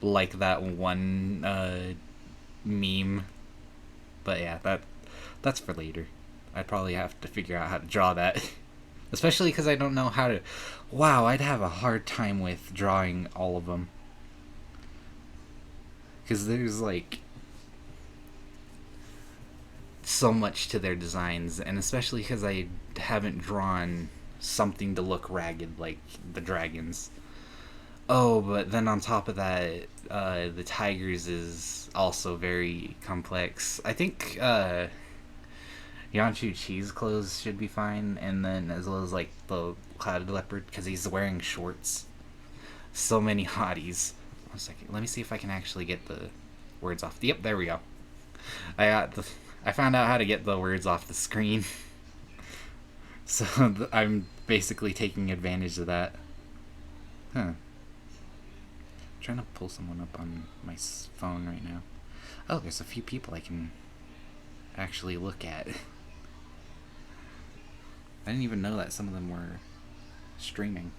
Speaker 1: like that one meme. But yeah, that's for later. I'd probably have to figure out how to draw that. Especially because I don't know how to. Wow, I'd have a hard time with drawing all of them. Because there's like so much to their designs, and especially because I haven't drawn something to look ragged like the dragons. Oh, but then on top of that, the tigers is also very complex. I think Yanshu Chi's clothes should be fine, and then as well as like the clouded leopard because he's wearing shorts. So many hotties. 1 second, let me see if I can actually get the words off. Yep, there we go. I found out how to get the words off the screen. So I'm basically taking advantage of that. Huh. I'm trying to pull someone up on my phone right now. Oh, there's a few people I can actually look at. I didn't even know that some of them were streaming.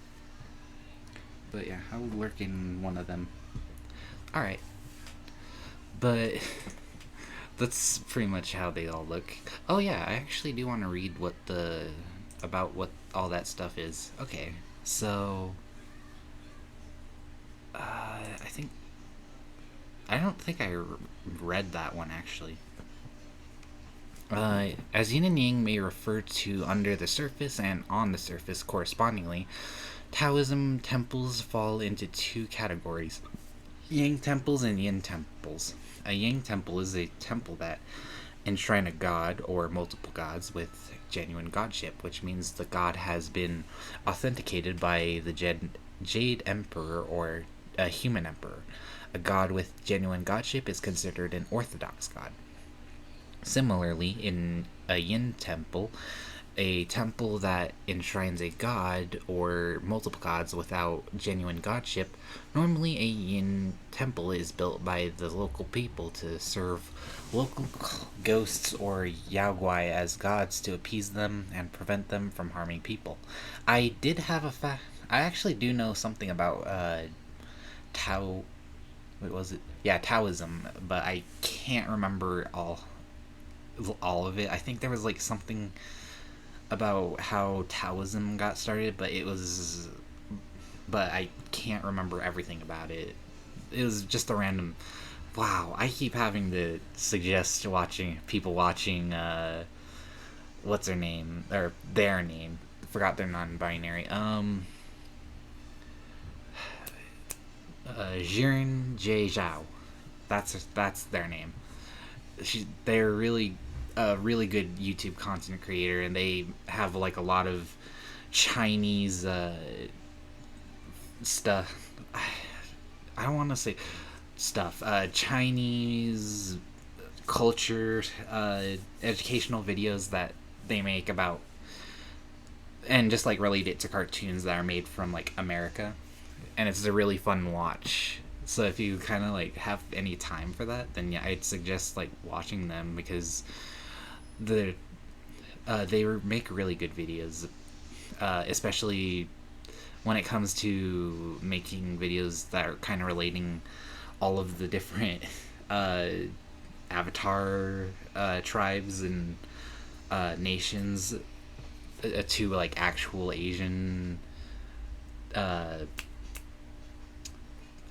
Speaker 1: But yeah, I'll lurk in one of them. Alright. But that's pretty much how they all look. Oh yeah, I actually do want to read about what all that stuff is. Okay, so I don't think I read that one actually. As yin and yang may refer to under the surface and on the surface correspondingly, Taoism temples fall into two categories: yang temples and yin temples. A yang temple is a temple that enshrine a god or multiple gods with genuine godship, which means the god has been authenticated by the Jade Emperor or a human emperor. A god with genuine godship is considered an orthodox god. Similarly, in a yin temple, a temple that enshrines a god or multiple gods without genuine godship, normally a yin temple is built by the local people to serve local ghosts or yaogwai as gods to appease them and prevent them from harming people. I did have a fact. I actually do know something about Tao. What was it? Yeah, Taoism, but I can't remember all of it. I think there was like something about how Taoism got started, but I can't remember everything about it. It was just a random. Wow, I keep having to suggest watching people watching. What's her name or their name? Forgot their non-binary. Jiren J Zhao. That's their name. They're really a really good YouTube content creator, and they have like a lot of Chinese stuff. I don't want to say stuff. Chinese culture, educational videos that they make about, and just like relate it to cartoons that are made from like America, and it's a really fun watch. So if you kind of like have any time for that, then yeah, I'd suggest like watching them because the they make really good videos, especially when it comes to making videos that are kind of relating all of the different uh, avatar tribes and nations to like actual uh,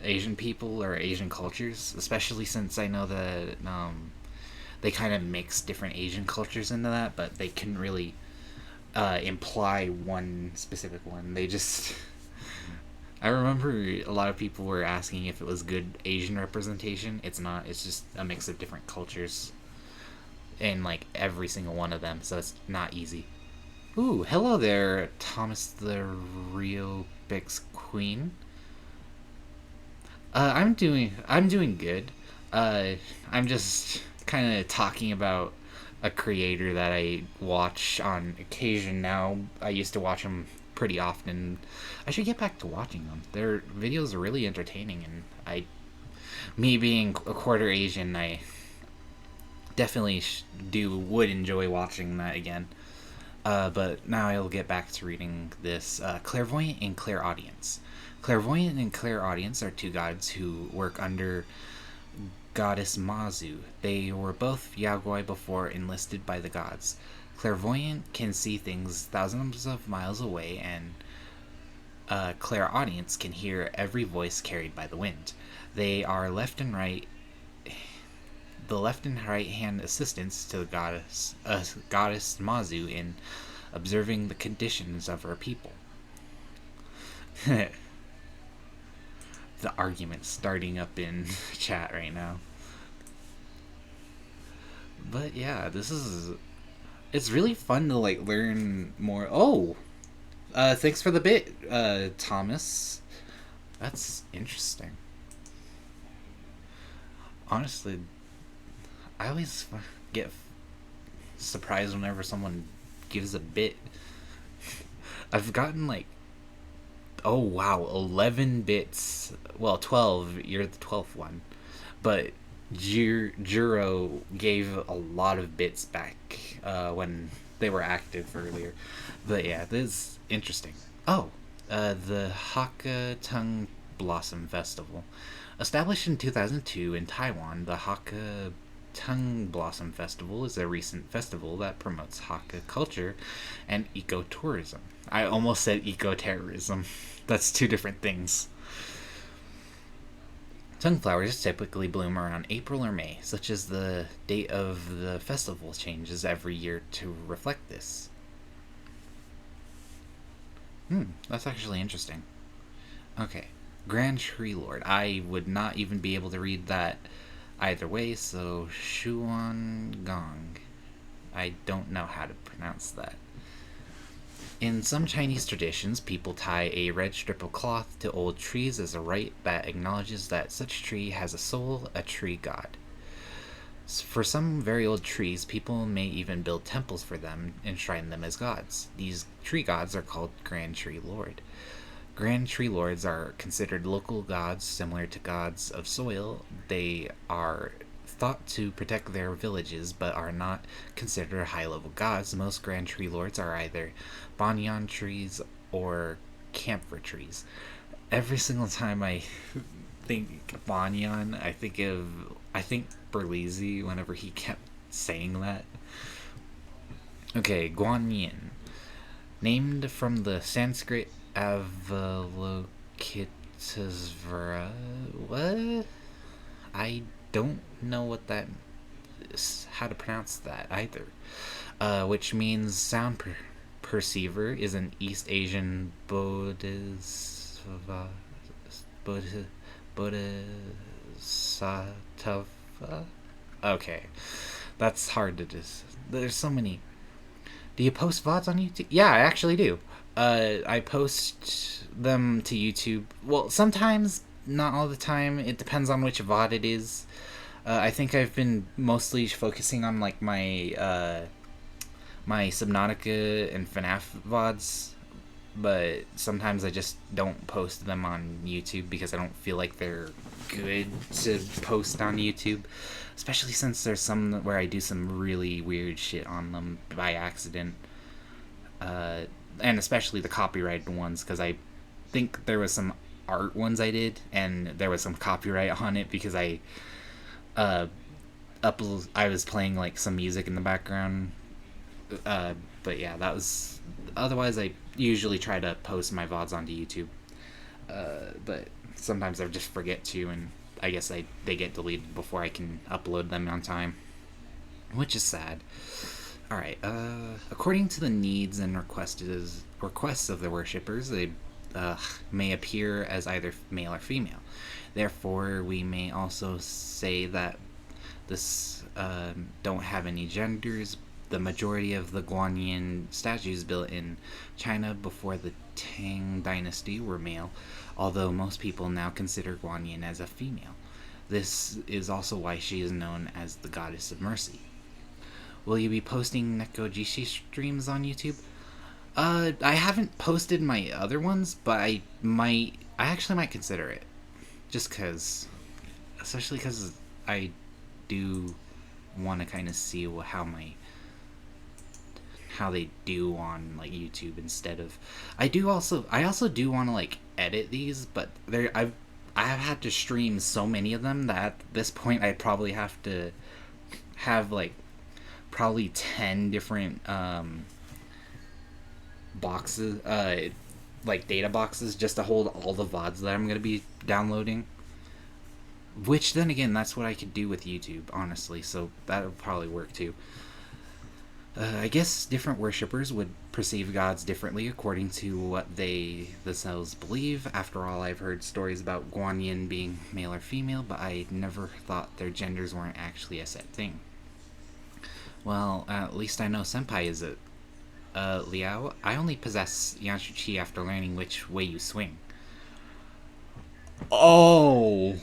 Speaker 1: Asian people or Asian cultures, especially since I know that they kind of mix different Asian cultures into that, but they couldn't really imply one specific one. They just. I remember a lot of people were asking if it was good Asian representation. It's not. It's just a mix of different cultures in like every single one of them, so it's not easy. Ooh, hello there, Thomas the Rio Bix Queen. I'm doing good. Uh, I'm just kind of talking about a creator that I watch on occasion now. I used to watch them pretty often. I should get back to watching them. Their videos are really entertaining, and me being a quarter Asian, I definitely would enjoy watching that again. But now I'll get back to reading this. Clairvoyant and Clairaudience. Clairvoyant and Clairaudience are two gods who work under goddess Mazu. They were both Yaguai before enlisted by the gods. Clairvoyant can see things thousands of miles away, and Clairaudience can hear every voice carried by the wind. They are the left and right hand assistants to the goddess Mazu in observing the conditions of her people. The argument starting up in chat right now. But yeah, it's really fun to like learn more. Oh, thanks for the bit, Thomas. That's interesting. Honestly, I always get surprised whenever someone gives a bit. I've gotten like, oh wow, 11 bits. Well, 12. You're the 12th one, but Juro gave a lot of bits back when they were active earlier. But yeah, this is interesting. Oh, the Hakka Tongue Blossom Festival. Established in 2002 in Taiwan, the Hakka Tongue Blossom Festival is a recent festival that promotes Hakka culture and ecotourism. I almost said eco-terrorism. That's two different things. Tongue flowers typically bloom around April or May, such as the date of the festival changes every year to reflect this. That's actually interesting. Okay. Grand Tree Lord. I would not even be able to read that either way, so Shuan Gong. I don't know how to pronounce that. In some Chinese traditions, people tie a red strip of cloth to old trees as a rite that acknowledges that such tree has a soul, a tree god. For some very old trees, people may even build temples for them and enshrine them as gods. These tree gods are called Grand Tree Lord. Grand Tree Lords are considered local gods similar to gods of soil. They are thought to protect their villages but are not considered high level gods. Most Grand Tree Lords are either banyan trees or camphor trees. Every single time I think banyan, I think Berlizzi whenever he kept saying that. Okay, Guanyin. Named from the Sanskrit Avalokitesvara. What? I don't know what that is, how to pronounce that either. Which means sound perceiver, is an East Asian bodhisattva. Okay, that's hard to just. There's so many. Do you post VODs on YouTube? Yeah, I actually do. I post them to YouTube. Well, sometimes, not all the time. It depends on which VOD it is. I think I've been mostly focusing on like my Subnautica and FNAF VODs, but sometimes I just don't post them on YouTube because I don't feel like they're good to post on YouTube. Especially since there's some where I do some really weird shit on them by accident. And especially the copyrighted ones, because I think there was some art ones I did, and there was some copyright on it because uh, I was playing like some music in the background. But yeah, that was. Otherwise, I usually try to post my VODs onto YouTube. But sometimes I just forget to, and I guess they get deleted before I can upload them on time, which is sad. All right. According to the needs and requests of the worshippers, they may appear as either male or female. Therefore, we may also say that this don't have any genders. The majority of the Guanyin statues built in China before the Tang Dynasty were male, although most people now consider Guanyin as a female. This is also why she is known as the Goddess of Mercy. Will you be posting nekojishi streams on YouTube? I haven't posted my other ones, but I might. I actually might consider it, just cause, especially cause I do want to kind of see how they do on like YouTube instead of. I also do want to like edit these, but I have had to stream so many of them that at this point I'd probably have to have like probably 10 different boxes, like data boxes, just to hold all the VODs that I'm going to be downloading. Which then again, that's what I could do with YouTube, honestly, so that would probably work too. I guess different worshippers would perceive gods differently according to what they themselves believe. After all, I've heard stories about Guanyin being male or female, but I never thought their genders weren't actually a set thing. Well, at least I know Senpai is a Liao. I only possess Yanshu Chi after learning which way you swing. Oh!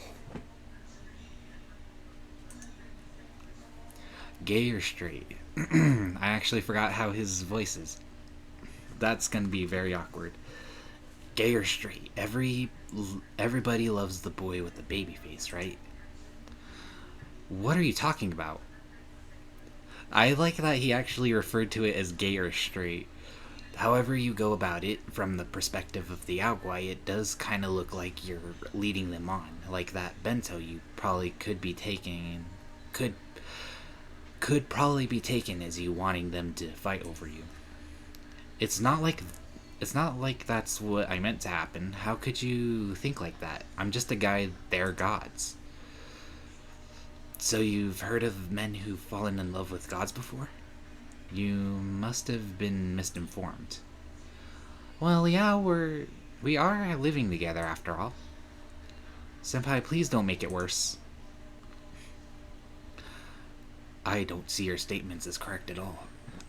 Speaker 1: Gay or straight? I actually forgot how his voice is. That's gonna be very awkward. Gay or straight? Everybody loves the boy with the baby face, right? What are you talking about? I like that he actually referred to it as gay or straight. However you go about it, from the perspective of the Aogwai, it does kind of look like you're leading them on. Like that bento you probably could probably be taken as you wanting them to fight over you. It's not like that's what I meant to happen. How could you think like that? I'm just a guy, they're gods. So you've heard of men who've fallen in love with gods before? You must have been misinformed. Well, yeah, we are living together after all. Senpai, please don't make it worse. I don't see your statements as correct at all.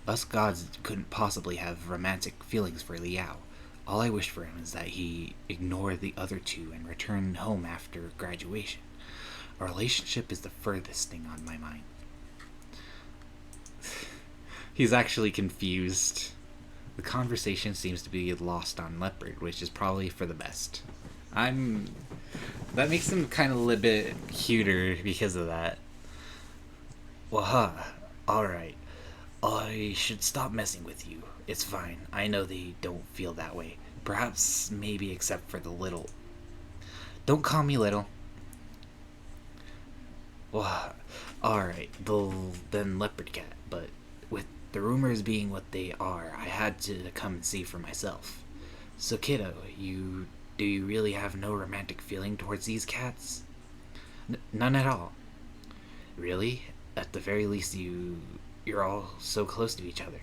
Speaker 1: Us gods couldn't possibly have romantic feelings for Liao. All I wish for him is that he ignore the other two and return home after graduation. Our relationship is the furthest thing on my mind. He's actually confused. The conversation seems to be lost on Leopard, which is probably for the best. I'm. That makes him kind of a little bit cuter because of that. Well, huh. Alright. I should stop messing with you. It's fine. I know they don't feel that way. Perhaps, maybe except for the little. Don't call me little. Well, alright. Then Leopard Cat. But with the rumors being what they are, I had to come and see for myself. So, kiddo, do you really have no romantic feeling towards these cats? None at all. Really? At the very least, you're all so close to each other.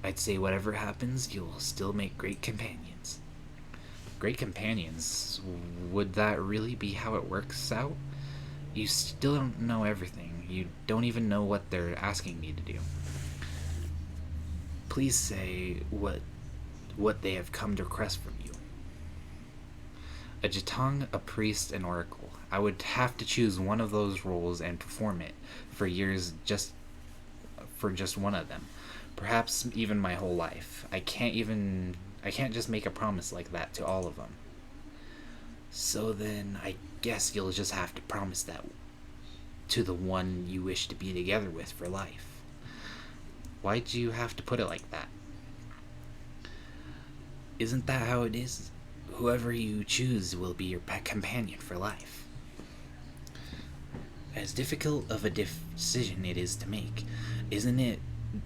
Speaker 1: I'd say whatever happens, you'll still make great companions. Great companions? Would that really be how it works out? You still don't know everything. You don't even know what they're asking me to do. Please say what they have come to request from you. A Jitong, a priest, an oracle. I would have to choose one of those roles and perform it for years just one of them. Perhaps even my whole life. I can't just make a promise like that to all of them. So then I guess you'll just have to promise that to the one you wish to be together with for life. Why'd you have to put it like that? Isn't that how it is? Whoever you choose will be your companion for life. As difficult of a decision it is to make, isn't it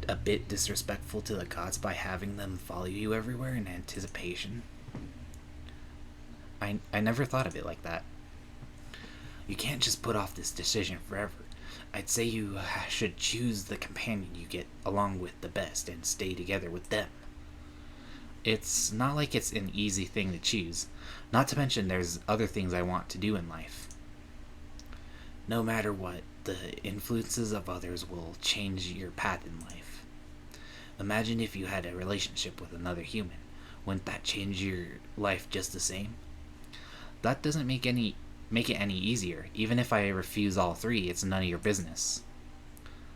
Speaker 1: a bit disrespectful to the gods by having them follow you everywhere in anticipation? I never thought of it like that. You can't just put off this decision forever. I'd say you should choose the companion you get along with the best and stay together with them. It's not like it's an easy thing to choose. Not to mention there's other things I want to do in life. No matter what, the influences of others will change your path in life. Imagine if you had a relationship with another human. Wouldn't that change your life just the same? That doesn't make it any easier. Even if I refuse all three, it's none of your business.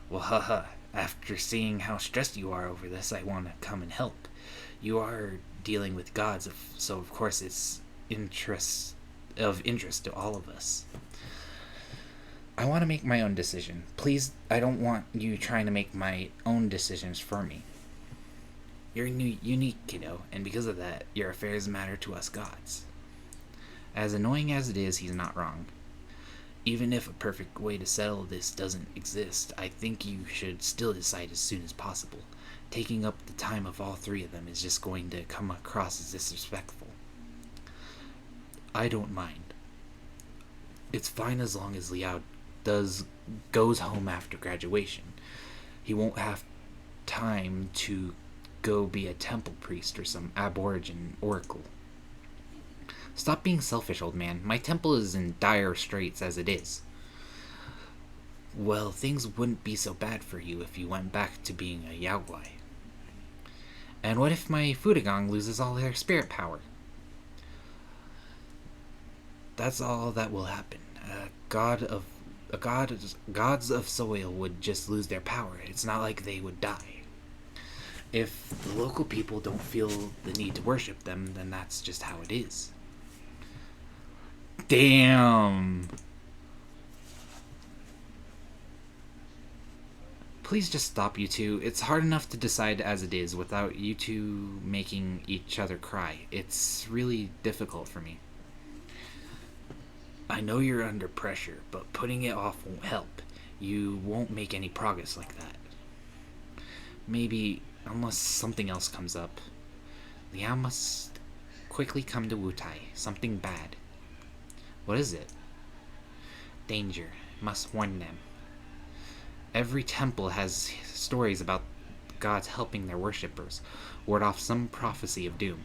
Speaker 1: Well, haha. After seeing how stressed you are over this, I want to come and help. You are dealing with gods, so of course it's of interest to all of us. I want to make my own decision. Please, I don't want you trying to make my own decisions for me. You're unique, kiddo, and because of that, your affairs matter to us gods. As annoying as it is, he's not wrong. Even if a perfect way to settle this doesn't exist, I think you should still decide as soon as possible. Taking up the time of all three of them is just going to come across as disrespectful. I don't mind. It's fine as long as Liao goes home after graduation. He won't have time to go be a temple priest or some aborigine oracle. Stop being selfish, old man. My temple is in dire straits as it is. Well, things wouldn't be so bad for you if you went back to being a Yaogwai. And what if my Fudagong loses all their spirit power? That's all that will happen. Gods of soil would just lose their power. It's not like they would die. If the local people don't feel the need to worship them, then that's just how it is. Damn. Please just stop, you two. It's hard enough to decide as it is without you two making each other cry. It's really difficult for me. I know you're under pressure, but putting it off won't help. You won't make any progress like that. Maybe, unless something else comes up. Liao must quickly come to Wutai. Something bad. What is it? Danger. Must warn them. Every temple has stories about gods helping their worshippers ward off some prophecy of doom.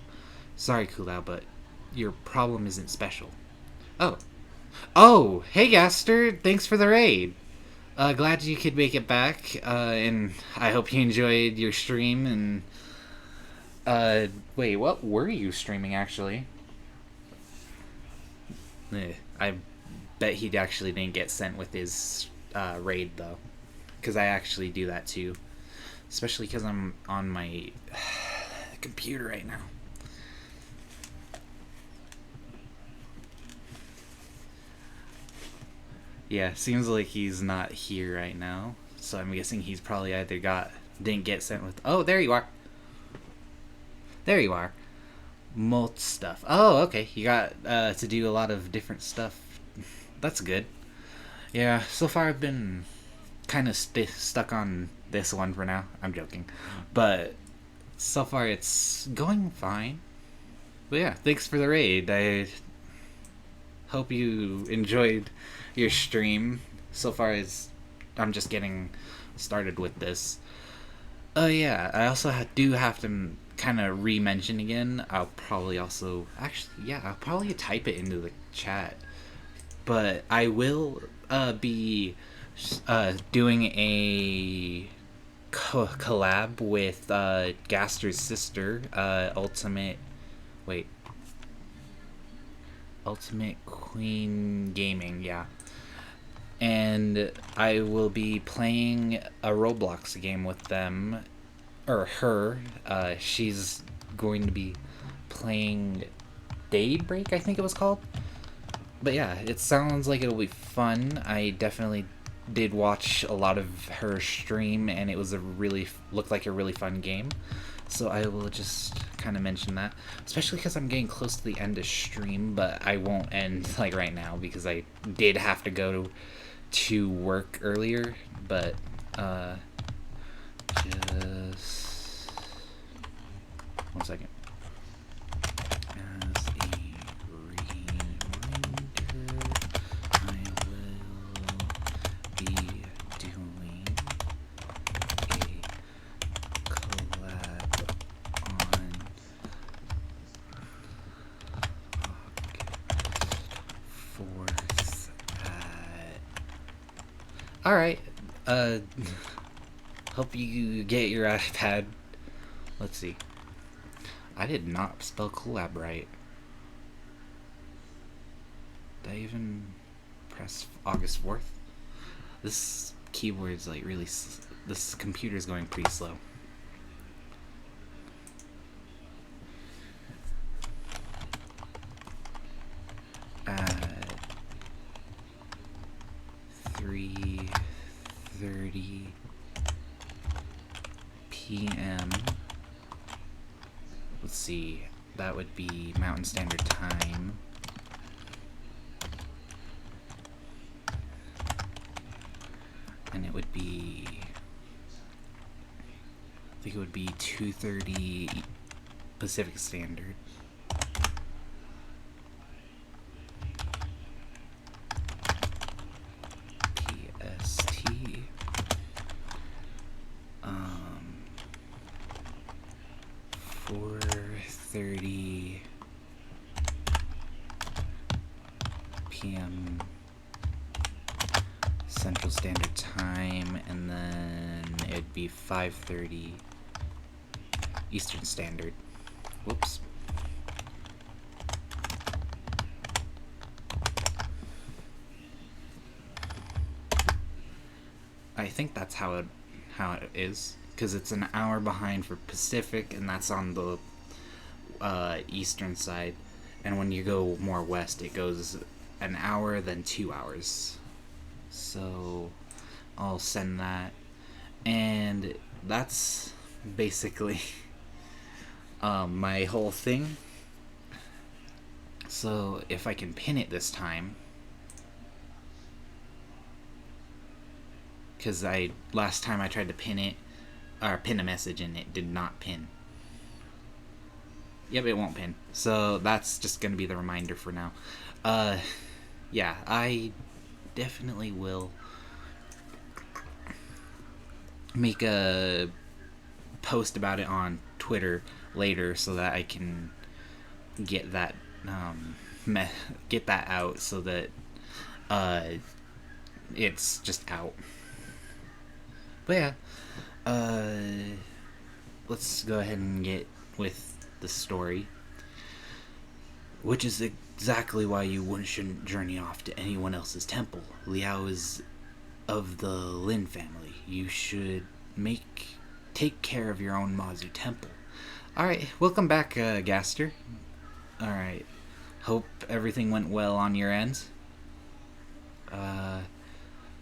Speaker 1: Sorry, Kulao, but your problem isn't special. Oh, hey Gaster, thanks for the raid. Glad you could make it back, and I hope you enjoyed your stream. And wait, what were you streaming actually? I bet he actually didn't get sent with his raid though, because I actually do that too, especially because I'm on my computer right now. Yeah, seems like he's not here right now. So I'm guessing he's probably either didn't get sent with. Oh, there you are. There you are. Molt stuff. Oh, okay. You got to do a lot of different stuff. That's good. Yeah. So far, I've been kind of stuck on this one for now. I'm joking, but so far it's going fine. But yeah, thanks for the raid. I hope you enjoyed your stream. So far as I'm just getting started with this. Oh yeah, I also do have to kind of re-mention again. I'll probably also actually I'll probably type it into the chat. But I will be doing a collab with Gaster's sister, Wait, Ultimate Queen Gaming, yeah. And I will be playing a Roblox game with them, or her. She's going to be playing Daybreak, I think it was called. But yeah, it sounds like it'll be fun. I definitely did watch a lot of her stream, and it was looked like a really fun game. So I will just kind of mention that, especially because I'm getting close to the end of stream, but I won't end like right now because I did have to go to work earlier. But just 1 second. As a reminder, I will be doing a collab on August 4th at... Alright, hope you get your iPad. Let's see. I did not spell collab right. Did I even press August 4th? This keyboard's like really... This computer's going pretty slow. At 3:30 p.m. Let's see, that would be Mountain Standard Time. And it would be... I think it would be 2:30 Pacific Standard. PST. 4:30 p.m. Central Standard Time, and then it'd be 5:30 Eastern Standard. Whoops. I think that's how it is, because it's an hour behind for Pacific, and that's on the eastern side. And when you go more west, it goes an hour, then 2 hours. So I'll send that, and that's basically my whole thing. So if I can pin it this time, because last time I tried to pin it, or pin a message, and it did not pin. Yep, it won't pin. So that's just gonna be the reminder for now. Yeah, I definitely will make a post about it on Twitter later so that I can get that get that out so that it's just out. But yeah, uh, let's go ahead and get with the story, which is exactly why you shouldn't journey off to anyone else's temple. Liao is of the Lin family. You should take care of your own Mazu temple. All right, welcome back, Gaster. All right, hope everything went well on your end. Uh,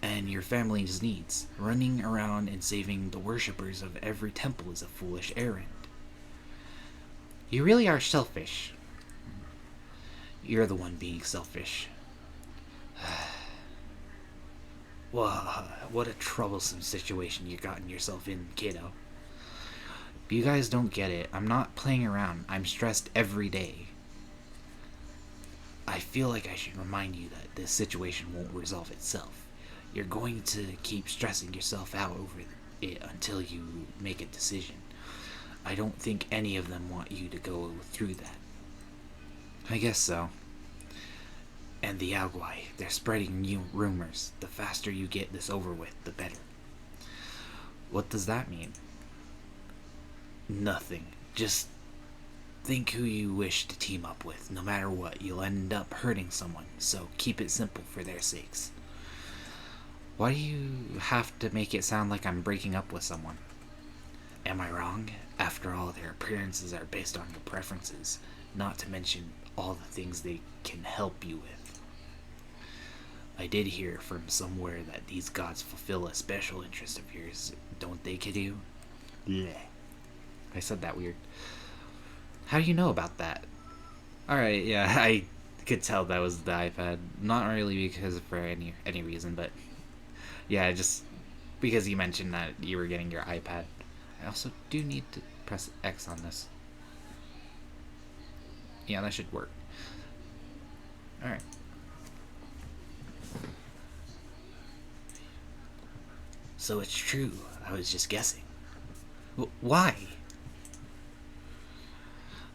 Speaker 1: and your family's needs. Running around and saving the worshippers of every temple is a foolish errand. You really are selfish. You're the one being selfish. Well, what a troublesome situation you've gotten yourself in, kiddo. You guys don't get it. I'm not playing around. I'm stressed every day. I feel like I should remind you that this situation won't resolve itself. You're going to keep stressing yourself out over it until you make a decision. I don't think any of them want you to go through that. I guess so. And the Alguai, they're spreading new rumors. The faster you get this over with, the better. What does that mean? Nothing. Just think who you wish to team up with. No matter what, you'll end up hurting someone, so keep it simple for their sakes. Why do you have to make it sound like I'm breaking up with someone? Am I wrong? After all, their appearances are based on your preferences, not to mention all the things they can help you with. I did hear from somewhere that these gods fulfill a special interest of yours, don't they, kiddo? Bleh. I said that weird. How do you know about that? Alright, yeah, I could tell that was the iPad. Not really because for any reason, but yeah, just because you mentioned that you were getting your iPad. I also do need to press X on this. Yeah, that should work. Alright. So it's true. I was just guessing. Why?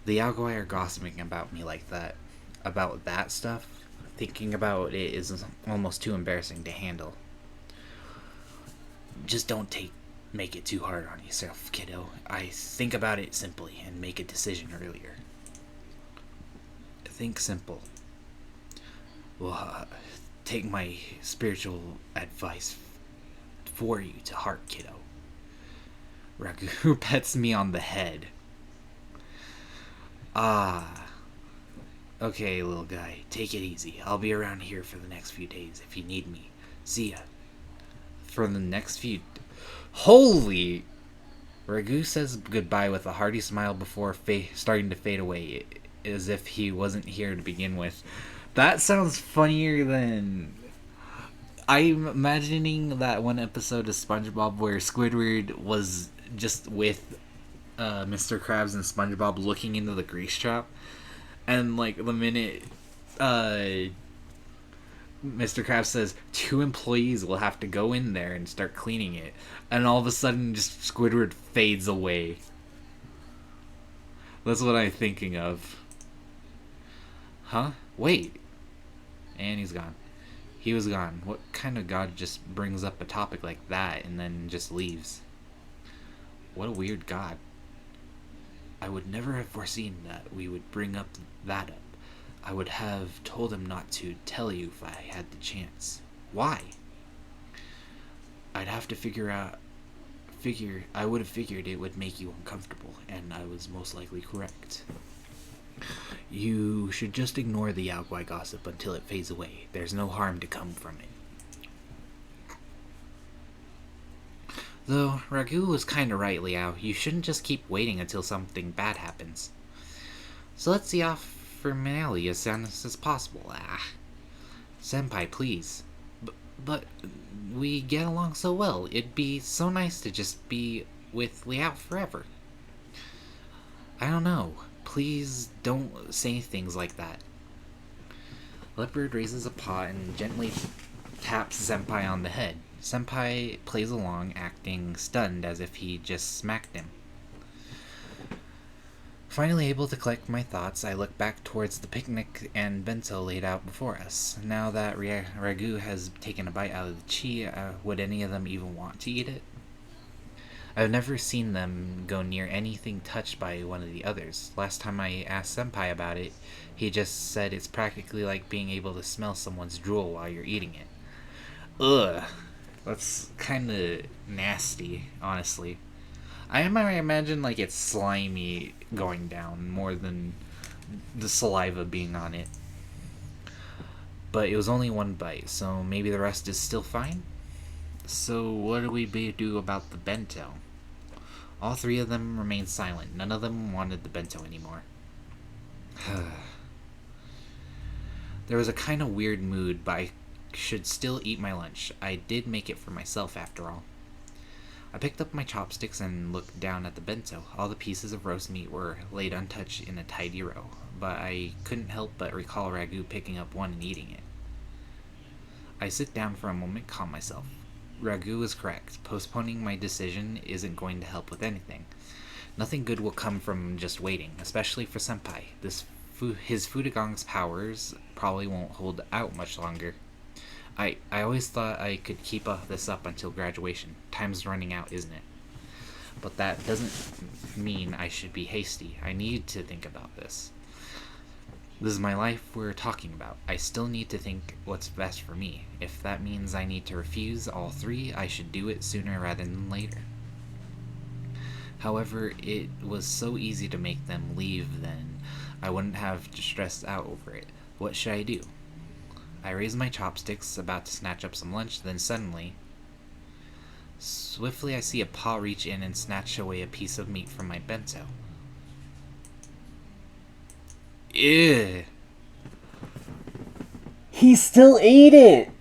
Speaker 1: The Algoi are gossiping about me like that. About that stuff. Thinking about it is almost too embarrassing to handle. Just don't make it too hard on yourself, kiddo. I think about it simply and make a decision earlier. Think simple. Well, take my spiritual advice for you to heart, kiddo. Ragu pets me on the head. Ah. Okay, little guy, take it easy. I'll be around here for the next few days if you need me. See ya. For the next few... Holy... Ragu says goodbye with a hearty smile before starting to fade away, as if he wasn't here to begin with. That sounds funnier than... I'm imagining that one episode of SpongeBob where Squidward was just with Mr. Krabs and SpongeBob looking into the grease trap, and like the minute Mr. Krabs says 2 employees will have to go in there and start cleaning it, and all of a sudden just Squidward fades away. That's what I'm thinking of. Huh? Wait. And he's gone. He was gone. What kind of god just brings up a topic like that and then just leaves? What a weird god. I would never have foreseen that we would bring that up. I would have told him not to tell you if I had the chance. Why? I'd have to I would have figured it would make you uncomfortable, and I was most likely correct. You should just ignore the Yaogwai gossip until it fades away. There's no harm to come from it. Though, Ragu was kinda right, Liao. You shouldn't just keep waiting until something bad happens. So let's see off for Manali as soon as possible. Senpai, please. But we get along so well. It'd be so nice to just be with Liao forever. I don't know. Please don't say things like that. Leopard raises a paw and gently taps Senpai on the head. Senpai plays along, acting stunned as if he just smacked him. Finally able to collect my thoughts, I look back towards the picnic and bento laid out before us. Now that Ragu has taken a bite out of the chi, would any of them even want to eat it? I've never seen them go near anything touched by one of the others. Last time I asked Senpai about it, he just said it's practically like being able to smell someone's drool while you're eating it. Ugh. That's kind of nasty, honestly. I might imagine like it's slimy going down more than the saliva being on it. But it was only one bite, so maybe the rest is still fine? So what do we do about the bento? All three of them remained silent. None of them wanted the bento anymore. There was a kind of weird mood, but I should still eat my lunch. I did make it for myself, after all. I picked up my chopsticks and looked down at the bento. All the pieces of roast meat were laid untouched in a tidy row, but I couldn't help but recall Ragu picking up one and eating it. I sit down for a moment, calm myself. Ragu is correct. Postponing my decision isn't going to help with anything. Nothing good will come from just waiting, especially for Senpai. His Fudagong's powers probably won't hold out much longer. I always thought I could keep this up until graduation. Time's running out, isn't it? But that doesn't mean I should be hasty. I need to think about this. This is my life we're talking about. I still need to think what's best for me. If that means I need to refuse all three, I should do it sooner rather than later. However, it was so easy to make them leave then. I wouldn't have stressed out over it. What should I do? I raised my chopsticks, about to snatch up some lunch, then swiftly I see a paw reach in and snatch away a piece of meat from my bento. Ew.
Speaker 3: He still ate it!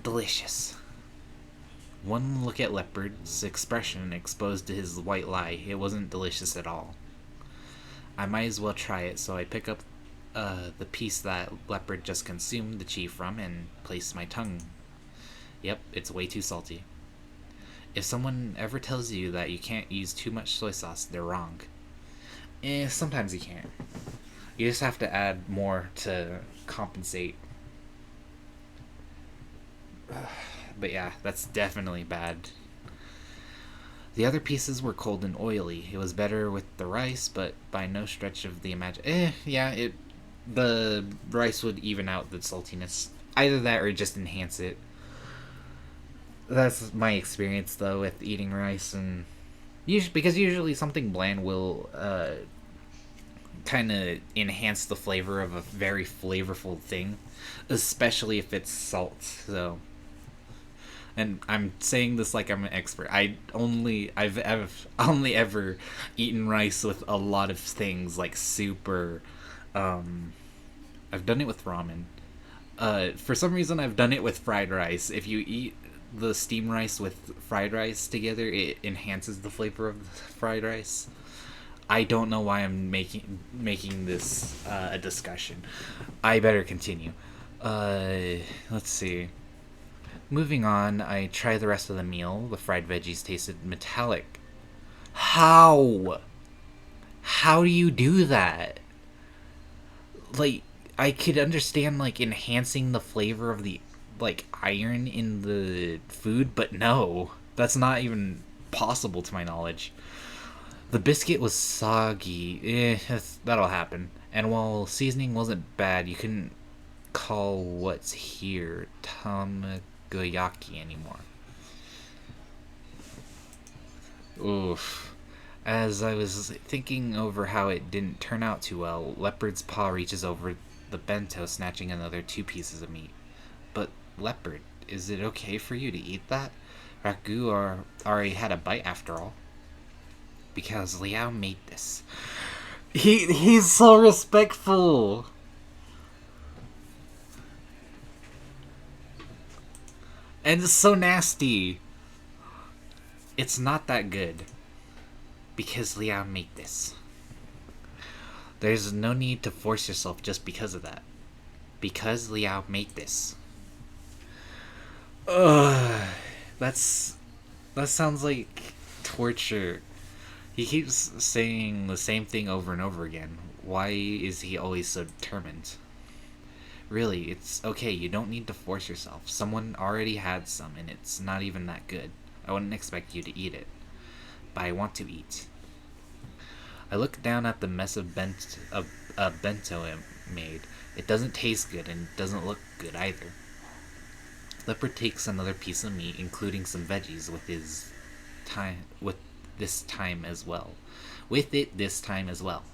Speaker 1: Delicious. One look at Leopard's expression exposed to his white lie. It wasn't delicious at all. I might as well try it, so I pick up the piece that Leopard just consumed the chi from and place my tongue. Yep, it's way too salty. If someone ever tells you that you can't use too much soy sauce, they're wrong. Sometimes you can't. You just have to add more to compensate. But yeah, that's definitely bad. The other pieces were cold and oily. It was better with the rice, but by no stretch of the imagination. The rice would even out the saltiness. Either that or just enhance it. That's my experience, though, with eating rice, and because usually something bland will kind of enhance the flavor of a very flavorful thing, especially if it's salt. So, and I'm saying this like I'm an expert. I've only ever eaten rice with a lot of things like soup or I've done it with ramen. For some reason, I've done it with fried rice. If you eat the steamed rice with fried rice together, it enhances the flavor of the fried rice. I don't know why I'm making this a discussion. I better continue. Let's see. Moving on, I try the rest of the meal. The fried veggies tasted metallic. How? How do you do that? Like, I could understand, like, enhancing the flavor of the, like, iron in the food, but no. That's not even possible to my knowledge. The biscuit was soggy. That'll happen. And while seasoning wasn't bad, you couldn't call what's here tamagoyaki anymore. Oof. As I was thinking over how it didn't turn out too well, Leopard's paw reaches over the bento, snatching another 2 pieces of meat. But, Leopard, is it okay for you to eat that? Ragu already had a bite after all. Because Liao made this. He's so respectful. And it's so nasty. It's not that good. Because Liao made this. There's no need to force yourself just because of that. Because Liao made this. Ugh. That sounds like torture. He keeps saying the same thing over and over again. Why is he always so determined? Really, it's okay. You don't need to force yourself. Someone already had some, and it's not even that good. I wouldn't expect you to eat it, but I want to eat. I look down at the mess of bento I made. It doesn't taste good and doesn't look good either. Leopard takes another piece of meat, including some veggies, with this time as well. With it this time as well.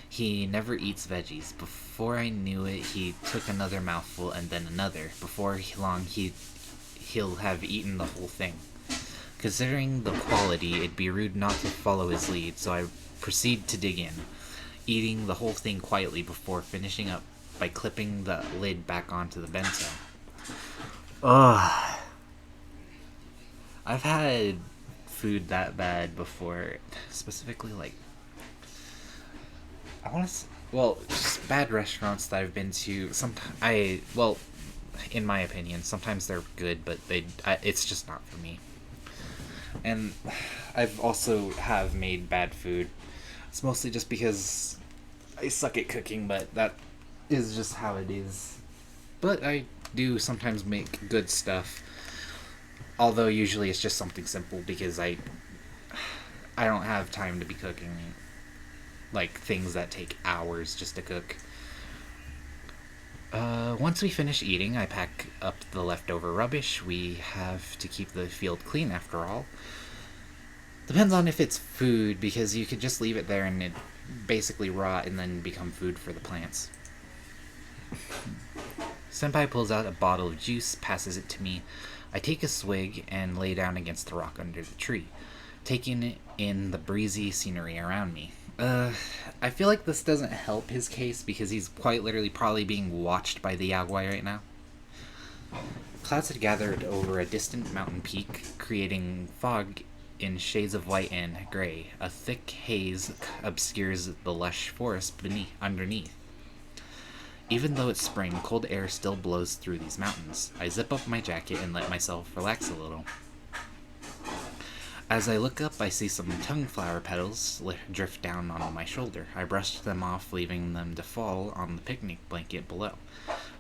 Speaker 1: He never eats veggies. Before I knew it, he took another mouthful and then another. Before long, he'll have eaten the whole thing. Considering the quality, it'd be rude not to follow his lead, so I proceed to dig in, eating the whole thing quietly before finishing up by clipping the lid back onto the bento. Ugh. I've had food that bad before, specifically like I want to. Well, just bad restaurants that I've been to. In my opinion, sometimes they're good, but it's just not for me. And I've also have made bad food. It's mostly just because I suck at cooking, but that is just how it is. But I do sometimes make good stuff. Although usually it's just something simple because I don't have time to be cooking like things that take hours just to cook. Once we finish eating, I pack up the leftover rubbish. We have to keep the field clean after all. Depends on if it's food, because you could just leave it there and it basically rot and then become food for the plants. Senpai pulls out a bottle of juice, passes it to me. I take a swig and lay down against the rock under the tree, taking in the breezy scenery around me. I feel like this doesn't help his case because he's quite literally probably being watched by the Yaguai right now. Clouds had gathered over a distant mountain peak, creating fog in shades of white and gray. A thick haze obscures the lush forest underneath. Even though it's spring, cold air still blows through these mountains. I zip up my jacket and let myself relax a little. As I look up, I see some tongue-flower petals drift down onto my shoulder. I brush them off, leaving them to fall on the picnic blanket below.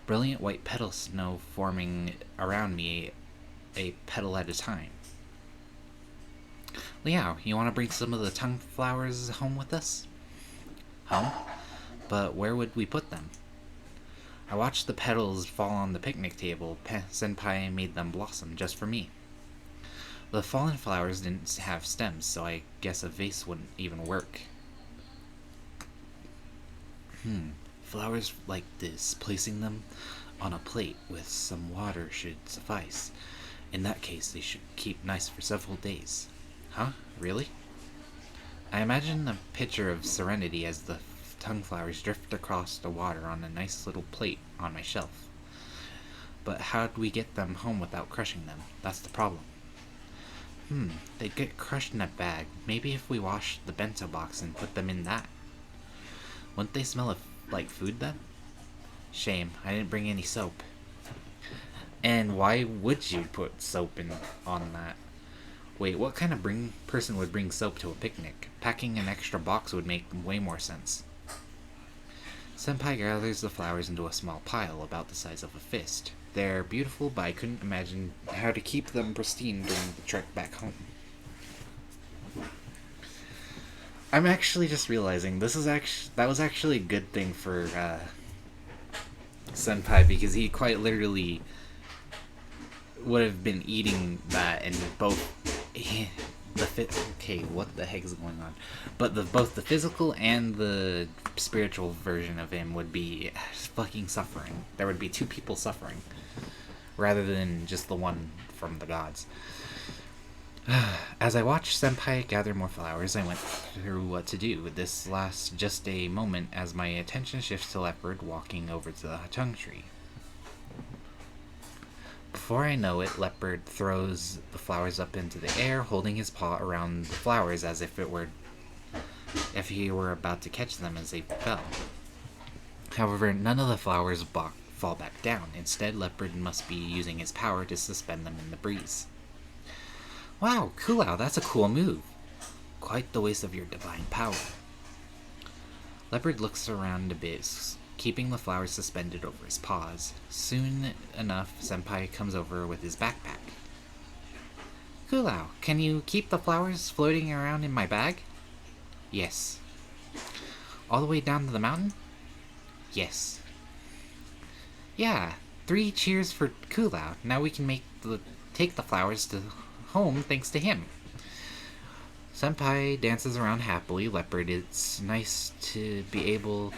Speaker 1: Brilliant white petal snow forming around me, a petal at a time. Liao, you want to bring some of the tongue flowers home with us? Home? But where would we put them? I watched the petals fall on the picnic table. Senpai made them blossom just for me. The fallen flowers didn't have stems, so I guess a vase wouldn't even work. Flowers like this, placing them on a plate with some water should suffice. In that case, they should keep nice for several days. Huh? Really? I imagine a picture of serenity as the tongue flowers drift across the water on a nice little plate on my shelf. But how'd we get them home without crushing them? That's the problem. They'd get crushed in a bag. Maybe if we washed the bento box and put them in that. Wouldn't they smell like food then? Shame, I didn't bring any soap. And why would you put soap on that? Wait, what kind of person would bring soap to a picnic? Packing an extra box would make way more sense. Senpai gathers the flowers into a small pile about the size of a fist. They're beautiful, but I couldn't imagine how to keep them pristine during the trek back home. I'm actually just realizing that was actually a good thing for Senpai, because he quite literally would have been eating that, and okay, what the heck is going on? But both the physical and the spiritual version of him would be fucking suffering. There would be two people suffering, rather than just the one from the gods. As I watched Senpai gather more flowers, I went through what to do. This lasts just a moment as my attention shifts to Leopard walking over to the tongue tree. Before I know it, Leopard throws the flowers up into the air, holding his paw around the flowers as if he were about to catch them as they fell. However, none of the flowers fall back down. Instead, Leopard must be using his power to suspend them in the breeze. Wow, Kulao, that's a cool move. Quite the waste of your divine power. Leopard looks around a bit, keeping the flowers suspended over his paws. Soon enough, Senpai comes over with his backpack. Kulao, can you keep the flowers floating around in my bag? Yes. All the way down to the mountain? Yes. Yeah, 3 cheers for Kulao. Now we can take the flowers to home thanks to him. Senpai dances around happily. Leopard, it's nice to be able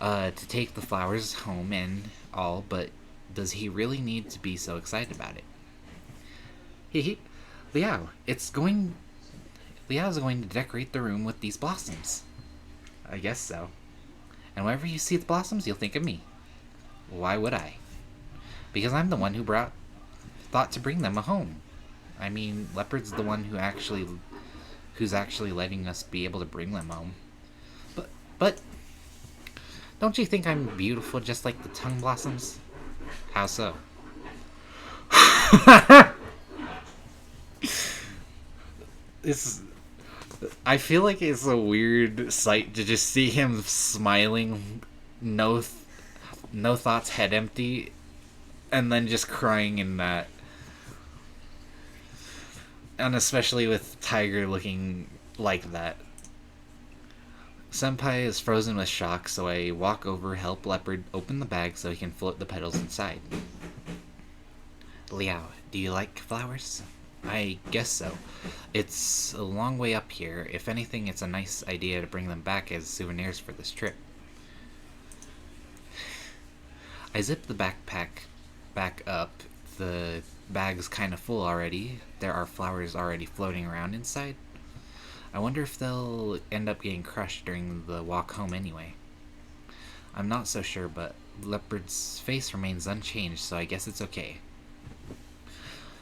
Speaker 1: to take the flowers home and all, but does he really need to be so excited about it? He Liao, Liao's going to decorate the room with these blossoms. I guess so. And whenever you see the blossoms, you'll think of me. Why would I? Because I'm the one who thought to bring them home. I mean, Leopard's the one who's actually letting us be able to bring them home. But don't you think I'm beautiful just like the tongue blossoms? How so? I feel like it's a weird sight to just see him smiling, no thoughts, head empty, and then just crying in that. And especially with Tiger looking like that. Senpai is frozen with shock, so I walk over, help Leopard open the bag so he can float the petals inside. Liao, do you like flowers? I guess so. It's a long way up here. If anything, it's a nice idea to bring them back as souvenirs for this trip. I zip the backpack back up. The bag's kind of full already. There are flowers already floating around inside. I wonder if they'll end up getting crushed during the walk home anyway. I'm not so sure, but Leopard's face remains unchanged, so I guess it's okay.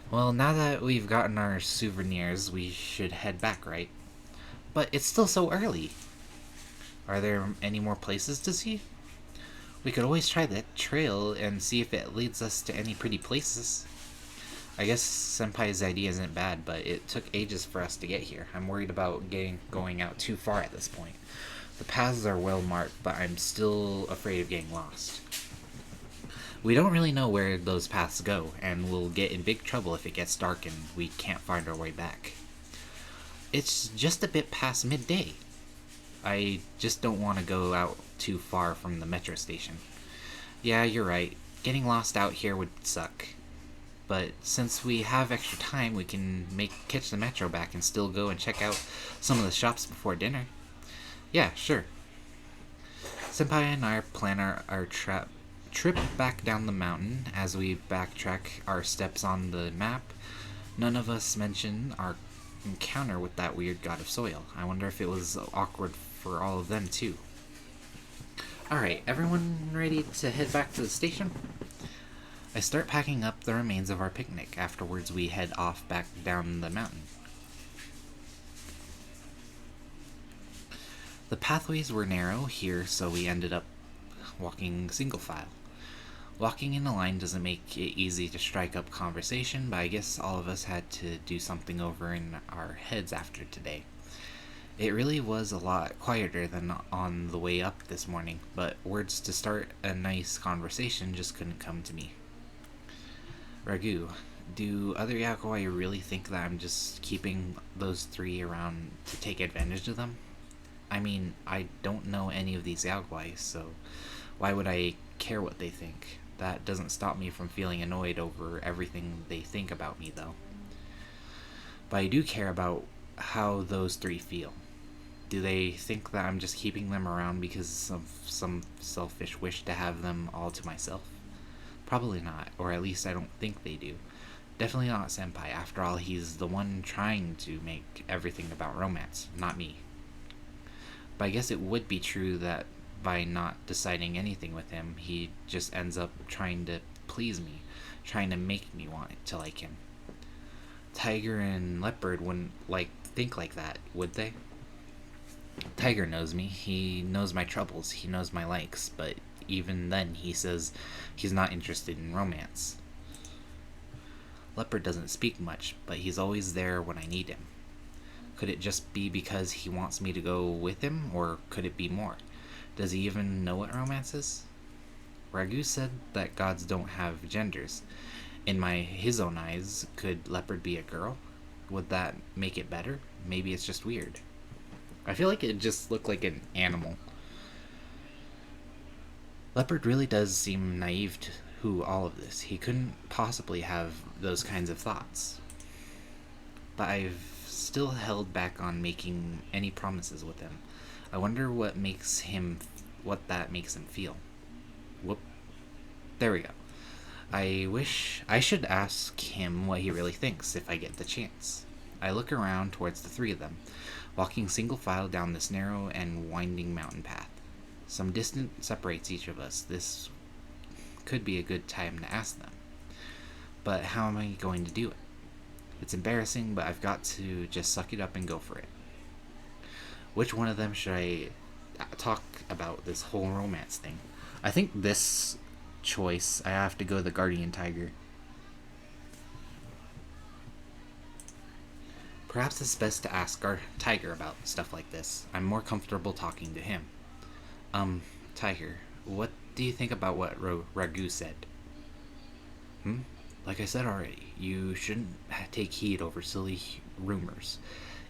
Speaker 1: Well, now that we've gotten our souvenirs, we should head back, right? But it's still so early. Are there any more places to see? We could always try that trail and see if it leads us to any pretty places. I guess Senpai's idea isn't bad, but it took ages for us to get here. I'm worried about going out too far at this point. The paths are well marked, but I'm still afraid of getting lost. We don't really know where those paths go, and we'll get in big trouble if it gets dark and we can't find our way back. It's just a bit past midday. I just don't want to go out too far from the metro station. Yeah, you're right. Getting lost out here would suck. But since we have extra time, we can catch the metro back and still go and check out some of the shops before dinner. Yeah, sure. Senpai and I plan our trip back down the mountain. As we backtrack our steps on the map, none of us mention our encounter with that weird god of soil. I wonder if it was awkward for all of them too. Alright, everyone ready to head back to the station? I start packing up the remains of our picnic. Afterwards, we head off back down the mountain. The pathways were narrow here, so we ended up walking single file. Walking in a line doesn't make it easy to strike up conversation, but I guess all of us had to do something over in our heads after today. It really was a lot quieter than on the way up this morning, but words to start a nice conversation just couldn't come to me. Ragu, do other yakuai really think that I'm just keeping those 3 around to take advantage of them? I mean, I don't know any of these yakuai, so why would I care what they think? That doesn't stop me from feeling annoyed over everything they think about me, though. But I do care about how those 3 feel. Do they think that I'm just keeping them around because of some selfish wish to have them all to myself? Probably not, or at least I don't think they do. Definitely not Senpai. After all, he's the one trying to make everything about romance, not me. But I guess it would be true that by not deciding anything with him, he just ends up trying to please me, trying to make me want to like him. Tiger and Leopard wouldn't think like that, would they? Tiger knows me. He knows my troubles. He knows my likes, but even then he says he's not interested in romance. Leopard doesn't speak much, but he's always there when I need him. Could it just be because he wants me to go with him, or could it be more? Does he even know what romance is? Ragu said that gods don't have genders, In his own eyes, could leopard be a girl? Would that make it better? Maybe it's just weird. I feel like it just looked like an animal. Leopard really does seem naive to who all of this. He couldn't possibly have those kinds of thoughts. But I've still held back on making any promises with him. I wonder what that makes him feel. Whoop. There we go. I wish I should ask him what he really thinks if I get the chance. I look around towards the three of them, walking single file down this narrow and winding mountain path. Some distance separates each of us. This could be a good time to ask them. But how am I going to do it? It's embarrassing, but I've got to just suck it up and go for it. Which one of them should I talk about this whole romance thing? I think this choice, I have to go the guardian tiger. Perhaps it's best to ask our tiger about stuff like this. I'm more comfortable talking to him. Tiger, what do you think about what Ragu said? Like I said already, you shouldn't take heed over silly rumors.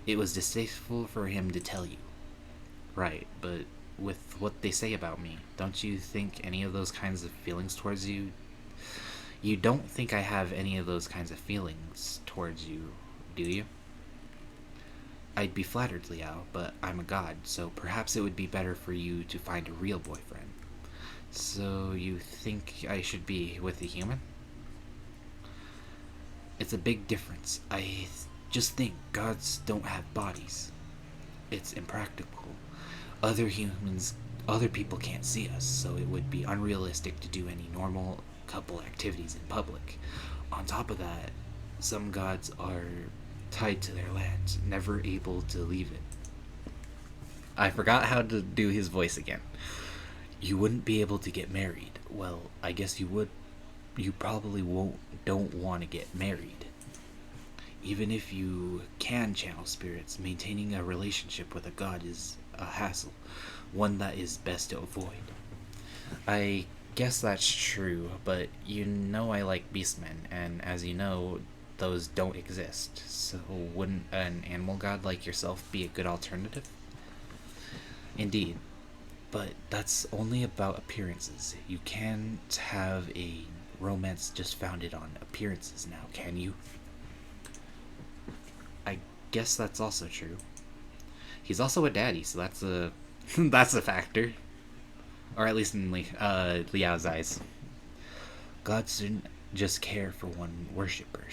Speaker 1: It was distasteful for him to tell you. Right, but with what they say about me, don't you think any of those kinds of feelings towards you? You don't think I have any of those kinds of feelings towards you, do you? I'd be flattered, Liao, but I'm a god, so perhaps it would be better for you to find a real boyfriend. So you think I should be with a human? It's a big difference. Just think gods don't have bodies. It's impractical. Other people can't see us, so it would be unrealistic to do any normal couple activities in public. On top of that, some gods are tied to their land, never able to leave it. I forgot how to do his voice again. You wouldn't be able to get married. Well, I guess you would. You probably don't want to get married. Even if you can channel spirits, maintaining a relationship with a god is a hassle, one that is best to avoid. I guess that's true, but you know I like beastmen, and as you know, those don't exist. So wouldn't an animal god like yourself be a good alternative? Indeed, but that's only about appearances. You can't have a romance just founded on appearances now, can you? I guess that's also true. He's also a daddy, so that's a that's a factor, or at least in Liao's eyes. Gods didn't just care for one worshipper,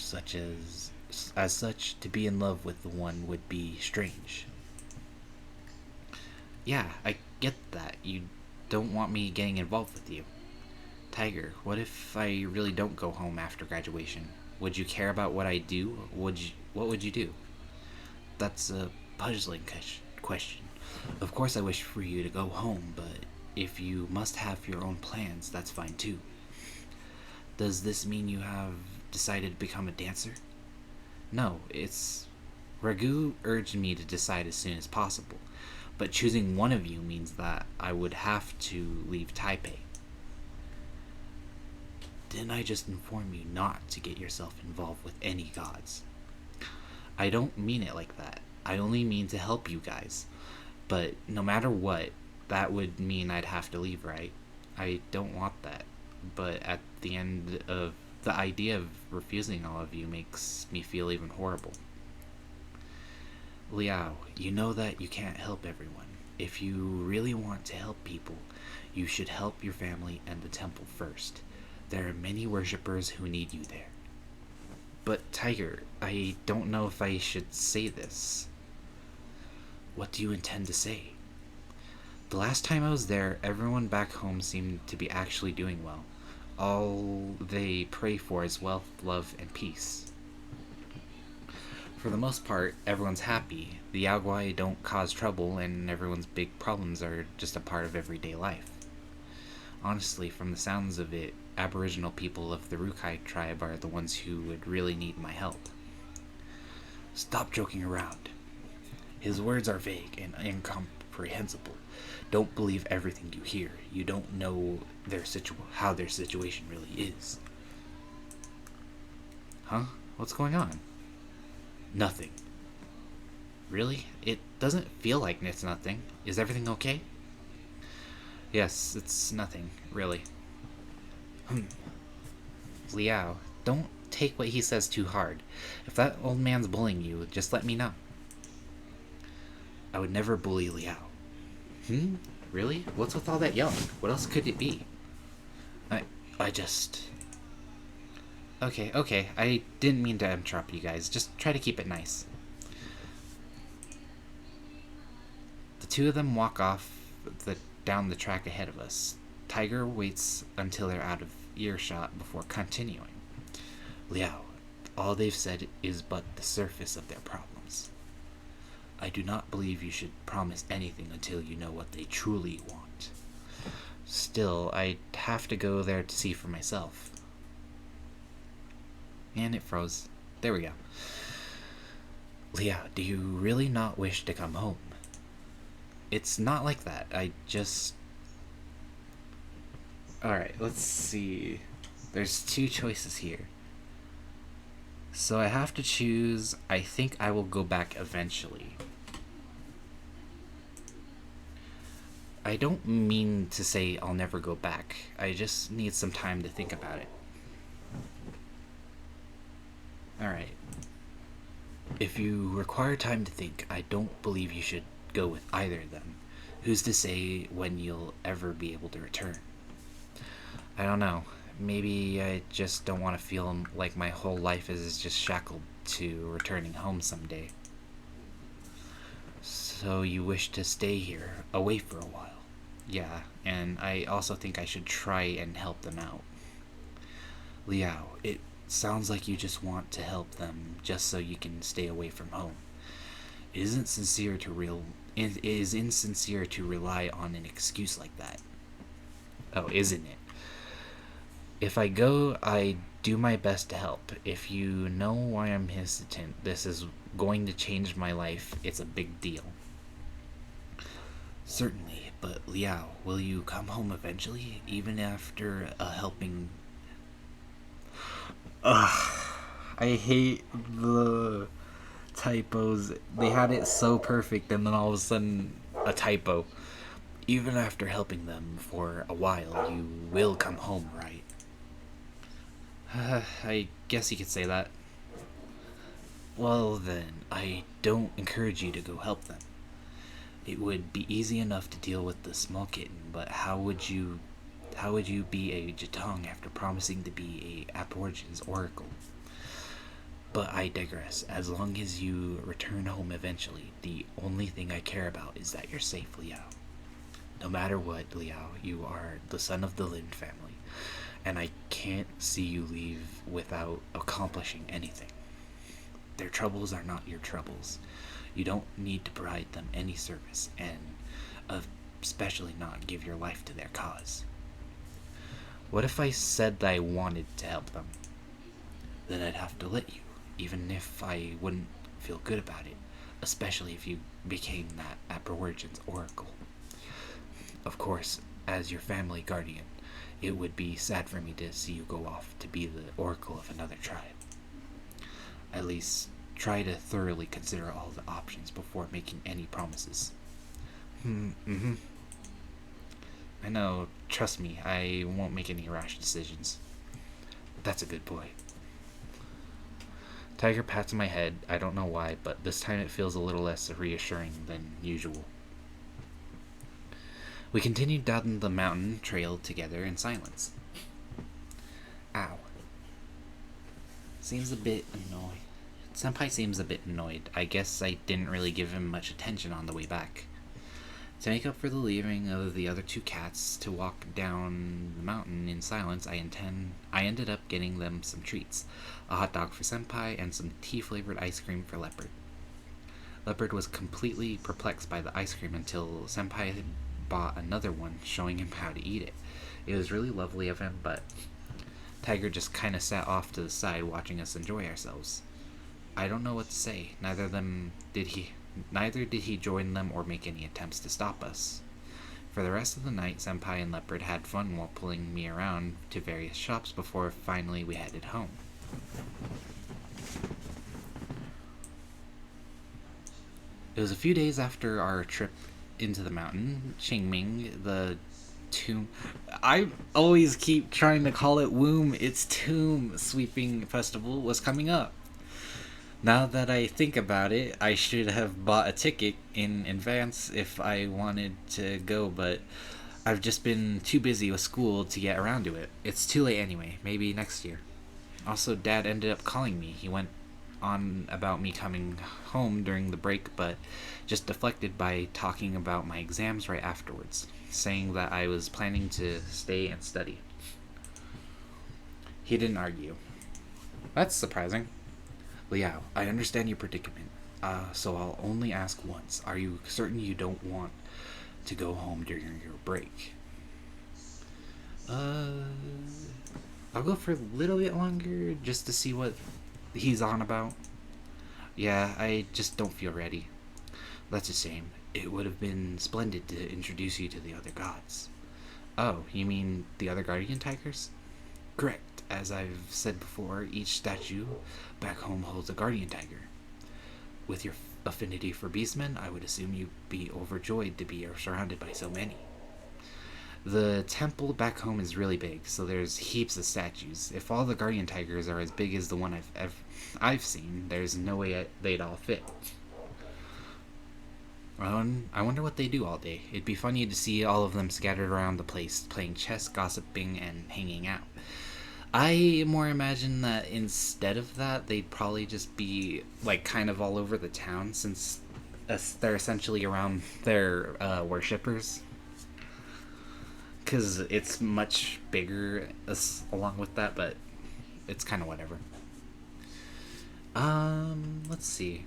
Speaker 1: as such. To be in love with the one would be strange. Yeah, I get that. You don't want me getting involved with you. Tiger, what if I really don't go home after graduation? Would you care about what I do? What would you do? That's a puzzling question. Of course I wish for you to go home, but if you must have your own plans, that's fine too. Does this mean you have decided to become a dancer? No, it's... Ragu urged me to decide as soon as possible, but choosing one of you means that I would have to leave Taipei. Didn't I just inform you not to get yourself involved with any gods? I don't mean it like that. I only mean to help you guys. But no matter what, that would mean I'd have to leave, right? I don't want that. But at the end of the idea of refusing all of you makes me feel even horrible. Liao, you know that you can't help everyone. If you really want to help people, you should help your family and the temple first. There are many worshippers who need you there. But Tiger, I don't know if I should say this. What do you intend to say? The last time I was there, everyone back home seemed to be actually doing well. All they pray for is wealth, love, and peace. For the most part, everyone's happy. The Yaoguai don't cause trouble, and everyone's big problems are just a part of everyday life. Honestly, from the sounds of it, Aboriginal people of the Rukai tribe are the ones who would really need my help. Stop joking around. His words are vague and incomprehensible. Don't believe everything you hear. You don't know how their situation really is. Huh? What's going on? Nothing. Really? It doesn't feel like it's nothing. Is everything okay? Yes, it's nothing, really. Liao, don't take what he says too hard. If that old man's bullying you, just let me know. I would never bully Liao. Really? What's with all that yelling? What else could it be? I just... Okay, I didn't mean to interrupt you guys. Just try to keep it nice. The two of them walk off down the track ahead of us. Tiger waits until they're out of earshot before continuing. Liao, all they've said is but the surface of their problems. I do not believe you should promise anything until you know what they truly want. Still, I'd have to go there to see for myself. And it froze. There we go. Liao, do you really not wish to come home? It's not like that. I just... Alright, let's see. There's two choices here. So I have to choose... I think I will go back eventually. I don't mean to say I'll never go back. I just need some time to think about it. Alright. If you require time to think, I don't believe you should go with either of them. Who's to say when you'll ever be able to return? I don't know. Maybe I just don't want to feel like my whole life is just shackled to returning home someday. So you wish to stay here, away for a while? Yeah, and I also think I should try and help them out. Liao, it sounds like you just want to help them just so you can stay away from home. It is insincere to rely on an excuse like that. Oh, isn't it? If I go, I do my best to help. If you know why I'm hesitant, this is going to change my life. It's a big deal. Certainly, but Liao, will you come home eventually, even after a helping... Ugh, I hate the typos. They had it so perfect, and then all of a sudden, a typo. Even after helping them for a while, you will come home, right? I guess you could say that. Well then, I don't encourage you to go help them. It would be easy enough to deal with the small kitten, but how would you be a Jatong after promising to be a Aborigines oracle? But I digress. As long as you return home eventually, the only thing I care about is that you're safe, Liao. No matter what, Liao, you are the son of the Lin family, and I can't see you leave without accomplishing anything. Their troubles are not your troubles. You don't need to provide them any service, and especially not give your life to their cause. What if I said that I wanted to help them? Then I'd have to let you, even if I wouldn't feel good about it, especially if you became that Aborigines oracle. Of course, as your family guardian, it would be sad for me to see you go off to be the oracle of another tribe. At least, try to thoroughly consider all the options before making any promises. I know, trust me, I won't make any rash decisions. That's a good boy. Tiger pats my head, I don't know why, but this time it feels a little less reassuring than usual. We continued down the mountain trail together in silence. Ow. Seems a bit annoyed. Senpai seems a bit annoyed. I guess I didn't really give him much attention on the way back. To make up for the leaving of the other two cats to walk down the mountain in silence, I ended up getting them some treats. A hot dog for Senpai and some tea-flavored ice cream for Leopard. Leopard was completely perplexed by the ice cream until Senpai had bought another one, showing him how to eat it. It was really lovely of him, but Tiger just kinda sat off to the side watching us enjoy ourselves. I don't know what to say. Neither did he join them or make any attempts to stop us. For the rest of the night, Senpai and Leopard had fun while pulling me around to various shops before finally we headed home. It was a few days after our trip into the mountain, Qingming, the tomb. I always keep trying to call it womb. It's tomb sweeping festival was coming up. Now that I think about it, I should have bought a ticket in advance if I wanted to go, but I've just been too busy with school to get around to it. It's too late anyway, maybe next year. Also, Dad ended up calling me. He went on about me coming home during the break, but just deflected by talking about my exams right afterwards, saying that I was planning to stay and study. He didn't argue. That's surprising. Liao, I understand your predicament, so I'll only ask once. Are you certain you don't want to go home during your break? Uh, I'll go for a little bit longer just to see what he's on about. Yeah, I just don't feel ready. That's a shame. It would have been splendid to introduce you to the other gods. Oh, you mean the other guardian tigers? Correct. As I've said before, each statue back home holds a guardian tiger. With your affinity for beastmen, I would assume you'd be overjoyed to be surrounded by so many. The temple back home is really big, so there's heaps of statues. If all the guardian tigers are as big as the one I've seen, there's no way they'd all fit. I wonder what they do all day. It'd be funny to see all of them scattered around the place, playing chess, gossiping, and hanging out. I more imagine that instead of that, they'd probably just be like kind of all over the town, since they're essentially around their worshippers. Because it's much bigger along with that, but it's kind of whatever. Let's see.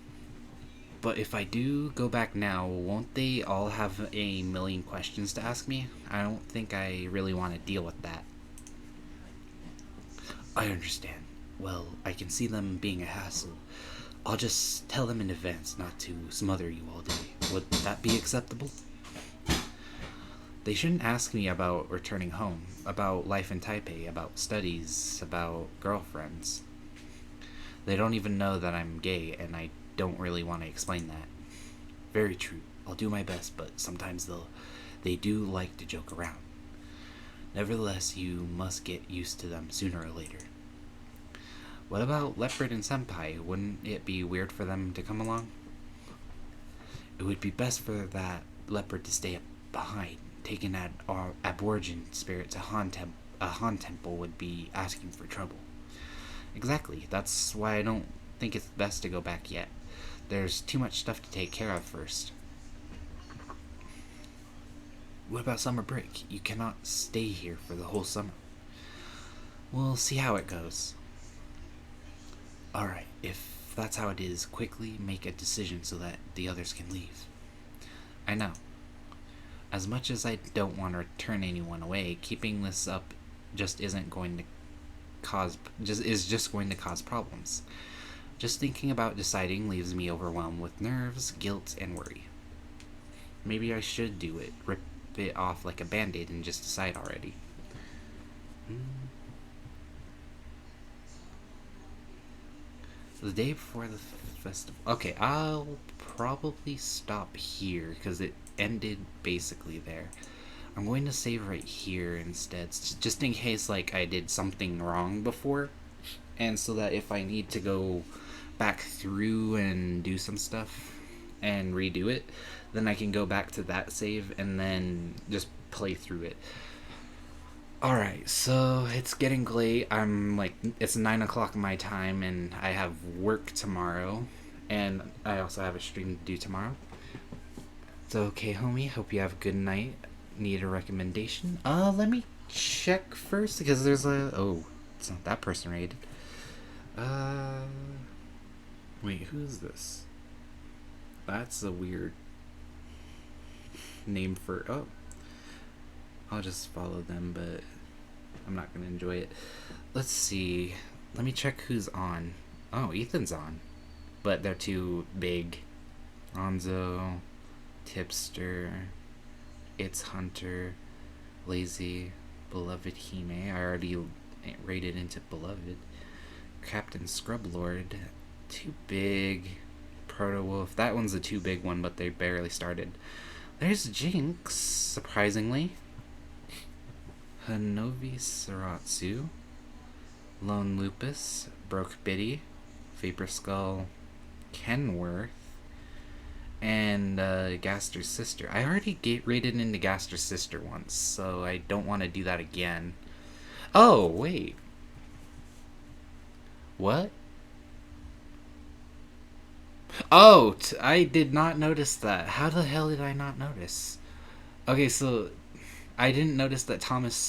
Speaker 1: But if I do go back now, won't they all have a million questions to ask me? I don't think I really want to deal with that. I understand. Well, I can see them being a hassle. I'll just tell them in advance not to smother you all day. Would that be acceptable? They shouldn't ask me about returning home, about life in Taipei, about studies, about girlfriends. They don't even know that I'm gay, and I don't really want to explain that. Very true. I'll do my best, but sometimes they do like to joke around. Nevertheless, you must get used to them sooner or later. What about Leopard and Senpai? Wouldn't it be weird for them to come along? It would be best for that Leopard to stay behind. Taking that aborigine spirit to a Han temple would be asking for trouble. Exactly. That's why I don't think it's best to go back yet. There's too much stuff to take care of first. What about summer break? You cannot stay here for the whole summer. We'll see how it goes. Alright, if that's how it is, quickly make a decision so that the others can leave. I know. As much as I don't want to turn anyone away, keeping this up just isn't going to just going to cause problems. Just thinking about deciding leaves me overwhelmed with nerves, guilt, and worry. Maybe I should do it, rip it off like a band-aid and just decide already. The day before the festival. Okay, I'll probably stop here because it ended basically there. I'm going to save right here instead, just in case like I did something wrong before, and so that if I need to go back through and do some stuff and redo it, then I can go back to that save and then just play through it. Alright, so it's getting late. It's 9 o'clock my time, and I have work tomorrow, and I also have a stream to do tomorrow. So, okay, homie, hope you have a good night. Need a recommendation? Let me check first, because there's it's not that person rated. Wait, who's this? That's a weird name for, I'll just follow them, but I'm not gonna enjoy it. Let's see. Let me check who's on. Oh, Ethan's on. But they're too big. Anzo, Tipster, It's Hunter, Lazy, Beloved Hime. I already rated into Beloved. Captain Scrublord, too big. Proto Wolf. That one's a too big one, but they barely started. There's Jinx, surprisingly. Hanovi Saratsu. Lone Lupus. Broke Biddy. Vapor Skull. Kenworth. And Gaster's sister. I already rated into Gaster's sister once, so I don't want to do that again. Oh, wait. What? Oh, I did not notice that. How the hell did I not notice? Okay, so I didn't notice that Thomas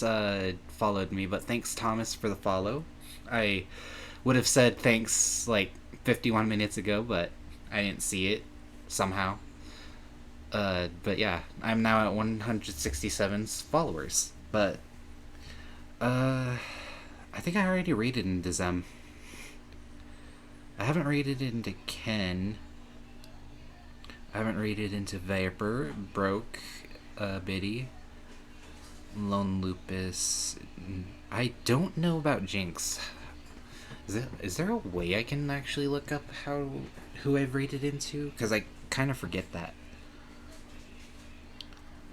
Speaker 1: followed me, but thanks, Thomas, for the follow. I would have said thanks like 51 minutes ago, but I didn't see it somehow. But yeah, I'm now at 167 followers. But I think I already rated into Zem. I haven't rated into Ken. I haven't rated into Vapor, Broke, Biddy, Lone Lupus. I don't know about Jinx. Is there a way I can actually look up who I've rated into? Because I kind of forget that.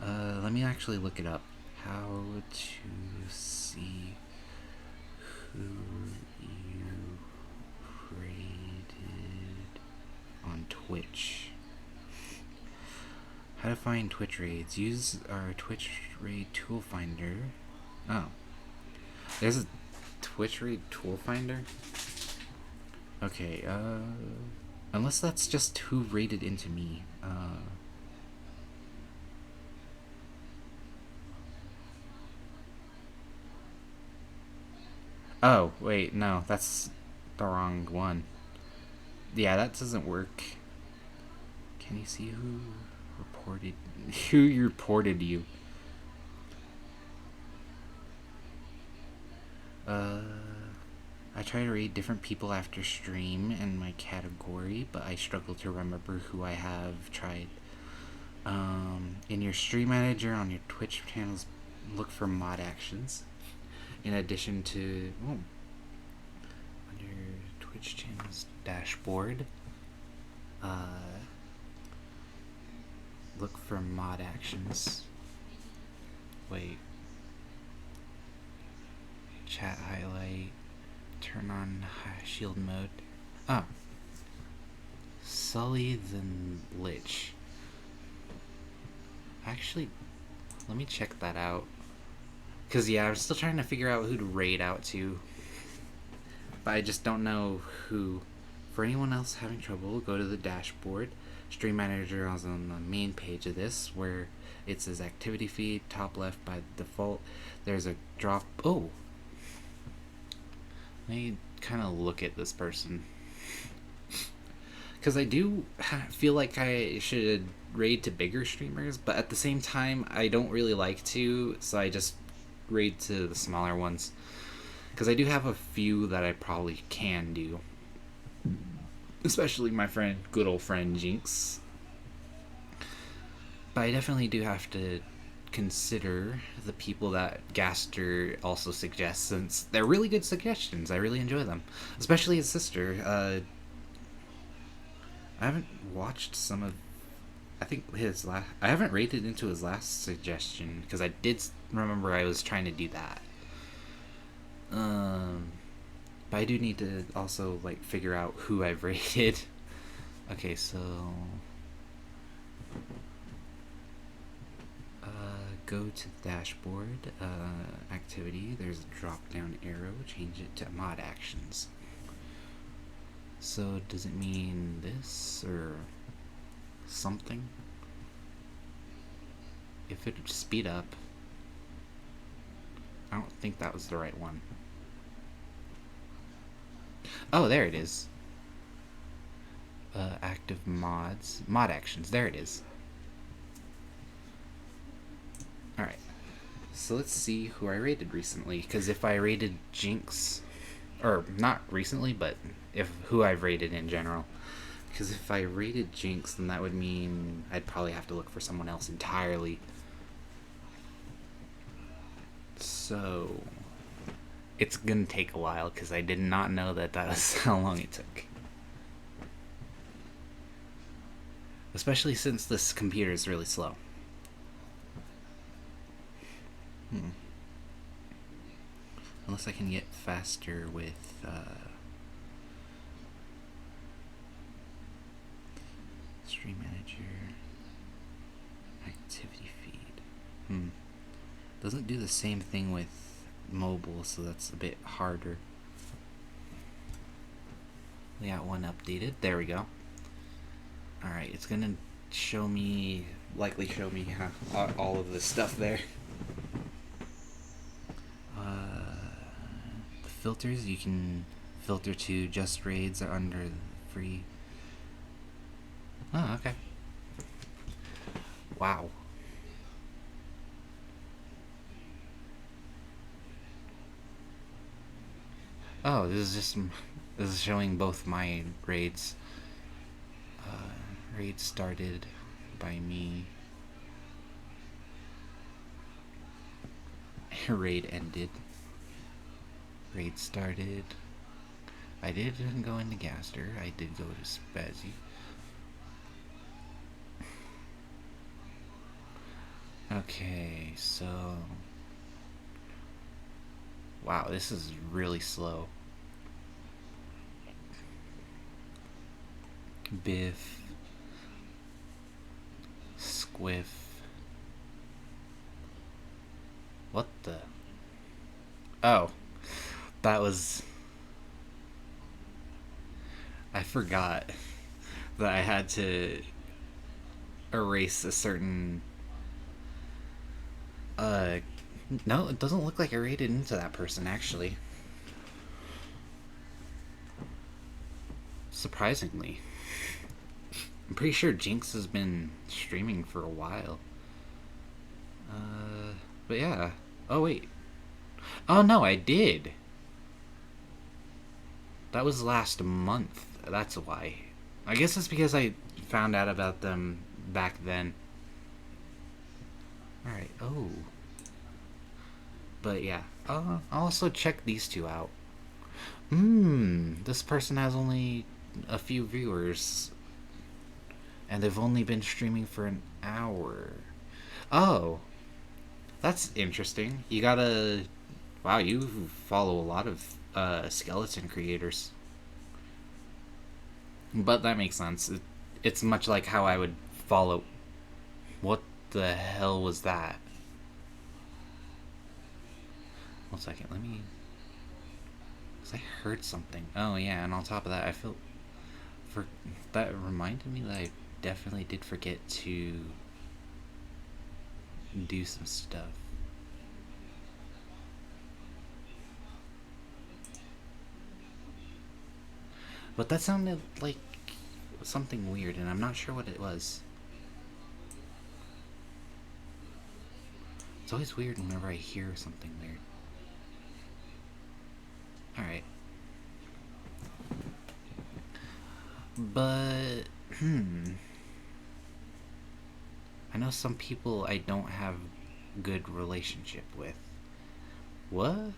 Speaker 1: Let me actually look it up. How to see who you rated on Twitch. How to find Twitch raids. Use our Twitch raid tool finder. Oh. There's a Twitch raid tool finder? Okay, unless that's just who rated into me. Oh, wait, no, that's the wrong one. Yeah, that doesn't work. Can you see who reported you? I try to read different people after stream in my category, but I struggle to remember who I have tried. In your stream manager on your Twitch channels, look for mod actions. In addition to on your Twitch channel's dashboard, look for mod actions. Wait. Chat highlight. Turn on shield mode. Oh. Sully the Lich. Actually, let me check that out. Because, yeah, I'm still trying to figure out who to raid out to. But I just don't know who. For anyone else having trouble, go to the dashboard. Stream Manager is on the main page of this, where it says Activity Feed, top left by default. There's a drop. Oh! Let me kind of look at this person. Because I do feel like I should raid to bigger streamers, but at the same time, I don't really like to, so I just raid to the smaller ones. Because I do have a few that I probably can do. Especially my good old friend Jinx. But I definitely do have to consider the people that Gaster also suggests, since they're really good suggestions. I really enjoy them. Especially his sister. I haven't watched some of... I think I haven't rated into his last suggestion, because I did remember I was trying to do that. But I do need to also, figure out who I've rated. Okay, so... go to the dashboard, activity, there's a drop down arrow, change it to mod actions. So does it mean this or something? If it would speed up, I don't think that was the right one. Oh, there it is. Active mods, mod actions, there it is. Alright, so let's see who I rated recently, because if I rated Jinx, or not recently, but who I've rated in general, because if I rated Jinx, then that would mean I'd probably have to look for someone else entirely. So, it's gonna take a while, because I did not know that was how long it took. especially since this computer is really slow. Unless I can get faster with Stream Manager, activity feed. Doesn't do the same thing with mobile, so that's a bit harder. Layout 1 updated. There we go. Alright, it's gonna likely show me all of this stuff there. The filters, you can filter to just raids or under free. Oh, okay. Wow. Oh, this is showing both my raids. Raid started by me. Raid ended. Raid started. I didn't go into Gaster. I did go to Spazzy. Okay, so... Wow, this is really slow. Biff. Squiff. What the? Oh. That was... I forgot that I had to erase a certain... No, it doesn't look like I raided into that person, actually. Surprisingly. I'm pretty sure Jinx has been streaming for a while. But yeah. Oh, wait. Oh, no, I did. That was last month. That's why. I guess it's because I found out about them back then. Alright, oh. But yeah. I'll also check these two out. This person has only a few viewers. And they've only been streaming for an hour. Oh. That's interesting. You gotta... Wow, you follow a lot of skeleton creators. But that makes sense. It's much like how I would follow... What the hell was that? 1 second, let me... Because I heard something. Oh yeah, and on top of that, I feel... That reminded me that I definitely did forget to do some stuff. But that sounded like something weird, and I'm not sure what it was. It's always weird whenever I hear something weird. Alright. But, I know some people I don't have good relationship with. What?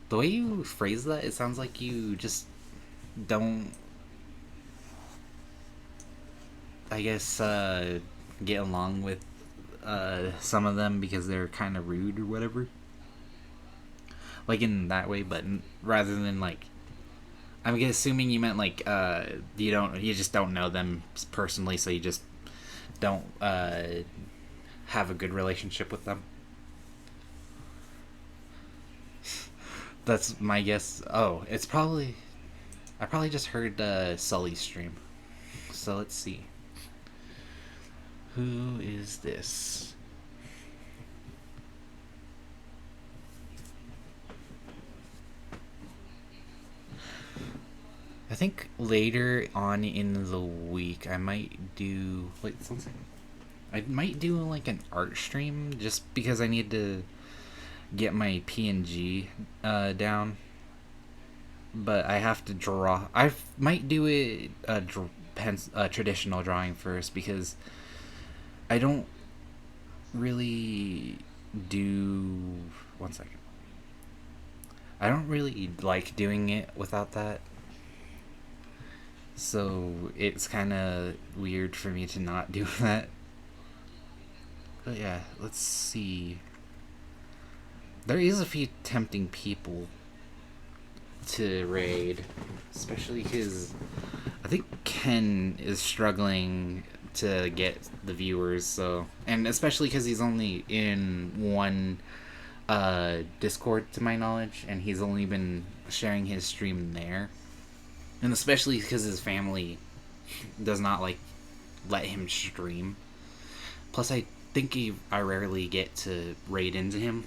Speaker 1: The way you phrase that, it sounds like you just don't, I guess, get along with some of them because they're kind of rude or whatever. Like in that way, but rather than like, I'm assuming you meant like you just don't know them personally, so you just don't have a good relationship with them. That's my guess. Oh, it's probably... I probably just heard Sully's stream. So let's see. Who is this? I think later on in the week I might do... Wait, something. I might do like an art stream just because I need to get my PNG down, but I have to draw. I might do it traditional drawing first because I don't really do... 1 second. I don't really like doing it without that. So it's kind of weird for me to not do that. But yeah, let's see. There is a few tempting people to raid, especially because I think Ken is struggling to get the viewers. So, and especially because he's only in one Discord to my knowledge, and he's only been sharing his stream there, and especially because his family does not like let him stream. Plus, I think I rarely get to raid into him,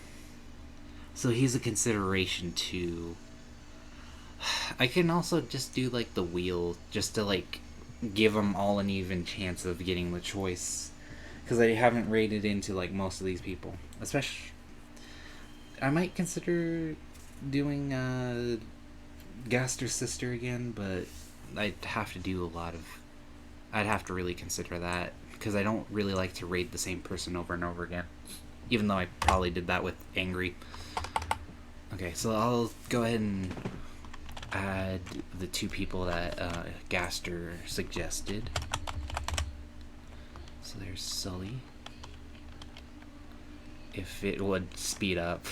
Speaker 1: so he's a consideration too. I can also just do like the wheel just to like give them all an even chance of getting the choice, because I haven't raided into like most of these people. Especially, I might consider doing Gaster's sister again, but I'd have to do a lot of. I'd have to really consider that because I don't really like to raid the same person over and over again. Even though I probably did that with Angry. Okay, so I'll go ahead and add the two people that Gaster suggested. So there's Sully. If it would speed up.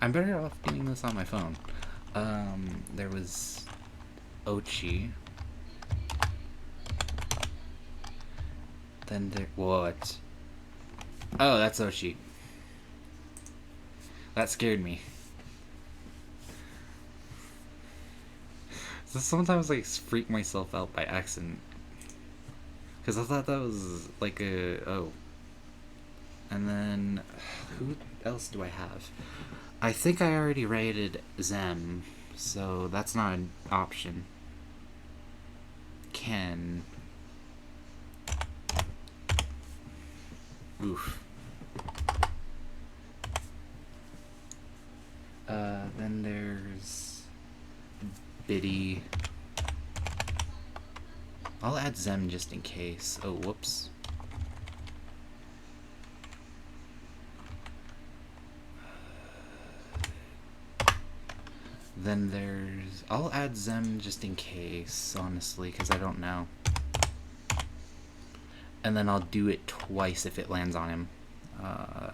Speaker 1: I'm better off doing this on my phone. There was Ochi. Then there... What? Oh, that's Ochi. That scared me. So sometimes I freak myself out by accident. Because I thought that was like a... Oh. And then... Who else do I have? I think I already rated Zem. So that's not an option. Ken... Oof. Then there's Biddy. I'll add Zem just in case. Oh, whoops. Then there's... I'll add Zem just in case, honestly, because I don't know. And then I'll do it twice if it lands on him. I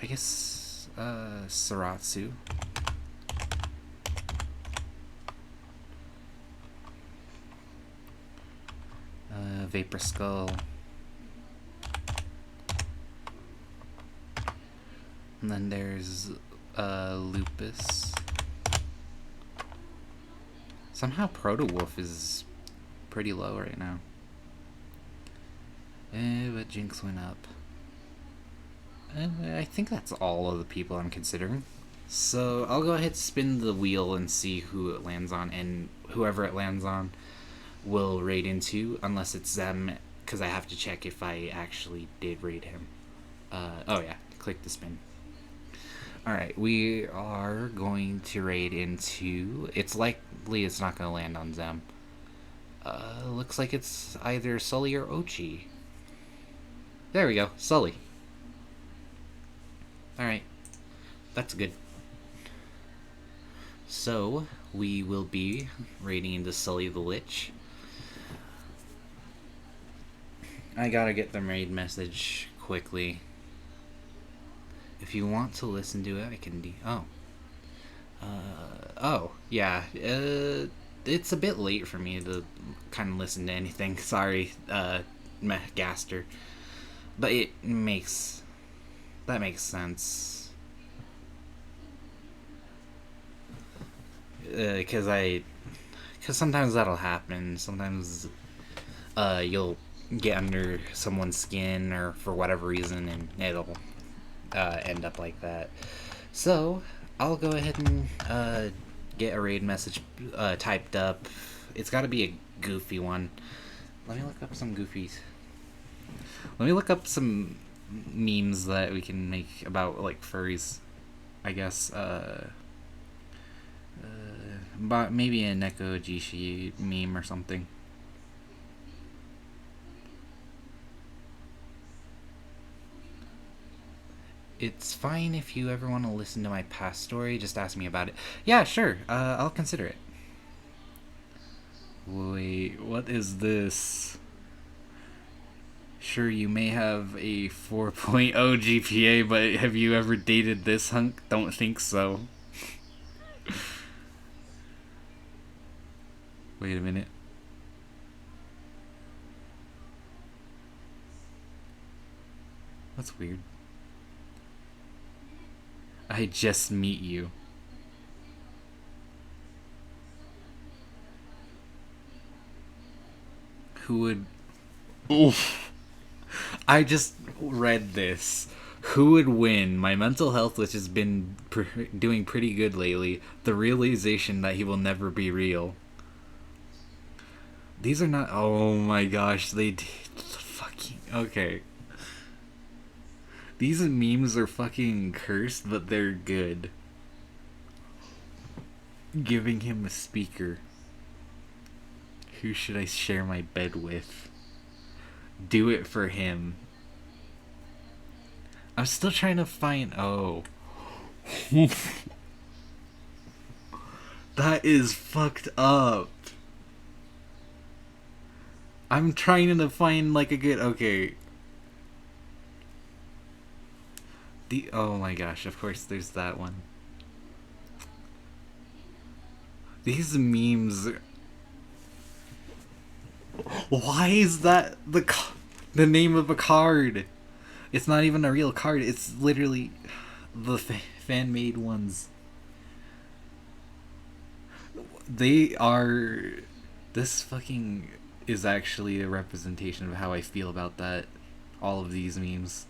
Speaker 1: guess Saratsu. Vapor Skull. And then there's Lupus. Somehow Proto Wolf is pretty low right now. But Jinx went up. I think that's all of the people I'm considering. So I'll go ahead and spin the wheel and see who it lands on, and whoever it lands on will raid into, unless it's them, because I have to check if I actually did raid him. Oh yeah, click the spin. Alright, we are going to raid into... It's likely it's not going to land on Zem. Looks like it's either Sully or Ochi. There we go, Sully. Alright, that's good. So, we will be raiding into Sully the Lich. I gotta get the raid message quickly. If you want to listen to it, I can oh, yeah. It's a bit late for me to kind of listen to anything. Sorry, Gaster. But that makes sense. Because sometimes that'll happen. Sometimes you'll get under someone's skin or for whatever reason, and it'll end up like that. So I'll go ahead and get a raid message typed up. It's got to be a goofy one. Let me look up some goofies. Let me look up some memes that we can make about like furries. I guess but maybe a nekojishi meme or something. It's fine if you ever want to listen to my past story, just ask me about it. Yeah, sure, I'll consider it. Wait, what is this? Sure, you may have a 4.0 GPA, but have you ever dated this hunk? Don't think so. Wait a minute. That's weird. I just meet you. Who would... Oof. I just read this. Who would win? My mental health, which has been doing pretty good lately. The realization that he will never be real. These are not... Oh my gosh, they did... Fucking... Okay. These memes are fucking cursed, but they're good. Giving him a speaker. Who should I share my bed with? Do it for him. I'm still trying to find... Oh. That is fucked up. I'm trying to find like a good... Okay. Oh my gosh, of course there's that one. These memes... Why is that the name of a card? It's not even a real card. It's literally the fan-made ones. They are... This fucking is actually a representation of how I feel about that. All of these memes.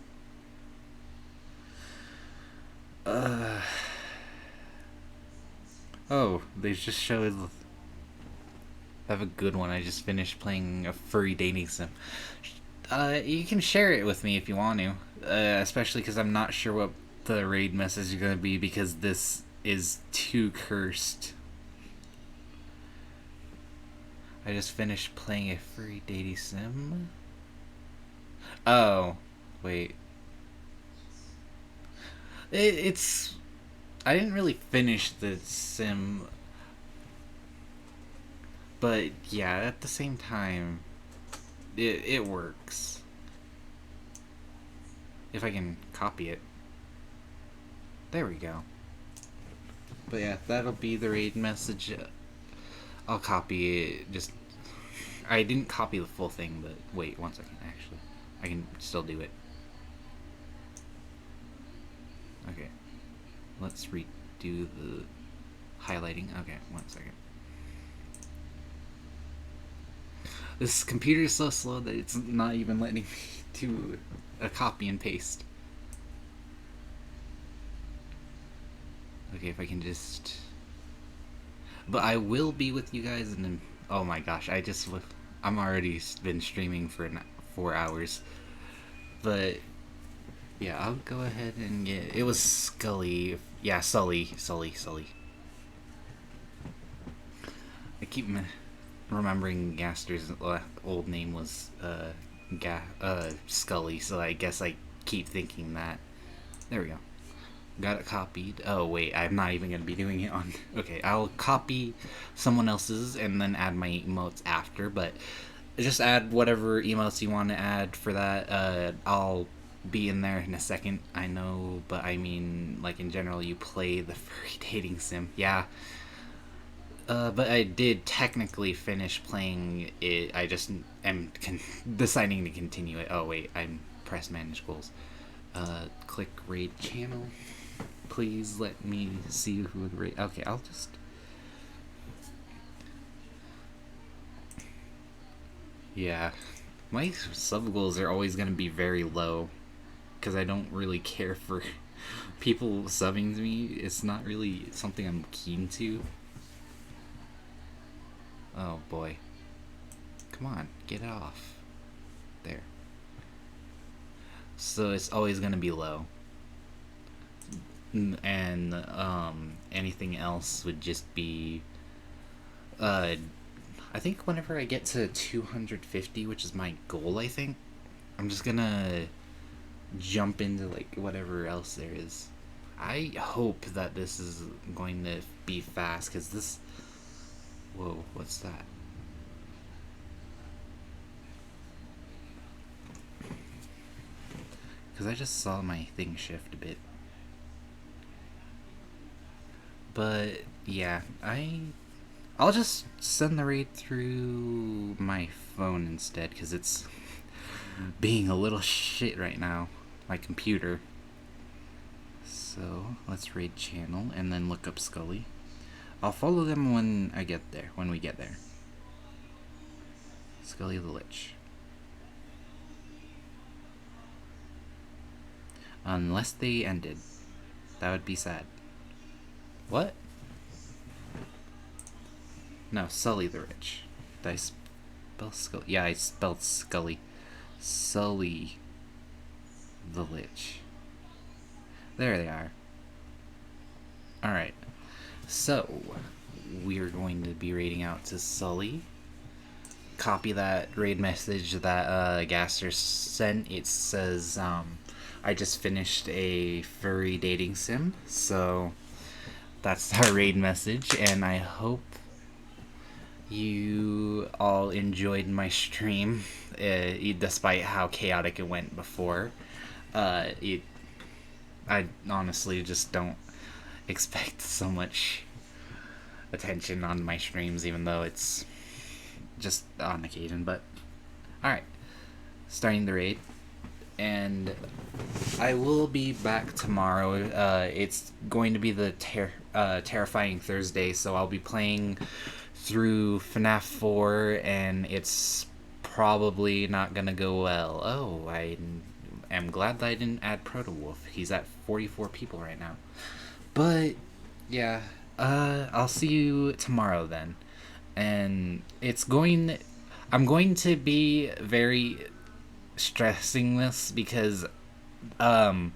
Speaker 1: Oh, they just showed... I have a good one. I just finished playing a furry dating sim. You can share it with me if you want to. Especially because I'm not sure what the raid message is going to be because this is too cursed. I just finished playing a furry dating sim. Oh, wait. It's... I didn't really finish the sim. But yeah, at the same time, it works. If I can copy it. There we go. But yeah, that'll be the raid message. I'll copy it. Just... I didn't copy the full thing, but wait 1 second, actually. I can still do it. Okay. Let's redo the highlighting. Okay, 1 second. This computer is so slow that it's not even letting me do a copy and paste. Okay, if I can just... But I will be with you guys and then... Oh my gosh, I'm already been streaming for 4 hours. But... Yeah, I'll go ahead and get... It was Scully. Yeah, Sully. I keep remembering Gaster's old name was Scully, so I guess I keep thinking that. There we go. Got it copied. Oh wait, I'm not even gonna be doing it on... Okay, I'll copy someone else's and then add my emotes after, but just add whatever emotes you want to add for that. I'll be in there in a second, I know, but I mean, like in general, you play the furry dating sim. Yeah. But I did technically finish playing it. I just am deciding to continue it. Oh wait, I'm press manage goals. Click raid channel. Please let me see who would raid. Okay, I'll just... Yeah. My sub goals are always going to be very low. Because I don't really care for people subbing to me. It's not really something I'm keen to. Oh boy. Come on, get it off. There. So it's always going to be low. And anything else would just be... I think whenever I get to 250, which is my goal, I think, I'm just gonna jump into like whatever else there is. I hope that this is going to be fast, because this... Whoa, what's that? Because I just saw my thing shift a bit. But yeah, I'll just send the raid through my phone instead, because it's being a little shit right now. My computer. So let's raid channel and then look up Scully. I'll follow them when I get there. When we get there. Scully the Lich. Unless they ended. That would be sad. What? No, Sully the Rich. Did I spell Scully? Yeah, I spelled Scully. Sully the Lich. There they are. Alright. So, we're going to be raiding out to Sully. Copy that raid message that Gaster sent. It says, I just finished a furry dating sim. So, that's our raid message. And I hope you all enjoyed my stream, despite how chaotic it went before. I honestly just don't expect so much attention on my streams, even though it's just on occasion. But alright, starting the raid, and I will be back tomorrow. It's going to be the terrifying Thursday, so I'll be playing through FNAF 4, and it's probably not gonna go well. Oh, I am glad that I didn't add Proto Wolf. He's at 44 people right now. But yeah, I'll see you tomorrow then. And I'm going to be very stressing this because that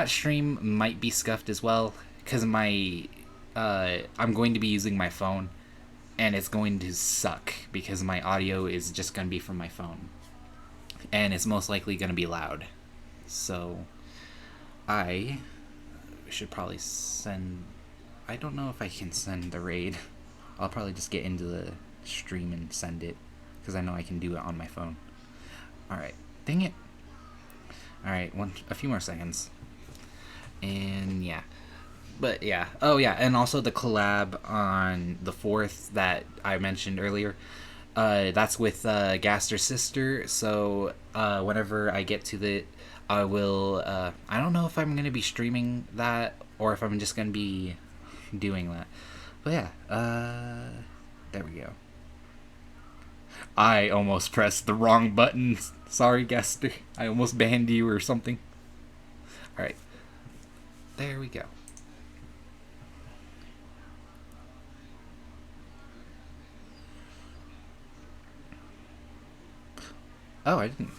Speaker 1: stream might be scuffed as well, because I'm going to be using my phone, and it's going to suck because my audio is just going to be from my phone, and it's most likely going to be loud. So I should probably I don't know if I can send the raid. I'll probably just get into the stream and send it, because I know I can do it on my phone. Alright, dang it. Alright, a few more seconds. And yeah. But yeah. Oh yeah, and also the collab on the 4th that I mentioned earlier. That's with Gaster's sister, so whenever I get to I will, I don't know if I'm going to be streaming that, or if I'm just going to be doing that. But yeah, there we go. I almost pressed the wrong button. Sorry, Gaster. I almost banned you or something. Alright. There we go. Oh, I didn't.